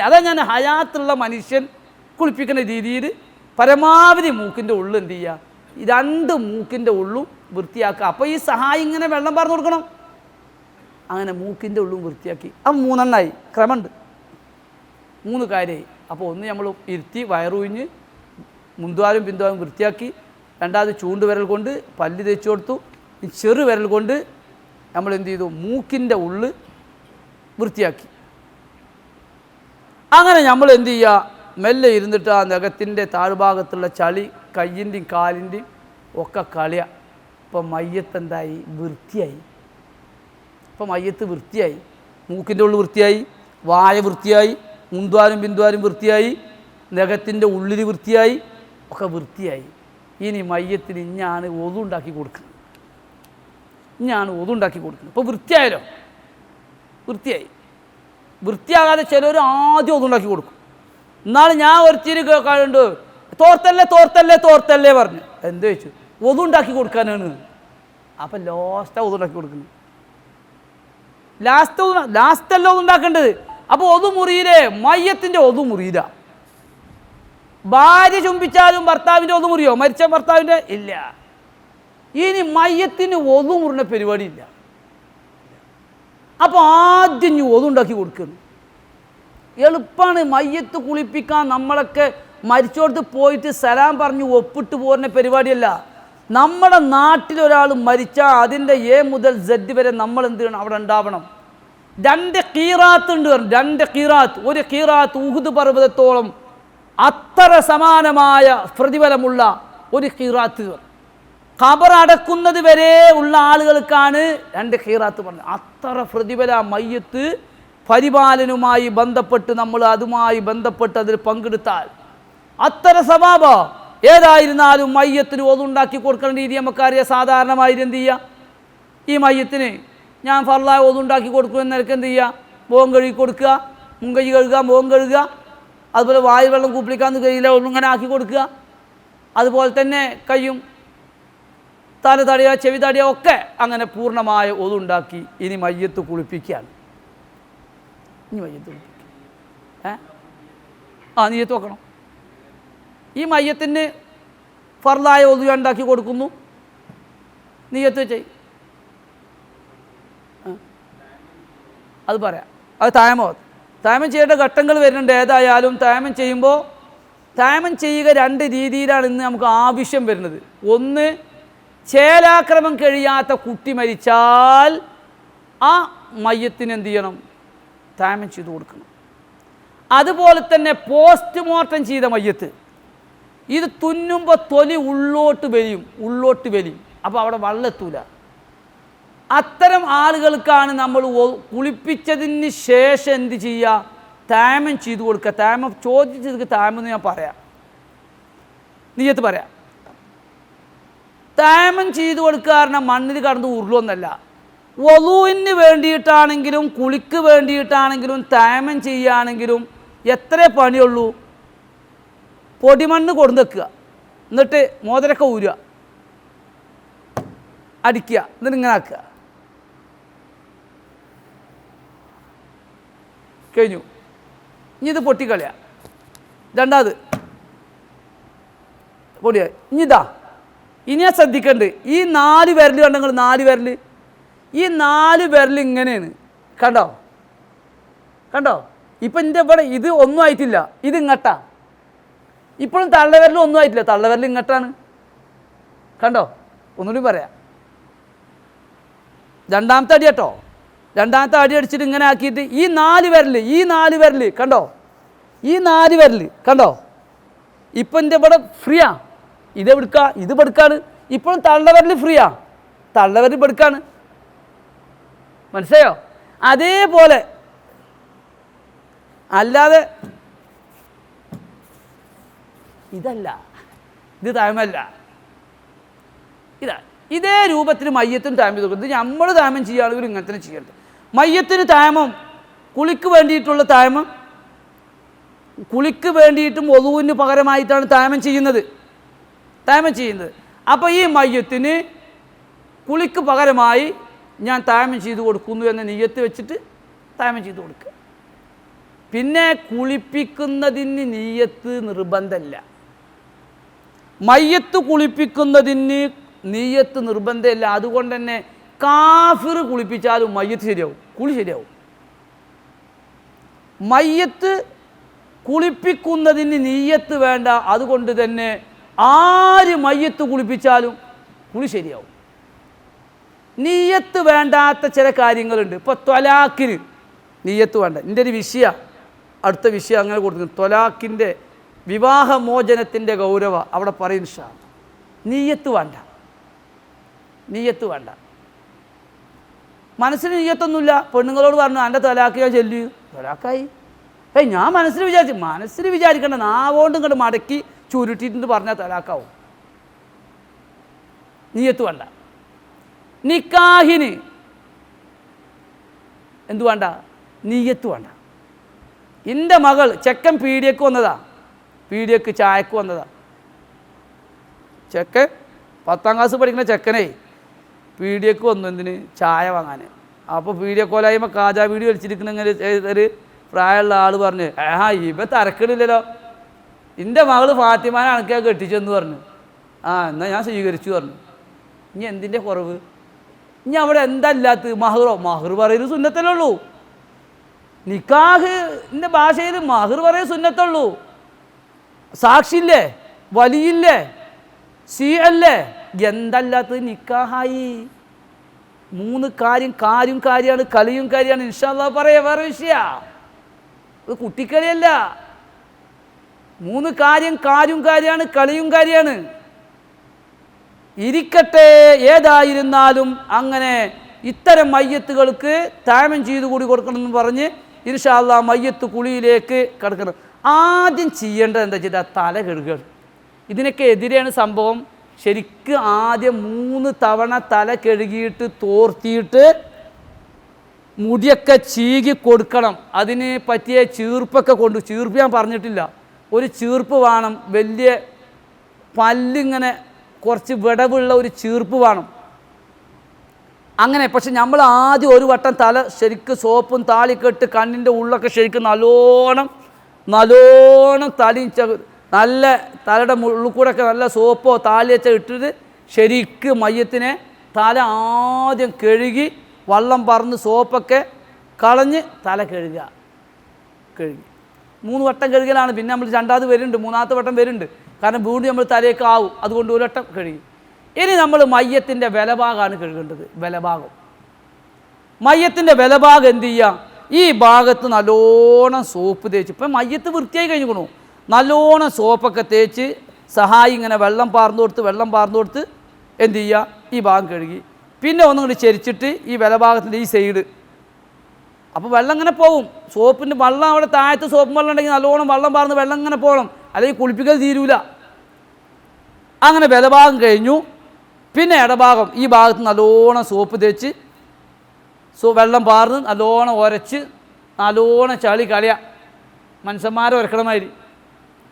അതാ ഞാൻ ഹയാത്തുള്ള മനുഷ്യൻ കുളിപ്പിക്കുന്ന രീതിയിൽ പരമാവധി മൂക്കിൻ്റെ ഉള്ളു എന്ത് ചെയ്യുക? രണ്ട് മൂക്കിൻ്റെ ഉള്ളും വൃത്തിയാക്കുക. അപ്പോൾ ഈ സഹായി ഇങ്ങനെ വെള്ളം പറഞ്ഞു കൊടുക്കണം. അങ്ങനെ മൂക്കിൻ്റെ ഉള്ളും വൃത്തിയാക്കി. അപ്പം 3 എണ്ണമായി. ക്രമമുണ്ട്. 3 കാര്യമായി. അപ്പോൾ ഒന്ന് നമ്മൾ ഇരുത്തി വയറുഴിഞ്ഞ് മുന്തുവാലും പിന്തുവാലും വൃത്തിയാക്കി. രണ്ടാമത് ചൂണ്ട് വിരൽ കൊണ്ട് പല്ല് തേച്ച് കൊടുത്തു. ചെറു വിരൽ കൊണ്ട് നമ്മൾ എന്ത് ചെയ്തു? മൂക്കിൻ്റെ ഉള്ളു വൃത്തിയാക്കി. അങ്ങനെ നമ്മൾ എന്ത് ചെയ്യുക? മെല്ലെ ഇരുന്നിട്ട് ആ നഖത്തിൻ്റെ താഴ്ഭാഗത്തുള്ള ചളി കയ്യിൻ്റെയും കാലിൻ്റെയും ഒക്കെ കളിയ. ഇപ്പം മയ്യത്ത് എന്തായി? വൃത്തിയായി. ഇപ്പം മയ്യത്ത് വൃത്തിയായി. മൂക്കിൻ്റെ ഉള്ളിൽ വൃത്തിയായി, വായ വൃത്തിയായി, മുന്തുവാലും പിന്തുവാലും വൃത്തിയായി, നഖത്തിൻ്റെ ഉള്ളിൽ വൃത്തിയായി, ഒക്കെ വൃത്തിയായി. ഇനി മയ്യത്തിന് ഇഞ്ഞാണ് ഒതുണ്ടാക്കി കൊടുക്കുന്നത്. ഇപ്പോൾ വൃത്തിയായാലോ? വൃത്തിയായി. വൃത്തിയാകാതെ ചിലർ ആദ്യം ഒതുണ്ടാക്കി കൊടുക്കും. എന്നാലും ഞാൻ ഒരുത്തിരി കേൾക്കാറുണ്ട്, തോർത്തല്ലേ പറഞ്ഞു. എന്ത് ചോദിച്ചു? ഒതുണ്ടാക്കി കൊടുക്കാനാണ്. അപ്പം ലാസ്റ്റാണ് ഒതുണ്ടാക്കി കൊടുക്കുന്നത്. ലാസ്റ്റല്ല ഒതുണ്ടാക്കേണ്ടത്. അപ്പോൾ ഒതു മുറിയില്ലേ? മയ്യത്തിൻ്റെ ഒതു മുറിയില്ല. ഭാര്യ ചുംബിച്ചാലും ഭർത്താവിൻ്റെ ഒതു മുറിയോ? മരിച്ച ഭർത്താവിൻ്റെ ഇല്ല. ഇനി മയ്യത്തിന് ഒതു മുറിഞ്ഞ പരിപാടിയില്ല. അപ്പോൾ ആദ്യം നീ ഒതുണ്ടാക്കി കൊടുക്കുന്നു. എളുപ്പമാണ്. മയ്യത്ത് കുളിപ്പിക്കാൻ നമ്മളൊക്കെ മരിച്ചോടത്ത് പോയിട്ട് സലാം പറഞ്ഞ് ഒപ്പിട്ട് പോരുന്ന പരിപാടിയല്ല. നമ്മുടെ നാട്ടിലൊരാൾ മരിച്ചാൽ അതിൻ്റെ എ മുതൽ സെഡ് വരെ നമ്മൾ എന്ത് ചെയ്യണം? അവിടെ ഉണ്ടാവണം. 2 ഖീറാത്ത് ഉണ്ട്. 2 ഖീറാത്ത്. ഒരു ഖീറാത്ത് ഉഹുദ് പർവ്വതത്തോളം അത്ര സമാനമായ പ്രതിഫലമുള്ള ഒരു ഖീറാത്ത്. ഖബർ അടക്കുന്നത് വരെ ഉള്ള ആളുകൾക്കാണ് 2 ഖീറാത്ത് പറഞ്ഞത്. അത്ര പ്രതിഫല. മയ്യത്ത് പരിപാലനവുമായി ബന്ധപ്പെട്ട് നമ്മൾ അതുമായി ബന്ധപ്പെട്ട് അതിൽ പങ്കെടുത്താൽ അത്ര സവാബ. ഏതായിരുന്നാലും മയ്യത്തിന് ഒതുണ്ടാക്കി കൊടുക്കുന്ന രീതി നമുക്കറിയാം. സാധാരണമായി എന്ത് ചെയ്യുക? ഈ മയ്യത്തിന് ഞാൻ ഫർളായ ഒതുണ്ടാക്കി കൊടുക്കുമെന്ന് നിനക്ക് എന്ത് ചെയ്യുക? മുഖം കഴുകി കൊടുക്കുക, മുൻകൈ കഴുകുക, മുഖം കഴുകുക. അതുപോലെ വായു വെള്ളം കൂപ്പിളിക്കാന്ന് കഴിയില്ല, ഒന്നിങ്ങനെ ആക്കി കൊടുക്കുക. അതുപോലെ തന്നെ കയ്യും തല തടയുക, ചെവി തടയുക ഒക്കെ അങ്ങനെ പൂർണ്ണമായ ഒതുണ്ടാക്കി ഇനി മയ്യത്ത് കുളിപ്പിക്കുകയാണ്. ഇനി മയ്യത്ത് കുളിപ്പിക്കുക. നീയത്ത് വെക്കണം. ഈ മയ്യത്തിന് ഫർളായ ഒതു ഉണ്ടാക്കി കൊടുക്കുന്നു. നീയത്ത് ചെയ്. അത് പറയാം. അത് തയമം ചെയ്യേണ്ട ഘട്ടങ്ങൾ വരുന്നുണ്ട്. ഏതായാലും തയമം ചെയ്യുമ്പോൾ തയമം ചെയ്യുക 2 രീതിയിലാണ് ഇന്ന് നമുക്ക് ആവശ്യം വരുന്നത്. ഒന്ന്, ചേലാക്രമം കഴിയാത്ത കുട്ടി മരിച്ചാൽ ആ മയ്യത്തിന് എന്ത് ചെയ്യണം? തയമം ചെയ്ത് കൊടുക്കണം. അതുപോലെ തന്നെ പോസ്റ്റ്മോർട്ടം ചെയ്ത മയ്യത്ത്, ഇത് തുന്നുമ്പോൾ തൊലി ഉള്ളോട്ട് വലിയും. അപ്പോൾ അവിടെ വെള്ളെത്തൂല. അത്തരം ആളുകൾക്കാണ് നമ്മൾ കുളിപ്പിച്ചതിന് ശേഷം എന്ത് ചെയ്യുക? തയമം ചെയ്തു കൊടുക്കുക. തയമം ചോദിച്ചത് തയമം എന്ന് ഞാൻ പറയാം, നിയ്യത്ത് പറയാം. തയമം ചെയ്തു കൊടുക്കുക കാരണം മണ്ണിൽ കടന്ന് ഉരുളൊന്നല്ല. വളുവിന് വേണ്ടിയിട്ടാണെങ്കിലും കുളിക്ക് വേണ്ടിയിട്ടാണെങ്കിലും തയമം ചെയ്യുകയാണെങ്കിലും എത്ര പണിയുള്ളൂ? പൊടിമണ്ണ് കൊണ്ടു വെക്കുക, എന്നിട്ട് മോതിരൊക്കെ ഊരുക, അടിക്കുക, എന്നിട്ട് ഇങ്ങനെ ആക്കുക, കഴിഞ്ഞു. ഇനി ഇത് പൊട്ടിക്കളയാ. രണ്ടാമത് പൊടിയ. ഇനിയാ ശ്രദ്ധിക്കണ്ട്. ഈ 4 വിരൽ കണ്ടെങ്കിൽ 4 വിരൽ, ഈ 4 വിരൽ ഇങ്ങനെയാണ്. കണ്ടോ? ഇപ്പം എൻ്റെ ഇവിടെ ഇത് ഒന്നും ആയിട്ടില്ല, ഇത് ഇങ്ങട്ടാ. ഇപ്പോഴും തള്ളവിരൽ ഒന്നും ആയിട്ടില്ല, തള്ളവിരൽ ഇങ്ങട്ടാണ്. കണ്ടോ? ഒന്നുകൂടി പറയാം. രണ്ടാമത്തെ അടി കേട്ടോ. രണ്ടാമത്തെ അടി അടിച്ചിട്ട് ഇങ്ങനെ ആക്കിയിട്ട് ഈ 4 വിരൽ കണ്ടോ? ഈ 4 വിരൽ കണ്ടോ? ഇപ്പം എൻ്റെ ഇവിടെ ഫ്രീയാ. ഇത് പെടുക്കാണ്. ഇപ്പോഴും തള്ളവിരൽ ഫ്രീയാ, തള്ളവിരൽ പെടുക്കാണ്. മനസ്സിലായോ? അതേപോലെ അല്ലാതെ ഇതല്ല, ഇത് തയമല്ല. ഇതേ രൂപത്തിൽ മയ്യത്തിന് തയമം ചെയ്ത് കൊടുക്കുന്നത്. നമ്മൾ തയമം ചെയ്യുകയാണെങ്കിൽ ഇങ്ങനെ തന്നെ ചെയ്യേണ്ടത്. മയ്യത്തിന് തയമം, കുളിക്ക് വേണ്ടിയിട്ടുള്ള തയമം, കുളിക്ക് വേണ്ടിയിട്ടും വളുവിന് പകരമായിട്ടാണ് തയമം ചെയ്യുന്നത്. അപ്പോൾ ഈ മയ്യത്തിന് കുളിക്ക് പകരമായി ഞാൻ തയമം ചെയ്തു കൊടുക്കുന്നു എന്ന നിയ്യത്ത് വെച്ചിട്ട് തയമം ചെയ്തു കൊടുക്കുക. പിന്നെ കുളിപ്പിക്കുന്നതിന് നിയ്യത്ത് നിർബന്ധമില്ല. മയ്യത്ത് കുളിപ്പിക്കുന്നതിന് നിയ്യത്ത് നിർബന്ധമില്ല. അതുകൊണ്ട് തന്നെ കാഫിർ കുളിപ്പിച്ചാലും മയ്യത്ത് ശരിയാവും, കുളി ശരിയാവും. മയ്യത്ത് കുളിപ്പിക്കുന്നതിന് നിയ്യത്ത് വേണ്ട. അതുകൊണ്ട് തന്നെ ആര് മയ്യത്ത് കുളിപ്പിച്ചാലും കുളി ശരിയാവും. നിയ്യത്ത് വേണ്ടാത്ത ചില കാര്യങ്ങളുണ്ട്. ഇപ്പോൾ ത്വലാഖിന് നിയ്യത്ത് വേണ്ട. എൻ്റെ ഒരു അടുത്ത വിഷയം അങ്ങനെ കൊടുക്കുന്നു. ത്വലാഖിൻ്റെ വിവാഹമോചനത്തിൻ്റെ ഗൗരവ അവിടെ പറയുന്ന നിയ്യത്ത് വേണ്ട. മനസ്സിന് നിയ്യത്തൊന്നുമില്ല. പെണ്ണുങ്ങളോട് പറഞ്ഞു എൻ്റെ ത്വലാഖ് ഞാൻ ചൊല്ലി, ത്വലാഖായി. ഞാൻ മനസ്സിൽ വിചാരിക്കേണ്ട, നാവോണ്ടും ഇങ്ങോട്ട് മടക്കി ചുരുട്ടിയിട്ട് പറഞ്ഞാൽ ത്വലാഖാവും. നിയ്യത്ത് വേണ്ട. നിക്കാഹിന് എന്തു വേണ്ട? നിയ്യത്ത് വേണ്ട. എൻ്റെ മകൾ ചെക്കൻ പീഡിയക്ക് വന്നതാ, പീഡിയക്ക് ചായക്ക് വന്നതാ. ചെക്കൻ 10ാം ക്ലാസ് പഠിക്കുന്ന ചെക്കനേ പീഡിയക്ക് വന്നു. എന്തിന്? ചായ വാങ്ങാൻ. അപ്പോൾ പീഡിയക്കോലായ്മ കാജാ വീഡിയോ വലിച്ചിരിക്കുന്ന ഇങ്ങനെ ഒരു പ്രായമുള്ള ആൾ പറഞ്ഞ്, ഇവ തരക്കണില്ലല്ലോ, എൻ്റെ മകൾ ഫാത്തിമാനെ അണക്കാ കെട്ടിച്ചെന്ന് പറഞ്ഞു. എന്നാൽ ഞാൻ സ്വീകരിച്ചു പറഞ്ഞു. ഇനി എന്തിൻ്റെ കുറവ്? ഇനി അവിടെ എന്താ ഇല്ലാത്തത്? മഹർ പറയുന്നത് സുന്നത്തല്ലേ ഉള്ളൂ. നിക്കാഹിൻ്റെ ഭാഷയിൽ മഹർ പറയുന്നത് സുന്നത്തുള്ളൂ. സാക്ഷിയില്ലേ, വലിയില്ലേ, അല്ലേ, എന്തല്ലാത്തത്? നിക്കാഹായി. 3 കാര്യമാണ്, കളിയും കാര്യമാണ്. ഇൻഷാ അല്ലാഹ് പറയാം, വേറെ വിഷയ. ഇത് കുട്ടിക്കളിയല്ല. 3 കാര്യമാണ്, കളിയും കാര്യമാണ്. ഇരിക്കട്ടെ, ഏതായിരുന്നാലും അങ്ങനെ ഇത്തരം മയ്യത്തുകൾക്ക് തയമം ചെയ്തു കൂടി കൊടുക്കണമെന്ന് പറഞ്ഞ് ഇൻഷാ അല്ലാഹ് മയ്യത്ത് കുളിയിലേക്ക് കിടക്കണം. ആദ്യം ചെയ്യേണ്ടത് എന്താ വെച്ചാൽ തല കഴുകുക. ഇതിനൊക്കെ എതിരെയാണ് സംഭവം. ശരിക്ക് ആദ്യം 3 തവണ തല കഴുകിയിട്ട് തോർത്തിയിട്ട് മുടിയൊക്കെ ചീകി കൊടുക്കണം. അതിന് പറ്റിയ ചീർപ്പൊക്കെ ചീർപ്പ് ഞാൻ പറഞ്ഞിട്ടില്ല, ഒരു ചീർപ്പ് വേണം. വലിയ പല്ലിങ്ങനെ കുറച്ച് വിടവുള്ള ഒരു ചീർപ്പ് വേണം. അങ്ങനെ. പക്ഷെ നമ്മൾ ആദ്യം ഒരു വട്ടം തല ശരിക്ക് സോപ്പും താളിക്കെട്ട് കണ്ണിൻ്റെ ഉള്ളൊക്കെ ശരിക്കും നല്ലോണം നല്ല തലയുടെ ഉള്ളിൽ കൂടെ ഒക്കെ നല്ല സോപ്പോ താളിയൊക്കെ ഇട്ടിട്ട് ശരിക്ക് മയ്യത്തിനെ തല ആദ്യം കഴുകി വെള്ളം പറന്ന് സോപ്പൊക്കെ കളഞ്ഞ് തല കഴുകുക. 3 വട്ടം കഴുകലാണ്. പിന്നെ നമ്മൾ രണ്ടാമത് വരുന്നുണ്ട്, 3ാമത്തെ വട്ടം വരുന്നുണ്ട്. കാരണം വീണ്ടും നമ്മൾ തലയൊക്കെ ആവും. അതുകൊണ്ട് 1 വട്ടം കഴുകി. ഇനി നമ്മൾ മയ്യത്തിൻ്റെ വിലഭാഗമാണ് കഴുകേണ്ടത്. വിലഭാഗം, മയ്യത്തിൻ്റെ വിലഭാഗം എന്ത് ചെയ്യുക? ഈ ഭാഗത്ത് നല്ലോണം സോപ്പ് തേച്ച്, ഇപ്പം മയ്യത്ത് വൃത്തിയായി കഴിഞ്ഞിക്കണു, നല്ലോണം സോപ്പൊക്കെ തേച്ച് സഹായി ഇങ്ങനെ വെള്ളം പാർന്നു കൊടുത്ത് എന്ത് ചെയ്യുക? ഈ ഭാഗം കഴുകി. പിന്നെ ഒന്നും കൂടി ചരിച്ചിട്ട് ഈ വിലഭാഗത്തിൻ്റെ ഈ സൈഡ്, അപ്പോൾ വെള്ളം ഇങ്ങനെ പോവും. സോപ്പിൻ്റെ വെള്ളം അവിടെ താഴത്ത് സോപ്പ് വെള്ളം ഉണ്ടെങ്കിൽ നല്ലോണം വെള്ളം പാർന്ന് വെള്ളം ഇങ്ങനെ പോകണം, അല്ലെങ്കിൽ കുളിപ്പിക്കൽ തീരൂല. അങ്ങനെ വിലഭാഗം കഴിഞ്ഞു. പിന്നെ ഇടഭാഗം, ഈ ഭാഗത്ത് നല്ലോണം സോപ്പ് തേച്ച് വെള്ളം പാർന്ന് നല്ലോണം ഉരച്ച് നല്ലോണം ചളി കളയുക. മനുഷ്യന്മാരെ ഉരക്കണമാതിരി.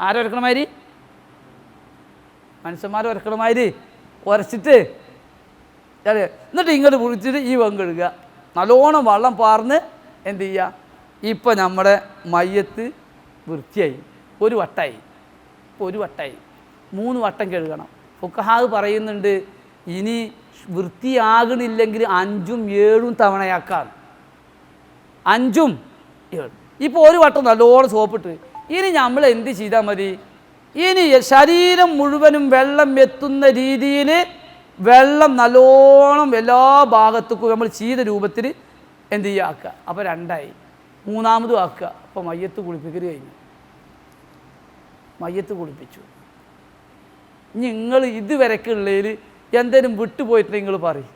ആരെ ഉരക്കണമാതിരി? മനുഷ്യന്മാരെ ഉരക്കണമാതിരി ഉരച്ചിട്ട് എന്നിട്ട് ഇങ്ങോട്ട് വിളിച്ചിട്ട് ഈ വം കഴുകുക. നല്ലോണം വെള്ളം പാർന്ന് എന്ത് ചെയ്യുക? ഇപ്പം നമ്മുടെ മയ്യത്ത് വൃത്തിയായി. 1 വട്ടമായി. ഇപ്പോൾ 1 വട്ടമായി. 3 വട്ടം കഴുകണം. ഫുഖഹാവ് പറയുന്നുണ്ട്, ഇനി വൃത്തിയാകണില്ലെങ്കിൽ 5ഉം 7ഉം തവണയാക്കാം. 5ഉം 7. ഇപ്പോൾ 1 വട്ടം നല്ലോണം സോപ്പിട്ട് ഇനി നമ്മൾ എന്ത് ചെയ്താൽ മതി? ഇനി ശരീരം മുഴുവനും വെള്ളം എത്തുന്ന രീതിയിൽ വെള്ളം നല്ലോണം എല്ലാ ഭാഗത്തേക്കും നമ്മൾ ചെയ്ത രൂപത്തിൽ എന്ത് ചെയ്യുക? ആക്കുക. അപ്പോൾ 2ആയി. 3ാമതും ആക്കുക. അപ്പോൾ മയ്യത്ത് കുളിപ്പിക്കൽ കഴിഞ്ഞു. മയ്യത്ത് കുളിപ്പിച്ചു. നിങ്ങൾ ഇതുവരെക്കുള്ളതിൽ എന്തെങ്കിലും വിട്ടുപോയിട്ട് നിങ്ങൾ പറയും.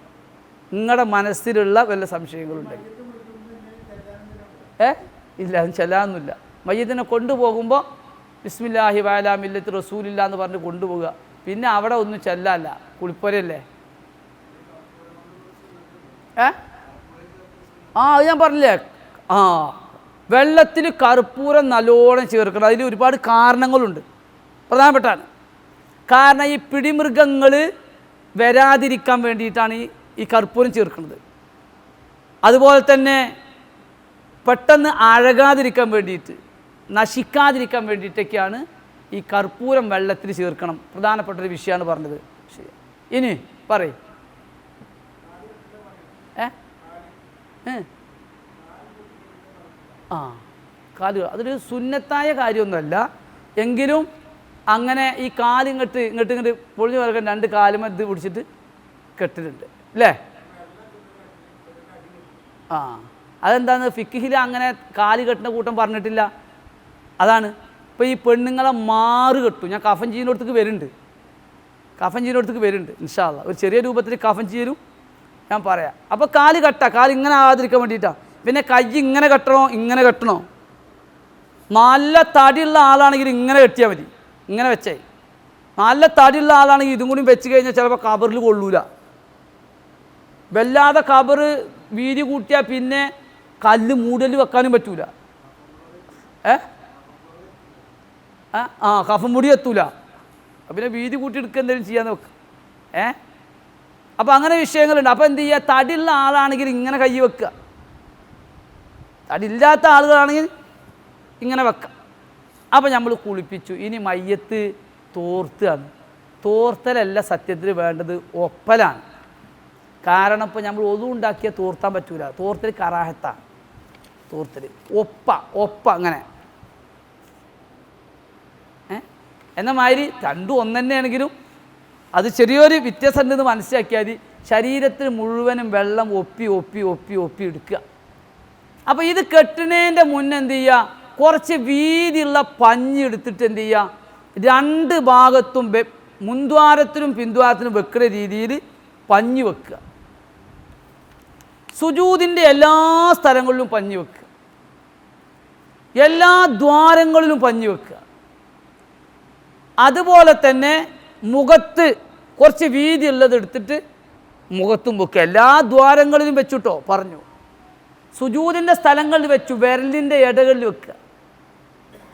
നിങ്ങളുടെ മനസ്സിലുള്ള വല്ല സംശയങ്ങളുണ്ടെങ്കിൽ. ഇല്ല, അത് ചെല്ലാനൊന്നുമില്ല. മയ്യത്തിനെ കൊണ്ടുപോകുമ്പോൾ ബിസ്മില്ലാഹി വഅലാ മില്ലത്തി റസൂലില്ലാ എന്ന് പറഞ്ഞ് കൊണ്ടുപോകുക. പിന്നെ അവിടെ ഒന്നും ചെല്ലല്ല, കുളിപ്പരല്ലേ. അത് ഞാൻ പറഞ്ഞില്ലേ. വെള്ളത്തിൽ കർപ്പൂരം നല്ലോണം ചേർക്കണം. അതിൽ ഒരുപാട് കാരണങ്ങളുണ്ട്, പ്രധാനപ്പെട്ടാണ്. കാരണം ഈ പിടിമൃഗങ്ങൾ വരാതിരിക്കാൻ വേണ്ടിയിട്ടാണ് ഈ കർപ്പൂരം ചേർക്കുന്നത്. അതുപോലെ തന്നെ പെട്ടെന്ന് അഴകാതിരിക്കാൻ വേണ്ടിയിട്ട്, നശിക്കാതിരിക്കാൻ വേണ്ടിയിട്ടൊക്കെയാണ് ഈ കർപ്പൂരം വെള്ളത്തിൽ ചേർക്കണം. പ്രധാനപ്പെട്ടൊരു വിഷയമാണ് പറഞ്ഞത്. ശരി, ഇനി പറയും. കാല് അതൊരു സുന്നത്തായ കാര്യമൊന്നുമല്ല. എങ്കിലും അങ്ങനെ ഈ കാലിങ്ങോട്ട് പൊളിഞ്ഞു കിടക്കാൻ 2 കാലും ഇത് പിടിച്ചിട്ട് കെട്ടിട്ടുണ്ട് അല്ലേ? അതെന്താന്ന് ഫിഖിൽ അങ്ങനെ കാല് കെട്ടുന്ന കൂട്ടം പറഞ്ഞിട്ടില്ല. അതാണ് ഇപ്പോൾ ഈ പെണ്ണുങ്ങളെ മാറ് കെട്ടും. ഞാൻ കഫൻ ചെയ്യുന്നിടത്തേക്ക് വരുന്നുണ്ട്. ഇൻഷാ അല്ലാഹ് ഒരു ചെറിയ രൂപത്തിൽ കഫൻ ചെയ്യലും ഞാൻ പറയാം. അപ്പോൾ കാല് കാല് ഇങ്ങനെ ആകാതിരിക്കാൻ വേണ്ടിയിട്ടാണ്. പിന്നെ കൈ ഇങ്ങനെ കെട്ടണോ? നല്ല തടിയുള്ള ആളാണെങ്കിൽ ഇങ്ങനെ കെട്ടിയാൽ മതി. ഇങ്ങനെ വെച്ചായി. നല്ല തടിയുള്ള ആളാണെങ്കിൽ ഇതും കൂടി വെച്ച് കഴിഞ്ഞാൽ ചിലപ്പോൾ കബറിൽ കൊള്ളൂല. വല്ലാതെ കബർ വീതി കൂട്ടിയാൽ പിന്നെ കല്ല് മൂടൽ വെക്കാനും പറ്റൂല. കഫം മുടി എത്തൂല. പിന്നെ വീതി കൂട്ടിയെടുക്കുക എന്തെങ്കിലും ചെയ്യാന്ന് വെക്കുക. അപ്പോൾ അങ്ങനെ വിഷയങ്ങളുണ്ട്. അപ്പോൾ എന്ത് ചെയ്യുക? തടിയുള്ള ആളാണെങ്കിൽ ഇങ്ങനെ കൈ വെക്കുക, തടിയില്ലാത്ത ആളുകളാണെങ്കിൽ ഇങ്ങനെ വെക്കാം. അപ്പോൾ നമ്മൾ കുളിപ്പിച്ചു. ഇനി മയ്യത്ത് തോർത്തുകയാണ്. തോർത്തലല്ല സത്യത്തിൽ വേണ്ടത്, ഒപ്പലാണ്. കാരണം ഇപ്പോൾ നമ്മൾ ഒതുണ്ടാക്കിയാൽ തോർത്താൻ പറ്റൂല. തോർത്തൽ കറാഹത്താണ്. തോർത്തൽ ഒപ്പ അങ്ങനെ എന്ന മാതിരി 2 ഒന്ന് തന്നെയാണെങ്കിലും അത് ചെറിയൊരു വ്യത്യാസം ഉണ്ടെന്ന് മനസ്സിലാക്കിയാൽ മതി. ശരീരത്തിൽ മുഴുവനും വെള്ളം ഒപ്പി എടുക്കുക. അപ്പോൾ ഇത് കെട്ടുന്നതിൻ്റെ മുന്നേ എന്ത് ചെയ്യുക? കുറച്ച് വീതിയുള്ള പഞ്ഞി എടുത്തിട്ട് എന്ത് ചെയ്യുക? 2 ഭാഗത്തും മുൻദ്വാരത്തിനും പിൻദ്വാരത്തിനും വെക്കുന്ന രീതിയിൽ പഞ്ഞി വെക്കുക. സുജൂദിൻ്റെ എല്ലാ സ്ഥലങ്ങളിലും പഞ്ഞി വെക്കുക. എല്ലാ ദ്വാരങ്ങളിലും പഞ്ഞി വെക്കുക. അതുപോലെ തന്നെ മുഖത്ത് കുറച്ച് വീതിയുള്ളത് എടുത്തിട്ട് മുഖത്തും വെക്കുക. എല്ലാ ദ്വാരങ്ങളിലും വെച്ചിട്ടോ പറഞ്ഞു. സുജൂദിൻ്റെ സ്ഥലങ്ങളിൽ വെച്ചു, വിരലിൻ്റെ ഇടകളിൽ വെക്കുക.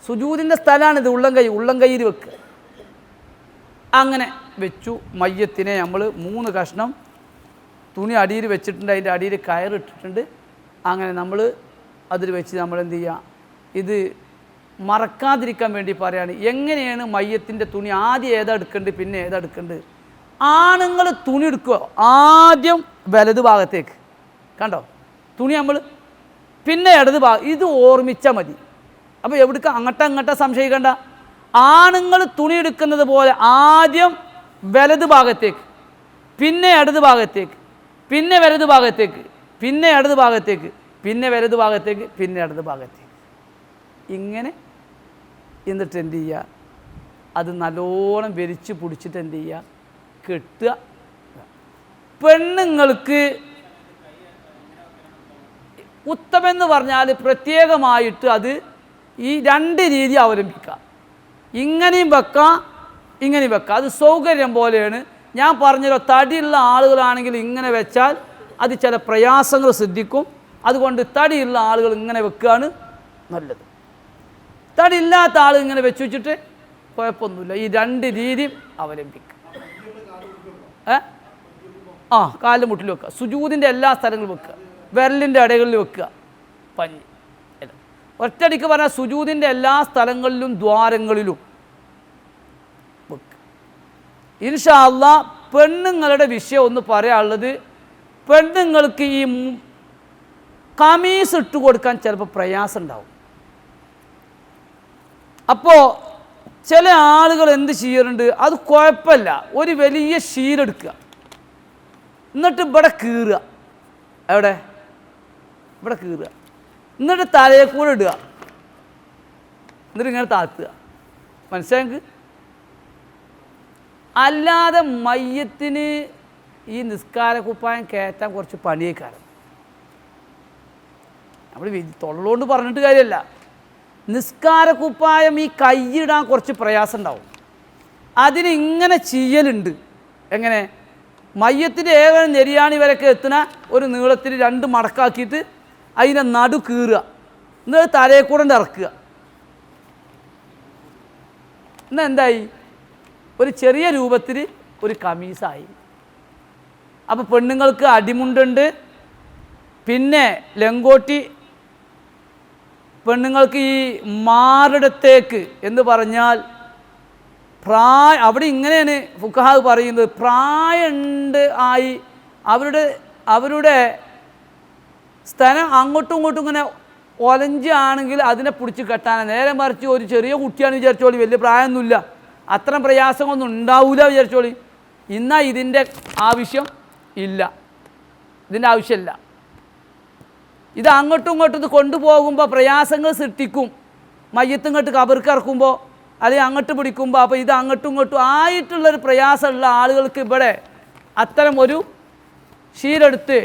സുജൂദിൻ്റെ സ്ഥലമാണിത്, ഉള്ളം കയ്യിൽ വെക്കുക. അങ്ങനെ വെച്ചു. മയ്യത്തിനെ നമ്മൾ 3 കഷ്ണം തുണി അടിയിൽ വെച്ചിട്ടുണ്ട്, അതിൻ്റെ അടിയിൽ കയറിട്ടിട്ടുണ്ട്. അങ്ങനെ നമ്മൾ അതിൽ വെച്ച് നമ്മൾ എന്ത് ചെയ്യുക? ഇത് മറക്കാതിരിക്കാൻ വേണ്ടി പറയുകയാണ്. എങ്ങനെയാണ് മയ്യത്തിൻ്റെ തുണി ആദ്യം ഏതാ എടുക്കേണ്ടത്, പിന്നെ ഏതാ എടുക്കേണ്ടത്? ആണുങ്ങൾ തുണി എടുക്കുക ആദ്യം വലതു ഭാഗത്തേക്ക്. കണ്ടോ? തുണി നമ്മൾ പിന്നെ ഇടത് ഭാഗം. ഇത് ഓർമ്മിച്ചാൽ മതി. അപ്പോൾ എവിടേക്ക് അങ്ങോട്ടാ സംശയിക്കേണ്ട. ആണുങ്ങൾ തുണി എടുക്കുന്നത് പോലെ ആദ്യം വലത് ഭാഗത്തേക്ക്, പിന്നെ ഇടത് ഭാഗത്തേക്ക്, പിന്നെ വലത് ഭാഗത്തേക്ക്, പിന്നെ ഇടത് ഭാഗത്തേക്ക്, പിന്നെ വലത് ഭാഗത്തേക്ക്, പിന്നെ ഇടത് ഭാഗത്തേക്ക്, ഇങ്ങനെ. എന്നിട്ട് എന്ത് ചെയ്യുക, അത് നല്ലോണം വലിച്ച് പിടിച്ചിട്ട് എന്ത് ചെയ്യുക, കെട്ടുക. പെണ്ണുങ്ങൾക്ക് ഉത്തമെന്ന് പറഞ്ഞാൽ പ്രത്യേകമായിട്ട് അത് ഈ 2 രീതി അവലംബിക്കാം. ഇങ്ങനെയും വെക്കാം, ഇങ്ങനെയും വെക്കാം. അത് സൗകര്യം പോലെയാണ്. ഞാൻ പറഞ്ഞല്ലോ, തടിയുള്ള ആളുകളാണെങ്കിൽ ഇങ്ങനെ വെച്ചാൽ അത് ചില പ്രയാസങ്ങൾ സിദ്ധിക്കും. അതുകൊണ്ട് തടിയുള്ള ആളുകൾ ഇങ്ങനെ വെക്കുകയാണ് നല്ലത്. തടിയില്ലാത്ത ആൾ ഇങ്ങനെ വെച്ച് വെച്ചിട്ട് കുഴപ്പമൊന്നുമില്ല. ഈ 2 രീതിയും അവലംബിക്കുക. കാലിൻ്റെ മുട്ടിൽ വെക്കുക, സുജൂദിൻ്റെ എല്ലാ സ്ഥലങ്ങളിലും വെക്കുക, വിരലിൻ്റെ ഇടകളിൽ വെക്കുക, പഞ്ഞി. ഒറ്റയടിക്ക് പറഞ്ഞാൽ സുജൂദിൻ്റെ എല്ലാ സ്ഥലങ്ങളിലും ദ്വാരങ്ങളിലും വെക്കുക. ഇൻഷാ അല്ലാഹ് പെണ്ണുങ്ങളുടെ വിഷയം ഒന്ന് പറയാനുള്ളത്, പെണ്ണുങ്ങൾക്ക് ഈ കമീസ് ഇട്ട് കൊടുക്കാൻ ചിലപ്പോൾ പ്രയാസം ഉണ്ടാവും. അപ്പോൾ ചില ആളുകൾ എന്ത് ചെയ്യാറുണ്ട്, അത് കുഴപ്പമില്ല, ഒരു വലിയ ഷീലെടുക്കുക, എന്നിട്ട് ഇവിടെ കീറുക. എവിടെ? ഇവിടെ കീറുക. എന്നിട്ട് തലയെ കൂടെ ഇടുക, എന്നിട്ട് ഇങ്ങനെ താത്തുക. മനസ്സിലായെങ്കിൽ. അല്ലാതെ മയ്യത്തിന് ഈ നിസ്കാര കുപ്പായം കയറ്റാൻ കുറച്ച് പണിയേക്കാരം. നമ്മൾ തൊള്ളോണ്ട് പറഞ്ഞിട്ട് കാര്യമല്ല. നിസ്കാര കുപ്പായം ഈ കൈയിടാൻ കുറച്ച് പ്രയാസം ഉണ്ടാവും. അതിന് ഇങ്ങനെ ചെയ്യലുണ്ട്. എങ്ങനെ? മയ്യത്തിൻ്റെ ഏകദേശം നെരിയാണി വരെയൊക്കെ എത്തുന്ന ഒരു നീളത്തിൽ 2 മടക്കാക്കിയിട്ട് അതിനെ നടു കീറുക, എന്നിട്ട് തലയെ കൂടെ ഇറക്കുക. എന്നാൽ എന്തായി? ഒരു ചെറിയ രൂപത്തിൽ ഒരു കമീസായി. അപ്പോൾ പെണ്ണുങ്ങൾക്ക് അടിമുണ്ടുണ്ട്, പിന്നെ ലങ്കോട്ടി. പെണ്ണുങ്ങൾക്ക് ഈ മാറിടത്തേക്ക് എന്ന് പറഞ്ഞാൽ അവിടെ ഇങ്ങനെയാണ് ഫുഖഹാവ് പറയുന്നത്, പ്രായമുണ്ട് ആയി അവരുടെ സ്ഥലം അങ്ങോട്ടും ഇങ്ങോട്ടും ഇങ്ങനെ ഒലഞ്ചാണെങ്കിൽ അതിനെ പിടിച്ച് കെട്ടാനാണ്. നേരെ മറിച്ച് ഒരു ചെറിയ കുട്ടിയാണ് വിചാരിച്ചോളി, വലിയ പ്രായമൊന്നുമില്ല, അത്തരം പ്രയാസങ്ങളൊന്നും ഉണ്ടാവില്ല വിചാരിച്ചോളി, ഇന്നാ ഇതിൻ്റെ ആവശ്യം ഇല്ല, ഇതിൻ്റെ ആവശ്യമില്ല. ഇത് അങ്ങോട്ടും ഇങ്ങോട്ടും ഇത് കൊണ്ടുപോകുമ്പോൾ പ്രയാസങ്ങൾ സൃഷ്ടിക്കും. മയ്യത്തും ഇങ്ങോട്ട് കബർക്ക് ഇറക്കുമ്പോൾ അല്ലെങ്കിൽ അങ്ങോട്ട് പിടിക്കുമ്പോൾ. അപ്പോൾ ഇത് അങ്ങോട്ടും ഇങ്ങോട്ടും ആയിട്ടുള്ളൊരു പ്രയാസമുള്ള ആളുകൾക്ക് ഇവിടെ അത്തരം ഒരു ഷീലെടുത്ത്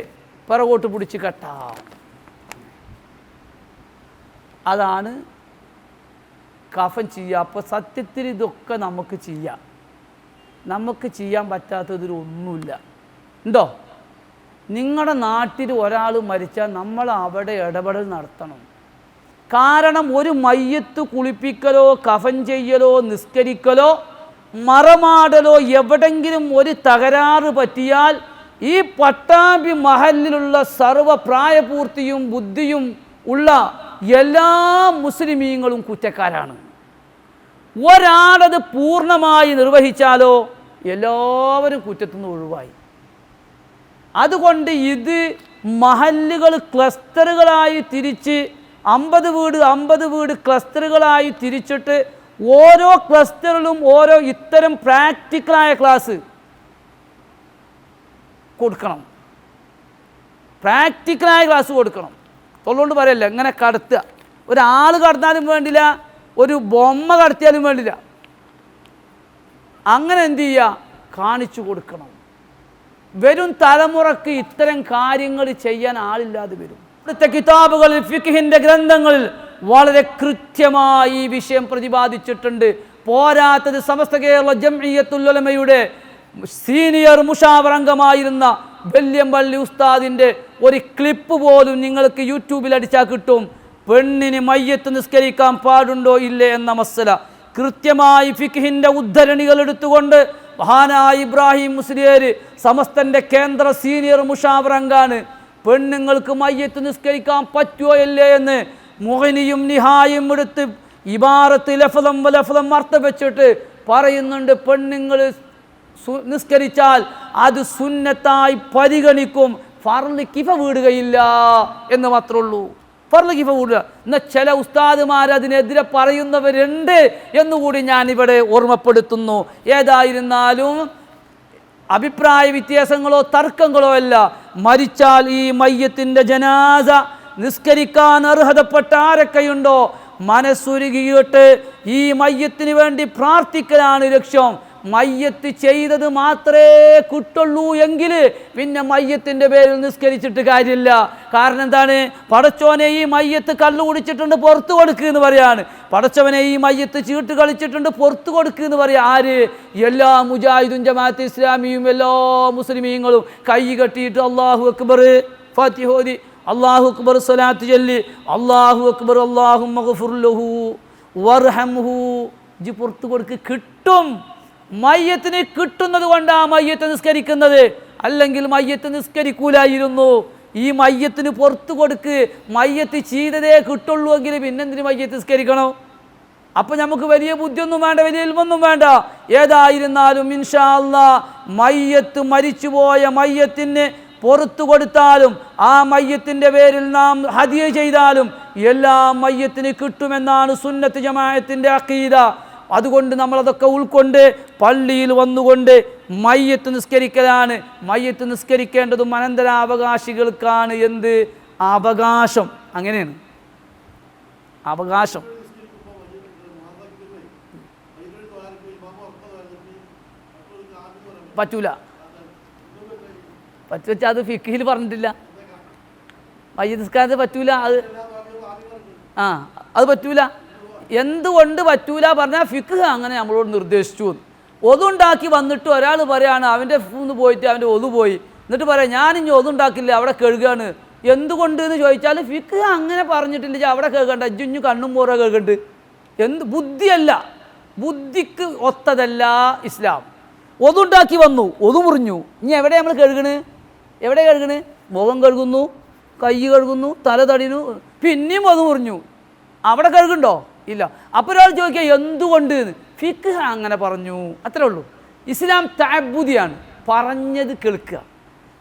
പിറകോട്ട് പിടിച്ച് കെട്ടാം. അതാണ് കഫൻ ചെയ്യുക. അപ്പോൾ സത്യത്തിൽ ഇതൊക്കെ നമുക്ക് ചെയ്യാം. നമുക്ക് ചെയ്യാൻ പറ്റാത്തതിലൊന്നുമില്ല. ഉണ്ടോ? നിങ്ങളുടെ നാട്ടിൽ ഒരാൾ മരിച്ചാൽ നമ്മൾ അവിടെ ഇടപെടൽ നടത്തണം. കാരണം ഒരു മയ്യത്ത് കുളിപ്പിക്കലോ കഫൻ ചെയ്യലോ നിസ്കരിക്കലോ മറമാടലോ എവിടെങ്കിലും ഒരു തകരാറ് പറ്റിയാൽ ഈ പട്ടാമ്പി മഹലിലുള്ള സർവ്വ പ്രായപൂർത്തിയും ബുദ്ധിയും ഉള്ള എല്ലാ മുസ്ലിമീങ്ങളും കുറ്റക്കാരാണ്. ഒരാളത് പൂർണ്ണമായി നിർവഹിച്ചാലോ എല്ലാവരും കുറ്റത്തുനിന്ന് ഒഴിവായി. അതുകൊണ്ട് ഇത് മഹല്ലുകൾ ക്ലസ്റ്ററുകളായി തിരിച്ച് 50 വീട് ക്ലസ്റ്ററുകളായി തിരിച്ചിട്ട് ഓരോ ക്ലസ്റ്ററിലും ഓരോ ഇത്തരം പ്രാക്ടിക്കലായ ക്ലാസ് കൊടുക്കണം. പ്രാക്ടിക്കലായ ക്ലാസ് കൊടുക്കണം. തൊള്ളുകൊണ്ട് പറയല്ല, ഇങ്ങനെ കടത്തുക. ഒരാൾ കടത്താനും വേണ്ടില്ല, ഒരു ബൊമ്മ കടത്തിയാലും വേണ്ടില്ല. അങ്ങനെ എന്ത് ചെയ്യുക? കാണിച്ചു കൊടുക്കണം. വരും തലമുറക്ക് ഇത്തരം കാര്യങ്ങൾ ചെയ്യാൻ ആളില്ലാതെ വരും. ഇവിടുത്തെ കിതാബുകളിൽ ഫിഖ്ഹിന്റെ ഗ്രന്ഥങ്ങളിൽ വളരെ കൃത്യമായി ഈ വിഷയം പ്രതിപാദിച്ചിട്ടുണ്ട്. പോരാത്തത് സമസ്ത കേരള ജംഇയ്യത്തുൽ ഉലമയുടെ സീനിയർ മുഷാവർ അംഗമായിരുന്ന വെല്യമ്പള്ളി ഉസ്താദിൻ്റെ ഒരു ക്ലിപ്പ് പോലും നിങ്ങൾക്ക് യൂട്യൂബിൽ അടിച്ചാൽ കിട്ടും. പെണ്ണിന് മയ്യത്ത് നിസ്കരിക്കാൻ പാടുണ്ടോ ഇല്ലേ എന്ന മസല കൃത്യമായി ഫിഖ്ഹിന്റെ ഉദ്ധരണികൾ എടുത്തുകൊണ്ട് മഹാനായ ഇബ്രാഹിം മുസ്ലിയാർ സമസ്തൻ്റെ കേന്ദ്ര സീനിയർ മുഷാവർ അംഗാണ്. പെണ്ണുങ്ങൾക്ക് മയ്യത്ത് നിസ്കരിക്കാൻ പറ്റുമോ ഇല്ലേ എന്ന് മുഹനിയും നിഹായും എടുത്ത് ഇബാറത്ത് ലഫ്ളം അർത്ഥം വെച്ചിട്ട് പറയുന്നുണ്ട്. പെണ്ണുങ്ങൾ നിസ്കരിച്ചാൽ അത് സുന്നത്തായി പരിഗണിക്കും, ഫർള് കിഫ വീടുകയില്ല എന്ന് മാത്രമേ ഉള്ളൂ. ഫർള് കിഫ കൂടുക. എന്നാൽ ചില ഉസ്താദുമാർ അതിനെതിരെ പറയുന്നവരുണ്ട് എന്നുകൂടി ഞാനിവിടെ ഓർമ്മപ്പെടുത്തുന്നു. ഏതായിരുന്നാലും അഭിപ്രായ വ്യത്യാസങ്ങളോ തർക്കങ്ങളോ അല്ല. മരിച്ചാൽ ഈ മയ്യത്തിൻ്റെ ജനാസ നിസ്കരിക്കാൻ അർഹതപ്പെട്ട ആരൊക്കെയുണ്ടോ മനസ്സുരുകിയിട്ട് ഈ മയ്യത്തിന് വേണ്ടി പ്രാർത്ഥിക്കലാണ് ലക്ഷ്യം. മയ്യത്ത് ചെയ്തത് മാത്രമേ കിട്ടുള്ളൂ എങ്കിൽ പിന്നെ മയ്യത്തിൻ്റെ പേരിൽ നിസ്കരിച്ചിട്ട് കാര്യമില്ല. കാരണം എന്താണ്? പടച്ചോനെ ഈ മയ്യത്ത് കള്ളു കുടിച്ചിട്ടുണ്ട് പുറത്തു കൊടുക്കുമെന്ന് പറയാണ്. പടച്ചവനെ ഈ മയ്യത്ത് ചീട്ട് കളിച്ചിട്ടുണ്ട് പുറത്തു കൊടുക്കുമെന്ന് പറയാം. ആര്? എല്ലാ മുജാഹിദും ജമാഅത്ത് ഇസ്ലാമിയും എല്ലാ മുസ്ലിമീങ്ങളും കൈ കെട്ടിയിട്ട് അല്ലാഹു അക്ബർ ഫാത്തിഹ ഓതി അല്ലാഹു അക്ബർ സ്വലാത്ത് ചൊല്ലി അല്ലാഹു അക്ബർ അല്ലാഹുമ്മ ഗഫിർ ലഹു വർഹംഹു ജി പുറത്തു കൊടുക്ക്. കിട്ടും. മയ്യത്തിന് കിട്ടുന്നത് കൊണ്ടാണ് മയ്യത്ത് നിസ്കരിക്കുന്നത്. അല്ലെങ്കിൽ മയ്യത്ത് നിസ്കരിക്കൂലായിരുന്നു. ഈ മയ്യത്തിന് പുറത്തു കൊടുക്ക്. മയ്യത്ത് ചെയ്തതേ കിട്ടുള്ളൂ എങ്കിൽ പിന്നെന്തിന് മയ്യത്ത് നിസ്കരിക്കണം? അപ്പം നമുക്ക് വലിയ ബുദ്ധിയൊന്നും വേണ്ട, വലിയ ഇൽമൊന്നും വേണ്ട. ഏതായിരുന്നാലും ഇൻഷാ അല്ലാഹ് മയ്യത്ത് മരിച്ചുപോയ മയ്യത്തിന് പുറത്തു കൊടുത്താലും ആ മയ്യത്തിൻ്റെ പേരിൽ നാം ഹദിയ ചെയ്താലും എല്ലാ മയ്യത്തിന് കിട്ടുമെന്നാണ് സുന്നത്ത് ജമാഅത്തിൻ്റെ അഖീദ. അതുകൊണ്ട് നമ്മളതൊക്കെ ഉൾക്കൊണ്ട് പള്ളിയിൽ വന്നുകൊണ്ട് മയ്യത്ത് നിസ്കരിക്കലാണ്. മയ്യത്ത് നിസ്കരിക്കേണ്ടതും അനന്തരാവകാശികൾക്കാണ്. എന്ത് അവകാശം? അങ്ങനെയാണ് അവകാശം. പറ്റൂല. പറ്റുവെച്ചാൽ അത് ഫിഖിൽ പറഞ്ഞിട്ടില്ല. മയ്യത്ത് നിസ്കാരത്തിൽ പറ്റൂല. അത് പറ്റൂല. എന്തുകൊണ്ട് പറ്റൂല പറഞ്ഞാൽ ഫിഖ് അങ്ങനെ നമ്മളോട് നിർദ്ദേശിച്ചു. ഒതുണ്ടാക്കി വന്നിട്ട് ഒരാൾ പറയാണ് അവൻ്റെ ഒന്ന് പോയിട്ട് അവൻ്റെ ഒതു പോയി, എന്നിട്ട് പറയാം ഞാനിഞ്ഞ് ഒതുണ്ടാക്കില്ല അവിടെ കഴുകാണ്. എന്തുകൊണ്ട് എന്ന് ചോദിച്ചാൽ ഫിഖ് അങ്ങനെ പറഞ്ഞിട്ടില്ല. അവിടെ കഴുകണ്ട, ഇഞ്ഞു കണ്ണും മോറ കഴുകണ്ട്. ബുദ്ധിയല്ല, ബുദ്ധിക്ക് ഒത്തതല്ല ഇസ്ലാം. ഒതുണ്ടാക്കി വന്നു, ഒതു മുറിഞ്ഞു. ഇനി എവിടെ നമ്മൾ കഴുകണ്? എവിടെ കഴുകണ്? മുഖം കഴുകുന്നു, കൈ കഴുകുന്നു, തല തടിയുന്നു, പിന്നെയും ഒതു മുറിഞ്ഞു. അവിടെ കഴുകുണ്ടോ? ഇല്ല. അപ്പോൾ ഒരാൾ ചോദിക്കുക എന്തുകൊണ്ട്? ഫിഖ് അങ്ങനെ പറഞ്ഞു, അത്രേ ഉള്ളൂ. ഇസ്ലാം തഅബ്ബുദിയാണ്, പറഞ്ഞത് കേൾക്കുക.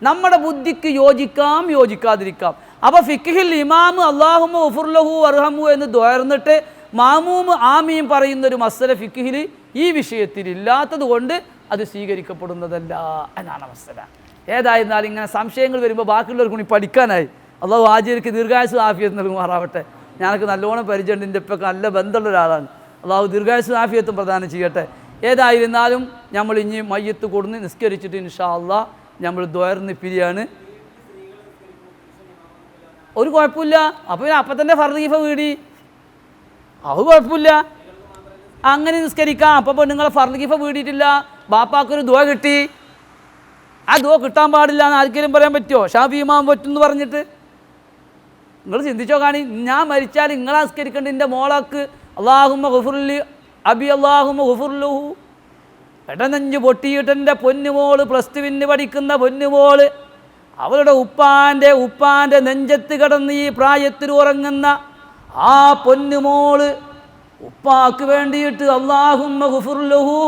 നമ്മുടെ ബുദ്ധിക്ക് യോജിക്കാം യോജിക്കാതിരിക്കാം. അപ്പോൾ ഫിഖിൽ ഇമാമ് അല്ലാഹുമ്മ ഗഫിർ ലഹു വർഹംഹു എന്ന് ദുആർന്നിട്ട് മാമൂമ് ആമീൻ പറയുന്നൊരു മസല ഫിഖിൽ ഈ വിഷയത്തിൽ ഇല്ലാത്തത് കൊണ്ട് അത് സ്വീകരിക്കപ്പെടുന്നതല്ല എന്നാണ് മസല. ഏതായിരുന്നാലും ഇങ്ങനെ സംശയങ്ങൾ വരുമ്പോൾ ബാക്കിയുള്ളവർക്ക് കൂടി പഠിക്കാനായി അള്ളാഹു ആജിർക്ക് ദീർഘായുസ്സു ആഫിയത്ത് നൽകുമാറാവട്ടെ. ഞാനൊക്കെ നല്ലോണം പരിചയമുണ്ട്, എൻ്റെ ഇപ്പം നല്ല ബന്ധമുള്ള ഒരാളാണ്. അള്ളാഹു ദീർഘായുസ്സും ആഫിയത്തും പ്രദാനം ചെയ്യട്ടെ. ഏതായിരുന്നാലും നമ്മൾ ഇനി മയ്യത്ത് കൊടുന്ന് നിസ്കരിച്ചിട്ട് ഇൻഷാ അള്ളാഹ് നമ്മൾ ദ്വയർന്ന് പിരിയാണ്. ഒരു കുഴപ്പമില്ല. അപ്പോൾ അപ്പം തന്നെ ഫർദ് കിഫ വീടി, അത് കുഴപ്പമില്ല, അങ്ങനെ നിസ്കരിക്കാം. അപ്പോൾ നിങ്ങളെ ഫർദ് കിഫ വീടിയിട്ടില്ല, ബാപ്പാക്കൊരു ദുആ കിട്ടി, ആ ദുആ കിട്ടാൻ പാടില്ല എന്ന് ആർക്കെങ്കിലും പറയാൻ പറ്റുമോ? ഷാഫി ഇമാം പറ്റുമെന്ന് പറഞ്ഞിട്ട് നിങ്ങൾ ചിന്തിച്ചോ കാണി. ഞാൻ മരിച്ചാൽ നിങ്ങളാ നിസ്കരിക്കേണ്ട എൻ്റെ മോളാക്ക് അല്ലാഹുമ്മ ഗഫിർലി അബി അല്ലാഹുമ്മ ഗഫിർ ലഹു. ഇടനെഞ്ച് പൊട്ടിയിട്ട് എൻ്റെ പൊന്നുമോള് +2 പഠിക്കുന്ന പൊന്നുമോള് അവളുടെ ഉപ്പാൻ്റെ നെഞ്ചത്ത് കിടന്ന് ഈ പ്രായത്തിൽ ഉറങ്ങുന്ന ആ പൊന്നുമോള് ഉപ്പാക്ക് വേണ്ടിയിട്ട് അല്ലാഹുമ്മ ഗഫിർ ലഹു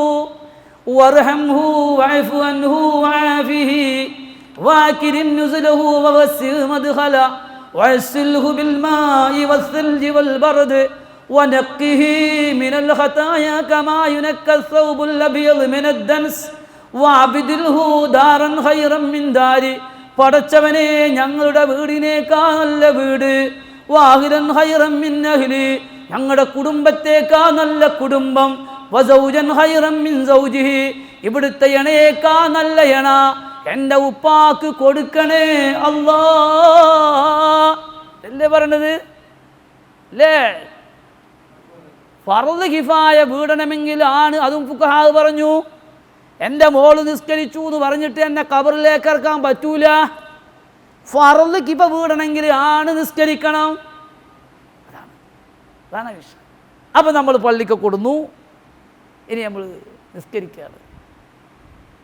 വർഹംഹു വഅഫു അൻഹു വആഫിഹി വഅക്രിം നുസുലഹു വവസ്സി മദ്ഖല വഅസ്ലിഹു ബിൽ മാഇ വസ്സൽജി വൽ ബർദ് ونقه من الخطايا كما ينقى الثوب الأبيض من الدنس وعبدله دارا خيرا من داري. പടച്ചവനെ ഞങ്ങളുടെ വീടിനേക്കാൾ നല്ല വീട്, വാഹിരൻ ഖൈറൻ മിൻ അഹ്ലി ഞങ്ങളുടെ കുടുംബത്തേക്കാൾ നല്ല കുടുംബം, വസൗജൻ ഖൈറൻ മിൻ സൗജിഹി ഇവിടുത്തെ ഇണയേക്കാൾ നല്ല ഇണ എൻ്റെ ഉപ്പാക്ക് കൊടുക്കണേ അല്ലാ അല്ലേ പറയണത് അല്ലേ? ഫർദ് കിഫായ വീടണമെങ്കിൽ ആണ്. അതും ഫുഖഹാ പറഞ്ഞു. എൻ്റെ മോള് നിസ്കരിച്ചു എന്ന് പറഞ്ഞിട്ട് എന്നെ ഖബറിലേക്ക് ഇറക്കാൻ പറ്റൂല. ഫർദ് കിഫ വീടണമെങ്കിൽ ആണ് നിസ്കരിക്കണം. അതാണ് വിഷയം. അപ്പം നമ്മൾ പള്ളിക്ക് കൊടുന്നു, ഇനി നമ്മൾ നിസ്കരിക്കുകയാണ്.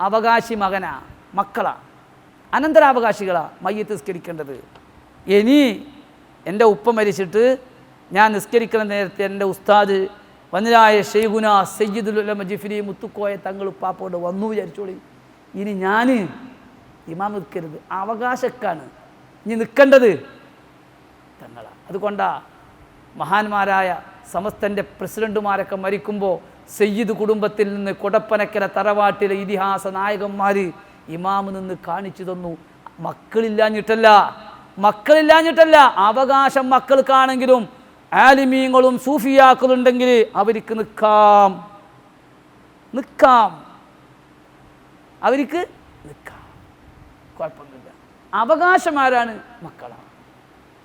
അവകാശി മകനാ, മക്കളാ, അനന്തരാവകാശികളാ മയ്യത്ത് നിസ്കരിക്കേണ്ടത്. ഇനി എൻ്റെ ഉപ്പ മരിച്ചിട്ട് ഞാൻ നിസ്കരിക്കുന്ന നേരത്തെ എൻ്റെ ഉസ്താദ് വന്നിലായ ഷെയ്ഖുന സയ്യിദുൽ ഉലമ ജിഫ്രി മുത്തുക്കോയ തങ്ങൾ ഉപ്പാപ്പോട് വന്നു വിചാരിച്ചോളി. ഇനി ഞാൻ ഇമാം നിൽക്കരുത്, അവകാശക്കാണ് ഇനി നിൽക്കേണ്ടത്. തങ്ങളാണ്. അതുകൊണ്ടാണ് മഹാന്മാരായ സമസ്തൻ്റെ പ്രസിഡന്റുമാരൊക്കെ മരിക്കുമ്പോൾ സയ്യിദ് കുടുംബത്തിൽ നിന്ന് കൊടപ്പനക്കര തറവാട്ടിലെ ഇതിഹാസ നായകന്മാർ ഇമാമ് നിന്ന് കാണിച്ചു തന്നു. മക്കളില്ലാഞ്ഞിട്ടല്ല, അവകാശം മക്കൾക്കാണെങ്കിലും ആലിമീങ്ങളും സൂഫിയാക്കളുണ്ടെങ്കിൽ അവർക്ക് നിൽക്കാം, കുഴപ്പമൊന്നുമില്ല. അവകാശം ആരാണ്? മക്കളാണ്.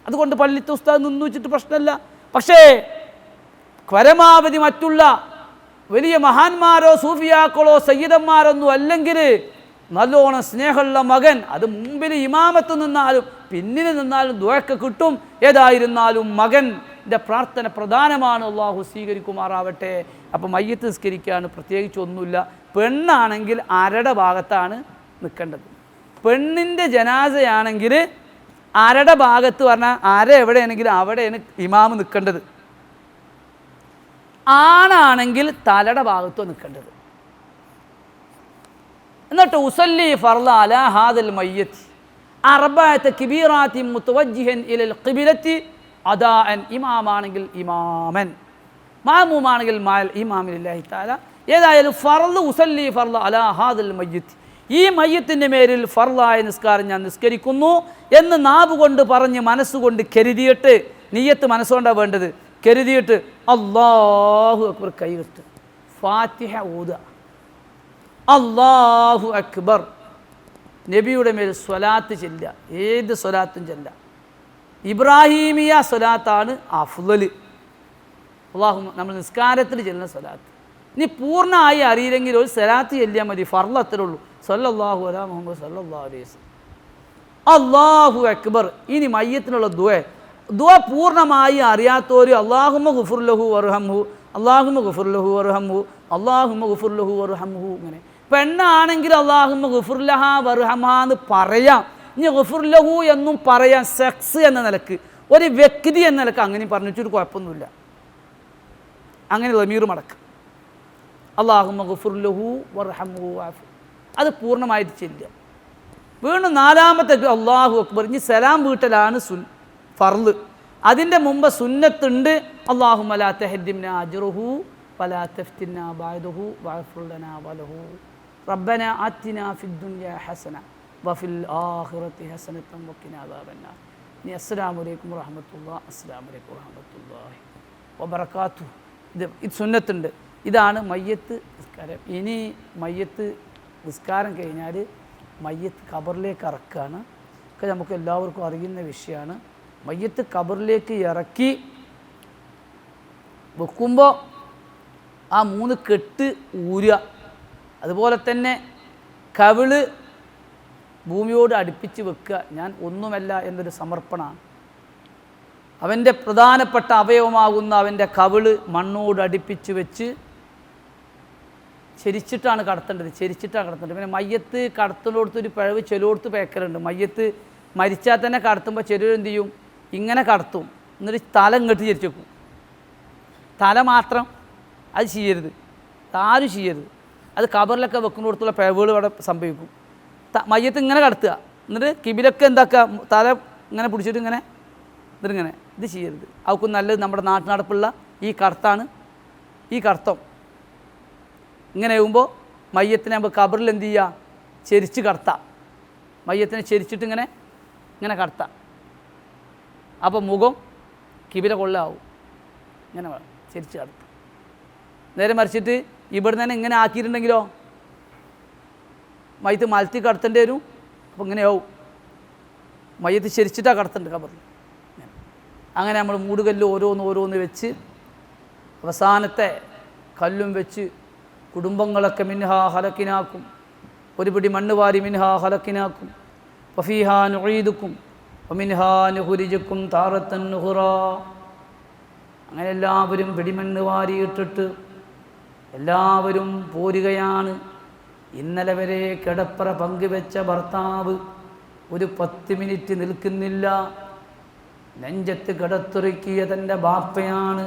അതുകൊണ്ട് പള്ളിത്തെ ഉസ്താദ് നിന്ന് വെച്ചിട്ട് പ്രശ്നമല്ല. പക്ഷേ പരമാവധി മറ്റുള്ള വലിയ മഹാന്മാരോ സൂഫിയാക്കളോ സയ്യിദന്മാരൊന്നും അല്ലെങ്കിൽ നല്ലോണം സ്നേഹമുള്ള മകൻ, അത് മുമ്പിൽ ഇമാമത്ത് നിന്നാലും പിന്നിൽ നിന്നാലും ദുആക്ക് കിട്ടും. ഏതായിരുന്നാലും മകൻ്റെ പ്രാർത്ഥന പ്രധാനമാണ്. അള്ളാഹു സ്വീകരിക്കുമാറാവട്ടെ. അപ്പം മയ്യത്ത് നിസ്കരിക്കുകയാണ്, പ്രത്യേകിച്ച് ഒന്നുമില്ല. പെണ്ണാണെങ്കിൽ അരയുടെ ഭാഗത്താണ് നിൽക്കേണ്ടത്. പെണ്ണിൻ്റെ ജനാസയാണെങ്കിൽ അരയുടെ ഭാഗത്ത് പറഞ്ഞാൽ അര എവിടെയാണെങ്കിലും അവിടെയാണ് ഇമാമ് നിൽക്കേണ്ടത്. ആണാണെങ്കിൽ തലയുടെ ഭാഗത്തോ നിൽക്കേണ്ടത്. എന്നിട്ട് ഉസല്ലി ഫർള അലാ ഹാദൽ മയ്യത്ത് അർബഅത കിബീറാത്തി മുതവജ്ജിഹൻ ഇലൽ ഖിബ്ലത്തി അദാഅൻ. ഇമാമാണെങ്കിൽ ഇമാമൻ, മാമൂമാണെങ്കിൽ മാൽ ഇമാമിലില്ലാഹി തആല. ഏതായാലും ഫർള് ഉസല്ലി ഫർള അലാ ഹാദൽ മയ്യത്ത്, ഈ മയ്യത്തിൻ്റെ മേലിൽ ഫർളായ നിസ്കാരം ഞാൻ നിസ്കരിക്കുന്നു എന്ന് നാവ് കൊണ്ട് പറഞ്ഞ് മനസ്സുകൊണ്ട് കരുതിയിട്ട്, നിയ്യത്ത് മനസ്സുകൊണ്ടാണ് വേണ്ടത്, കരുതിയിട്ട് അല്ലാഹു അക്ബർ കൈകെട്ട് ഫാത്തിഹ ഓതുക. അല്ലാഹു അക്ബർ, നബിയുടെ മേൽ സ്വലാത്ത് ചെല്ലുക. ഏത് സ്വലാത്തും ചെല്ലുക. ഇബ്രാഹീമിയ സ്വലാത്താണ് അഫ്ളൽ. നമ്മൾ നിസ്കാരത്തിൽ ചെല്ലുന്ന സ്വലാത്ത്. ഇനി പൂർണ്ണമായി അറിയില്ലെങ്കിൽ ഒരു സ്വലാത്ത് ചെല്ലിയാൽ മതി. ഫർള് അത്രേ ഉള്ളൂ. സല്ലല്ലാഹു അലാ മുഹമ്മദ് സല്ലല്ലാഹു അലൈഹി വസല്ലം. അല്ലാഹു അക്ബർ. ഇനി മയ്യത്തിനുള്ള ദുആ പൂർണ്ണമായി അറിയാത്തവർ അല്ലാഹുമ്മ ഗുഫിർ ലഹു വർഹംഹു, അല്ലാഹുമ്മ ഗുഫിർ ലഹു വർഹംഹു, അല്ലാഹുമ്മ ഗുഫിർ ലഹു വർഹംഹു. ഇങ്ങനെ പെണ്ണാണെങ്കിൽ അല്ലാഹുമ്മ ഗുഫിർ ലഹാ വർഹമാ എന്ന് പറയാം. ഇനി ഗുഫിർ ലഹു എന്നും പറയാം. സെക്സ് എന്ന നിലക്ക്, ഒരു വ്യക്തി എന്ന നിലക്ക് അങ്ങനെ പറഞ്ഞിട്ടൊരു കുഴപ്പമൊന്നുമില്ല. അങ്ങനെ ലമീർ മടക്ക് അല്ലാഹുമ്മ ഗുഫിർ ലഹു വർഹംഹു വഅഫു, അത് പൂർണ്ണമായിട്ട് ചെല്ലുക. വീണ്ടും നാലാമത്തെ അല്ലാഹു അക്ബർ. ഇനി സലാം വീട്ടലാണ് ഫർള്. അതിൻ്റെ മുമ്പ് സുന്നത്തുണ്ട്. അല്ലാഹുമ്മ ലാ തഹദ്ദിംനാ അജ്റഹു വലാ തഫ്തിന്നാ ബഅദഹു വഅഫ്ർ ലനാ വലഹു റബ്ബനാ ആതിനാ ഫിദ്ദുനിയാ ഹസന വഫിൽ ആഖിറതി ഹസനതൻ വഖിനാ അദാബന്നാർ. ഇനി അസ്സലാമു അലൈക്കും വറഹ്മത്തുള്ളാഹി, അസ്സലാമു അലൈക്കും വറഹ്മത്തുള്ളാഹി വബറകാതുഹു. ഇത് സുന്നത്തുണ്ട്. ഇതാണ് മയ്യത്ത് നിസ്കാരം. ഇനി മയ്യത്ത് നിസ്കാരം കഴിഞ്ഞാൽ മയ്യത്ത് ഖബറിലേക്ക് ഇറക്കുകയാണ്. ഒക്കെ നമുക്ക് എല്ലാവർക്കും അറിയുന്ന വിഷയമാണ്. മയ്യത്ത് ഖബറിലേക്ക് ഇറക്കി വെക്കുമ്പോൾ ആ 3 കെട്ട് ഊരുക. അതുപോലെ തന്നെ കവിള് ഭൂമിയോട് അടുപ്പിച്ച് വെക്കുക. ഞാൻ ഒന്നുമല്ല എന്നൊരു സമർപ്പണമാണ്. അവൻ്റെ പ്രധാനപ്പെട്ട അവയവമാകുന്ന അവൻ്റെ കവിള് മണ്ണോട് അടുപ്പിച്ച് വെച്ച് ചെരിച്ചിട്ടാണ് കടത്തേണ്ടത്. പിന്നെ മയ്യത്ത് കടത്തുന്നിടത്തൊരു പിഴവ് ചിലയിടത്ത് പേക്കലുണ്ട്. മയ്യത്ത് മരിച്ചാൽ തന്നെ കടത്തുമ്പോൾ ചിലർ എന്ത് ചെയ്യും, ഇങ്ങനെ കടത്തും, എന്നിട്ട് തല ഇങ്ങോട്ട് ചരിച്ചു വെക്കും. തല മാത്രം അത് ചെയ്യരുത്, ആരും ചെയ്യരുത്. അത് ഖബറിലൊക്കെ വെക്കുന്നിടത്തുള്ള പിഴവുകൾ ഇവിടെ സംഭവിക്കും. മയ്യത്ത് ഇങ്ങനെ കടത്തുക, എന്നിട്ട് കിബിലൊക്കെ എന്താക്കുക, തല ഇങ്ങനെ പിടിച്ചിട്ട് ഇങ്ങനെ ഇതിങ്ങനെ, ഇത് ചെയ്യരുത്. അവർക്ക് നല്ലത് നമ്മുടെ നാട്ടിനടപ്പുള്ള ഈ കടത്താണ്. ഈ കടത്തം ഇങ്ങനെ ആകുമ്പോൾ മയ്യത്തിനെ നമുക്ക് ഖബറിൽ എന്ത് ചെയ്യുക, ചെരിച്ച് കടത്താം. മയ്യത്തിനെ ചെരിച്ചിട്ട് ഇങ്ങനെ കടത്താം. അപ്പോൾ മുഖം കിബില കൊള്ളാവും. ഇങ്ങനെ ചെരിച്ച് കടത്താം. നേരെ മറിച്ചിട്ട് ഇവിടെ തന്നെ ഇങ്ങനെ ആക്കിയിട്ടുണ്ടെങ്കിലോ മയ്യത്ത് മലത്തി കടത്തേണ്ടി വരും. അപ്പോൾ ഇങ്ങനെയാവും. മയ്യത്ത് ചെരിച്ചിട്ടാണ് കടത്തേണ്ടത് ഖബറിൽ. അങ്ങനെ നമ്മൾ മൂടുകല്ല് ഓരോന്ന് വെച്ച് അവസാനത്തെ കല്ലും വെച്ച് കുടുംബങ്ങളൊക്കെ മിൻഹാ ഹലക്കിനാക്കും. ഒരു പിടി മണ്ണ് വാരി മിൻഹാ ഹലക്കിനാക്കും. വഫീഹാ നുഈദുക്കും വമിൻഹാ നുഖ്രിജുക്കും താറത്തൻ നുഖ്റാ. അങ്ങനെ എല്ലാവരും പിടിമണ്ണ് വാരിയിട്ടിട്ട് എല്ലാവരും പോരുകയാണ്. ഇന്നലെ വരെ കിടപ്പറ പങ്കുവെച്ച ഭർത്താവ് ഒരു 10 മിനിറ്റ് നിൽക്കുന്നില്ല. നെഞ്ചത്ത് കിടത്തുറക്കിയ തൻ്റെ ബാപ്പയാണ്.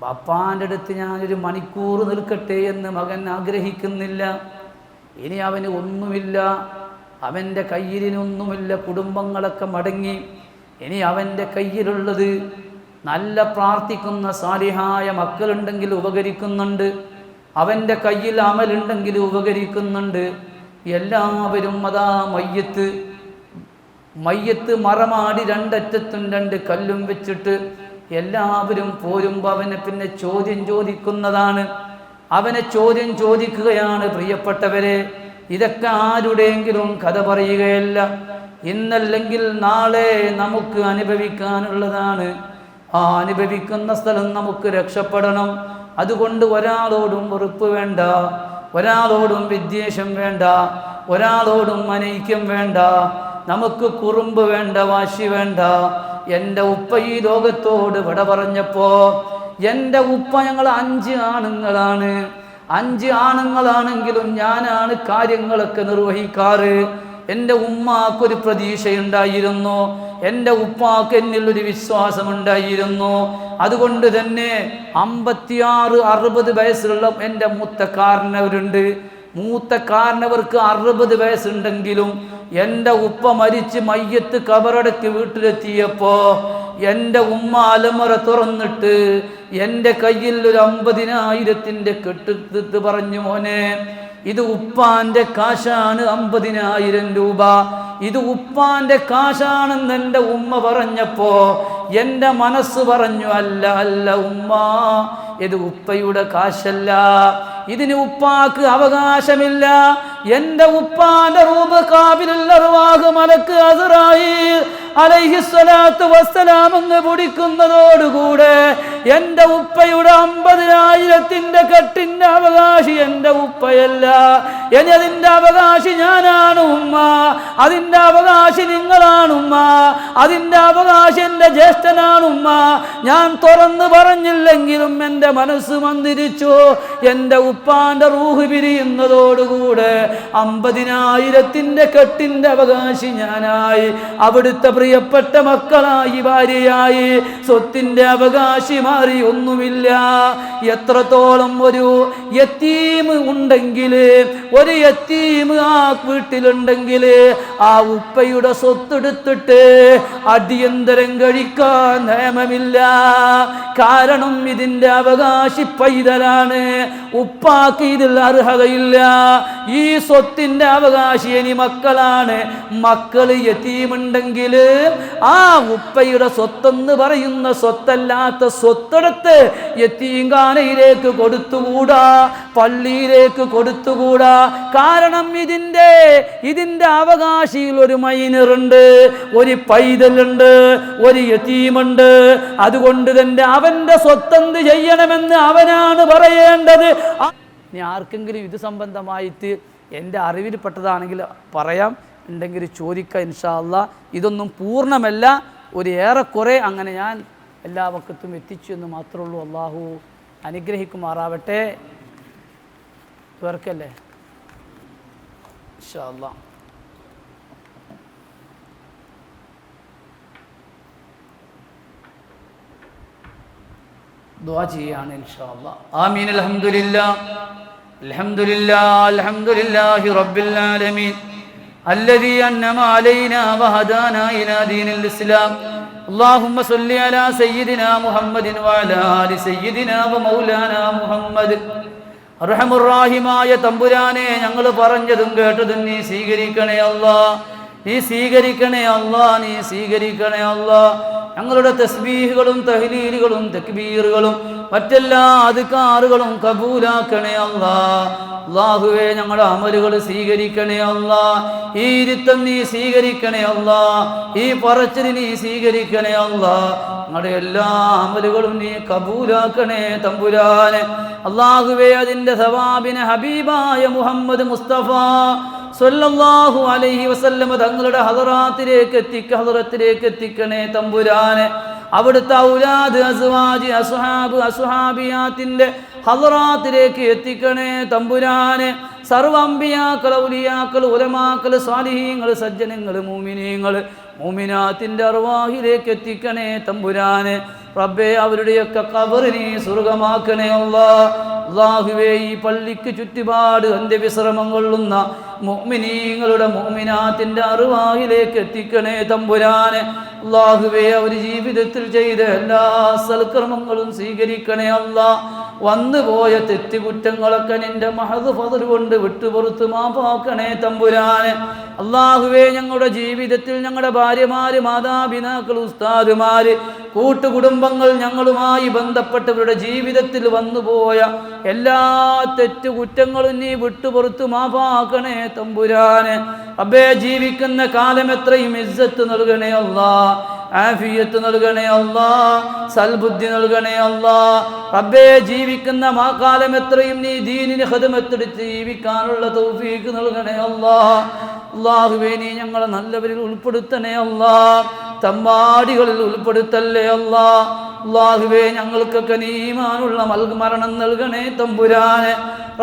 ബാപ്പാൻ്റെ അടുത്ത് ഞാനൊരു മണിക്കൂർ നിൽക്കട്ടെ എന്ന് മകൻ ആഗ്രഹിക്കുന്നില്ല. ഇനി അവന് ഒന്നുമില്ല, അവൻ്റെ കയ്യിലൊന്നുമില്ല. കുടുംബങ്ങളൊക്കെ മടങ്ങി. ഇനി അവൻ്റെ കയ്യിലുള്ളത് നല്ല പ്രാർത്ഥിക്കുന്ന സാലിഹായ മക്കളുണ്ടെങ്കിൽ ഉപകരിക്കുന്നുണ്ട്, അവൻ്റെ കയ്യിൽ അമലുണ്ടെങ്കിൽ ഉപകരിക്കുന്നുണ്ട്. എല്ലാവരും അതാ മയ്യത്ത് മറമാടി രണ്ടറ്റത്തും രണ്ട് കല്ലും വെച്ചിട്ട് എല്ലാവരും പോരുമ്പോൾ അവനെ പിന്നെ ചോദ്യം ചോദിക്കുന്നതാണ്. അവനെ ചോദ്യം ചോദിക്കുകയാണ്. പ്രിയപ്പെട്ടവരെ, ഇതൊക്കെ ആരുടെയെങ്കിലും കഥ പറയുകയല്ല, ഇന്നല്ലെങ്കിൽ നാളെ നമുക്ക് അനുഭവിക്കാനുള്ളതാണ്. ആ അനുഭവിക്കുന്ന സ്ഥലം നമുക്ക് രക്ഷപ്പെടണം. അതുകൊണ്ട് ഒരാളോടും വെറുപ്പ് വേണ്ട, ഒരാളോടും വിദ്വേഷം വേണ്ട, ഒരാളോടും അനൈക്യം വേണ്ട, നമുക്ക് കുറുമ്പ് വേണ്ട, വാശി വേണ്ട. എൻ്റെ ഉപ്പ ഈ ലോകത്തോട് വിട പറഞ്ഞപ്പോ, എൻ്റെ ഉപ്പ ഞങ്ങൾ 5 ആണുങ്ങളാണ്, 5 ആണുങ്ങളാണെങ്കിലും ഞാനാണ് കാര്യങ്ങളൊക്കെ നിർവഹിക്കാറ്. എൻ്റെ ഉമ്മാക്കൊരു പ്രതീക്ഷയുണ്ടായിരുന്നു, എൻ്റെ ഉപ്പാക്ക് എന്നിലൊരു വിശ്വാസമുണ്ടായിരുന്നു. അതുകൊണ്ട് തന്നെ 56-60 വയസ്സുള്ള എൻ്റെ മൂത്ത കാരണവരുണ്ട്. മൂത്ത കാരണവർക്ക് 60 വയസ്സുണ്ടെങ്കിലും എൻ്റെ ഉപ്പ മരിച്ച് മയ്യത്ത് കബറടക്കി വീട്ടിലെത്തിയപ്പോ എൻ്റെ ഉമ്മ അലമറ തുറന്നിട്ട് എൻ്റെ കയ്യിൽ ഒരു 50,000 കെട്ടിട്ട് പറഞ്ഞു, മോനെ ഇത് ഉപ്പാന്റെ കാശാണ്, 50,000 രൂപ, ഇത് ഉപ്പാന്റെ കാശാണെന്ന് എൻ്റെ ഉമ്മ പറഞ്ഞപ്പോ എൻ്റെ മനസ്സ് പറഞ്ഞു, അല്ല അല്ല ഉമ്മ, ഇത് ഉപ്പയുടെ കാശല്ല, ഇതിന് ഉപ്പാക്ക് അവകാശമില്ല. എൻ്റെ ഉപ്പാന്റെ റൂബ് കാബിലുള്ള അർവാഹ് മലക്ക് അസ്റായീൽ അലൈഹിസ്സലാത്തു വസ്സലാം അങ്ങ് പൊടിക്കുന്നതോടുകൂടെ എൻ്റെ ഉപ്പയുടെ 50,000 കെട്ടിന്റെ അവകാശി എൻ്റെ ഉപ്പയല്ല, ഇനി അതിൻ്റെ അവകാശി ഞാനാണ് ഉമ്മ, അതിൻ്റെ അവകാശി നിങ്ങളാണ് ഉമ്മ, അതിൻ്റെ അവകാശി എൻ്റെ ജ്യേഷ്ഠനാണ് ഉമ്മ. ഞാൻ തുറന്നു പറഞ്ഞില്ലെങ്കിലും എൻ്റെ മനസ്സ് മന്ദിരിച്ചു. എൻ്റെ ഉപ്പാന്റെ റൂഹ് പിരിയുന്നതോടുകൂടെ 50,000 കെട്ടിന്റെ അവകാശി ഞാനായി, അവിടുത്തെ പ്രിയപ്പെട്ട മക്കളായി, ഭാര്യയായി, സ്വത്തിന്റെ അവകാശി മാറി ഒന്നുമില്ല. എത്രത്തോളം ഒരു യതീം ഉണ്ടെങ്കിൽ, ഒരു യതീം ആ വീട്ടിലുണ്ടെങ്കിൽ ആ ഉപ്പയുടെ സ്വത്തെടുത്തിട്ട് അടിയന്തരം കഴിക്കാൻ നിയമമില്ല. കാരണം ഇതിന്റെ അവകാശി പൈതലാണ്, ഉപ്പാക്ക് ഇതിൽ അർഹതയില്ല. ഈ സ്വത്തിന്റെ അവകാശി ഇനി മക്കളാണ്. മക്കള് യതീമുണ്ടെങ്കിൽ ആ ഉപ്പയുടെ സ്വത്തെന്ന് പറയുന്ന സ്വത്തല്ലാത്ത സ്വത്തെടുത്ത് യതീംഖാനയിലേക്ക് കൊടുത്തുകൂടാ, പള്ളിയിലേക്ക് കൊടുത്തുകൂടാ. കാരണം ഇതിന്റെ അവകാശിയിൽ ഒരു മൈനറുണ്ട്, ഒരു പൈതലുണ്ട്, ഒരു യതീമുണ്ട്. അതുകൊണ്ട് തന്നെ അവന്റെ സ്വത്തെന്ത് ചെയ്യണമെന്ന് അവനാണ് പറയേണ്ടത്. ഇനി ആർക്കെങ്കിലും ഇത് സംബന്ധമായിട്ട് എൻ്റെ അറിവിൽപ്പെട്ടതാണെങ്കിൽ പറയാം, ഉണ്ടെങ്കിൽ ചോദിക്കുക ഇൻഷാ അല്ലാഹ്. ഇതൊന്നും പൂർണ്ണമല്ല, ഒരു ഏറെക്കുറെ അങ്ങനെ ഞാൻ എല്ലാ വക്കത്തും എത്തിച്ചു എന്ന് മാത്രമേ ഉള്ളൂ. അള്ളാഹു അനുഗ്രഹിക്കുമാറാവട്ടെ. ഇവർക്കല്ലേ ഇൻഷാ അല്ലാഹ്. ദുആ ചെയ്യാണ് ഇൻഷാ അല്ലാഹ്. ആമീൻ. അൽഹംദുലില്ലാഹ് അൽഹംദുലില്ലാഹി റബ്ബിൽ ആലമീൻ الذي أنعم علينا وهدانا إلى دين الإسلام. اللهم صل على سيدنا محمد وعلى آل سيدنا ومولانا محمد. അർഹമുർറാഹിമായ തമ്പുരാനെ, ഞങ്ങൾ പറഞ്ഞതും കേട്ടതും നീ സ്വീകരിക്കണേ അല്ലാഹ്, നീ സ്വീകരിക്കണേ അല്ലാഹ്, നീ സ്വീകരിക്കണേ അല്ലാഹ്. ഞങ്ങളുടെ തസ്ബീഹുകളും തഹ്ലീലുകളും തക്ബീറുകളും മറ്റെല്ലാ അദ്കാറുകളും കബൂലാക്കണേ അല്ലാഹ്. അല്ലാഹുവേ, ഞങ്ങളുടെ അമലുകൾ സ്വീകരിക്കണേ അല്ലാഹ്, ഈ ഇരുത്തം നീ സ്വീകരിക്കണേ അല്ലാഹ്, ഈ പറച്ചിൽ നീ സ്വീകരിക്കണേ അല്ലാഹ്. ഞങ്ങളുടെ എല്ലാ അമലുകളും നീ കബൂലാക്കണേ തമ്പുരാനെ. അല്ലാഹുവേ, അതിൻ്റെ സവാബിനെ ഹബീബായ മുഹമ്മദ് മുസ്തഫ സ്വല്ലല്ലാഹു അലൈഹി വസല്ലം തങ്ങളുടെ ഹദറത്തിലേക്ക് എത്തിക്കണേ തമ്പുരാനെ. അവിടുത്തെ ഔലാദ്, അസ്വാജ്, അസ്ഹാബ്, അസ്ഹാബിയാത്തിന്റെ ഹദറാത്തിലേക്ക് എത്തിക്കണേ തമ്പുരാനെ. സർവ്വ അമ്പിയാക്കൾ, ഔലിയാക്കൾ, ഉലമാക്കൾ, സാലിഹീങ്ങൾ, സജ്ജനങ്ങൾ, മൂമിനീങ്ങൾ, മൂമിനാത്തിന്റെ അർവാഹിലേക്ക് എത്തിക്കണേ തമ്പുരാനെ. റബ്ബേ, അവരുടെയൊക്കെ ഖബറിനെ സ്വർഗമാക്കണേ അല്ലാഹ്. അല്ലാഹുവേ, ഈ പള്ളിക്ക് ചുറ്റുപാട് അന്ത്യവിശ്രമം കൊള്ളുന്ന മുഅ്മിനീങ്ങളുടെ, മുഅ്മിനാത്തിന്റെ അർവാഹിലേക്ക് എത്തിക്കണേ തമ്പുരാനെ. അല്ലാഹുവേ അവർ ജീവിതത്തിൽ ചെയ്ത എല്ലാ സൽക്കർമ്മങ്ങളും സ്വീകരിക്കണേ അല്ലാ. വന്നുപോയ തെറ്റുകുറ്റങ്ങളൊക്കെ നിന്റെ മഹദ് ഫദ്ൽ കൊണ്ട് വിട്ടുപുറത്ത് മാപ്പാക്കണേ തമ്പുരാനെ. അല്ലാഹുവേ ഞങ്ങളുടെ ജീവിതത്തിൽ ഞങ്ങളുടെ ഭാര്യമാര്, മാതാപിതാക്കൾ, ഉസ്താദുമാര്, കൂട്ടുകുടുംബങ്ങൾ, ഞങ്ങളുമായി ബന്ധപ്പെട്ടവരുടെ ജീവിതത്തിൽ വന്നുപോയ എല്ലാ തെറ്റുകുറ്റങ്ങളും നീ വിട്ടുപുറത്ത് മാപ്പാക്കണേ തമ്പുരാനെ. റബ്ബേ ജീവിക്കുന്ന കാലം എത്രയും ഇസ്സത്ത് നൽകണേ അല്ലാ, ആഫിയത്ത് നൽകണേ അല്ലാ, സൽബുദ്ധി നൽകണേ അല്ലാ. റബ്ബേ ജീവിക്കുന്ന കാലം എത്രയും നീ ദീനിന് ഖിദ്മത്തെടുത്ത് ജീവിക്കാനുള്ള തൗഫീഖ് നൽകണേ അല്ലാ. അല്ലാഹുവേ നീ ഞങ്ങളെ നല്ലവരിൽ ഉൾപ്പെടുത്തണേ അല്ലാ, തമ്മാടികളിൽ ഉൾപ്പെടുത്തല്ലേ അല്ലാ. അല്ലാഹുവേ ഞങ്ങൾക്കൊക്കെ നീ ഈമാനുള്ള മരണം നൽകണേ തമ്പുരാനെ.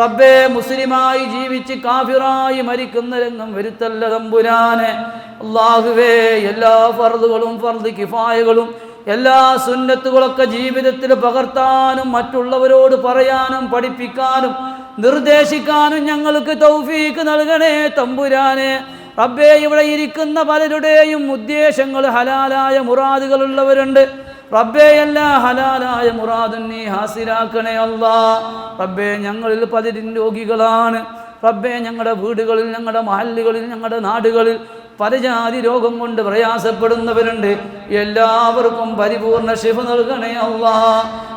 റബ്ബേ മുസ്ലിമായി ജീവിച്ച് കാഫിറായി മരിക്കുന്ന രംഗം വരുത്തല്ല തമ്പുരാനെ. അല്ലാഹുവേ എല്ലാ ഫർളുകളും ഫർദ് കിഫായകളും എല്ലാ സുന്നത്തുകളൊക്കെ ജീവിതത്തിൽ പകർത്താനും മറ്റുള്ളവരോട് പറയാനും പഠിപ്പിക്കാനും നിർദ്ദേശിക്കാനും ഞങ്ങൾക്ക് തൗഫീഖ് നൽകണേ തമ്പുരാനെ. റബ്ബേ ഇവിടെ ഇരിക്കുന്ന പലരുടെയും ഉദ്ദേശങ്ങൾ ഹലാലായ മുറാദുകളുള്ളവരുണ്ട്. റബ്ബേ എല്ലാ ഹലാലായ മുറാദും നീ ഹാസിലാക്കണേ അല്ലാ. റബ്ബേ ഞങ്ങളിൽ പലരും രോഗികളാണ്. റബ്ബേ ഞങ്ങളുടെ വീടുകളിൽ, ഞങ്ങളുടെ മഹല്ലുകളിൽ, ഞങ്ങളുടെ നാടുകളിൽ പല ജാതി രോഗം കൊണ്ട് പ്രയാസപ്പെടുന്നവരുണ്ട്. എല്ലാവർക്കും പരിപൂർണ ശിഫ നൽകണേ അല്ലാ,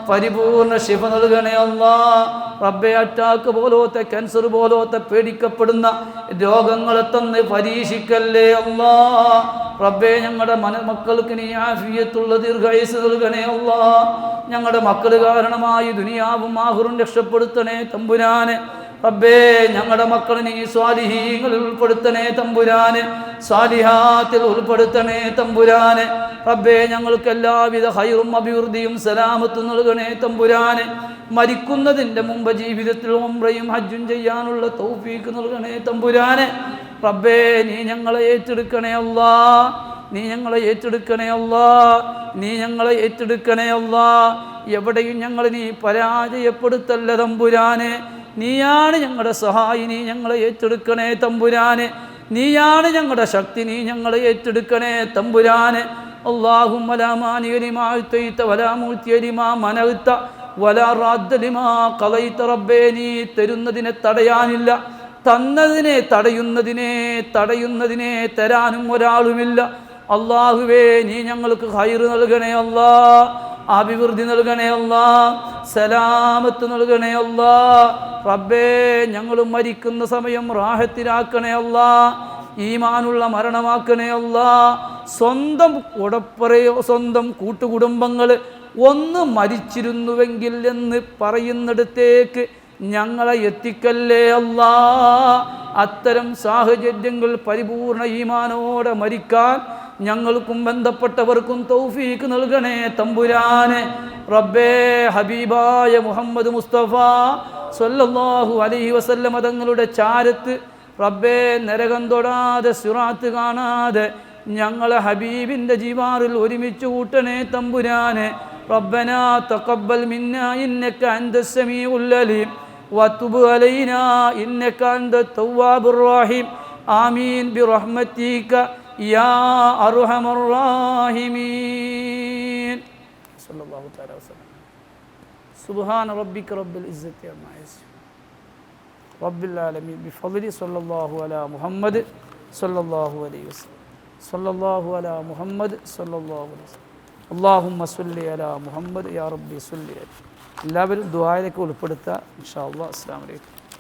പരിപൂർണ ശിഫ നൽകണേ അല്ലാ. റബ്ബേ അറ്റാക്ക് പോലത്തെ, ക്യാൻസർ പോലത്തെ പേടിക്കപ്പെടുന്ന രോഗങ്ങളെ തന്ന് പരീക്ഷിക്കല്ലേ അല്ലാ. റബ്ബേ ഞങ്ങളുടെ മക്കൾക്ക് നീ ആഫിയത്തുള്ള ദീർഘായുസ്സ് നൽകണേ അല്ലാ. ഞങ്ങളുടെ മക്കൾ കാരണമായി ദുനിയാവും ആഖിറവും രക്ഷപ്പെടുത്തണേ തമ്പുരാനെ. റബ്ബേ ഞങ്ങളുടെ മക്കളെ നീ സ്വാലിഹീങ്ങളിൽ ഉൾപ്പെടുത്തണേ തമ്പുരാനെ, സ്വാലിഹാത്തിൽ ഉൾപ്പെടുത്തണേ തമ്പുരാനെ. റബ്ബേ ഞങ്ങൾക്ക് എല്ലാവിധ ഹൈറും അഭിവൃദ്ധിയും സലാമത്തും നൽകണേ തമ്പുരാനെ. മരിക്കുന്നതിൻ്റെ മുമ്പ് ജീവിതത്തിൽ ഉംറയും ഹജ്ജും ചെയ്യാനുള്ള തൗഫീഖ് നൽകണേ തമ്പുരാനെ. റബ്ബേ നീ ഞങ്ങളെ ഏറ്റെടുക്കണേ അല്ലാ, നീ ഞങ്ങളെ ഏറ്റെടുക്കണേ അല്ലാ, നീ ഞങ്ങളെ ഏറ്റെടുക്കണേ അല്ലാ. എവിടെയും ഞങ്ങൾ നീ പരാജയപ്പെടുത്തല്ല തമ്പുരാനെ. നീയാണ് ഞങ്ങളുടെ സഹായി, നീ ഞങ്ങളെ ഏറ്റെടുക്കണേ തമ്പുരാനെ. നീയാണ് ഞങ്ങളുടെ ശക്തി, നീ ഞങ്ങളെ ഏറ്റെടുക്കണേ തമ്പുരാനെ. അല്ലാഹുമ്മ ലാ മാനിഅ ലിമാ അഅ്തൈത വലാ മുഅ്തിയ ലിമാ മനഅ്ത വലാ റാദ്ദ ലിമാ ഖളൈത. റബ്ബേ നീ തരുന്നതിനെ തടയാനില്ല, തന്നതിനെ തടയുന്നതിനെ തരാനും ഒരാളുമില്ല. അല്ലാഹുവേ നീ ഞങ്ങൾക്ക് ഖൈറ് നൽകണേ അല്ലാ, അഭിവൃദ്ധി നൽകണേ അല്ലാ, സലാമത്ത് നൽകണേ അല്ലാ. റബ്ബേ ഞങ്ങൾ മരിക്കുന്ന സമയം റാഹത്തിലാക്കണേ അല്ലാ, ഈമാനുള്ള മരണമാക്കണേ അല്ലാ. സ്വന്തം ഉടപ്പറയോ സ്വന്തം കൂട്ടുകുടുംബങ്ങൾ ഒന്ന് മരിച്ചിരുന്നുവെങ്കിൽ എന്ന് പറയുന്നിടത്തേക്ക് ഞങ്ങളെ എത്തിക്കല്ലേ അല്ലാ. അത്തരം സാഹചര്യങ്ങൾ പരിപൂർണ ഈമാനോടെ മരിക്കാൻ ഞങ്ങൾക്കും ബന്ധപ്പെട്ടവർക്കും തൗഫീഖ് നൽകണേ തമ്പുരാനെ. റബ്ബേ ഹബീബായ മുഹമ്മദ് മുസ്തഫ സ്വല്ലല്ലാഹു അലൈഹി വസല്ലം തങ്ങളുടെ ചാരത്ത് റബ്ബേ നരകം തൊടാതെ സിറാത്ത് കാണാതെ ഞങ്ങളെ ഹബീബിൻ്റെ ജിവാറിൽ ഒരുമിച്ച് കൂട്ടണേ തമ്പുരാനെ. റബ്ബനാ തഖബ്ബൽ മിന്നാ ഇന്നക അൻതസ് സമീഉൽ അലീം വതുബ് അലൈനാ ഇന്നക അൻതത് തവ്വാബുർ റഹീം. ആമീൻ ബിറഹ്മതിക യാ അർഹമർ റഹീമീൻ. സല്ലല്ലാഹു തആല വസല്ലം. സുബ്ഹാന റബ്ബിക റബ്ബിൽ ഇസ്സതി അമ്മാ യസിഫൂൻ റബ്ബിൽ ആലമീൻ ബിഫദ്ലി സല്ലല്ലാഹു അലാ മുഹമ്മദ് സല്ലല്ലാഹു അലൈഹി വസല്ലം. സല്ലല്ലാഹു അലാ മുഹമ്മദ് സല്ലല്ലാഹു അലൈഹി വസല്ലം. അല്ലാഹുമ്മ സ്വല്ലി അലാ മുഹമ്മദ് യാ റബ്ബി സ്വല്ലി. എല്ലാവരും ദുആയിലേക്ക് ഉൾപ്പെടുത്തുക ഇൻഷാ അല്ലാഹ്. അസ്സലാമു അലൈക്കും.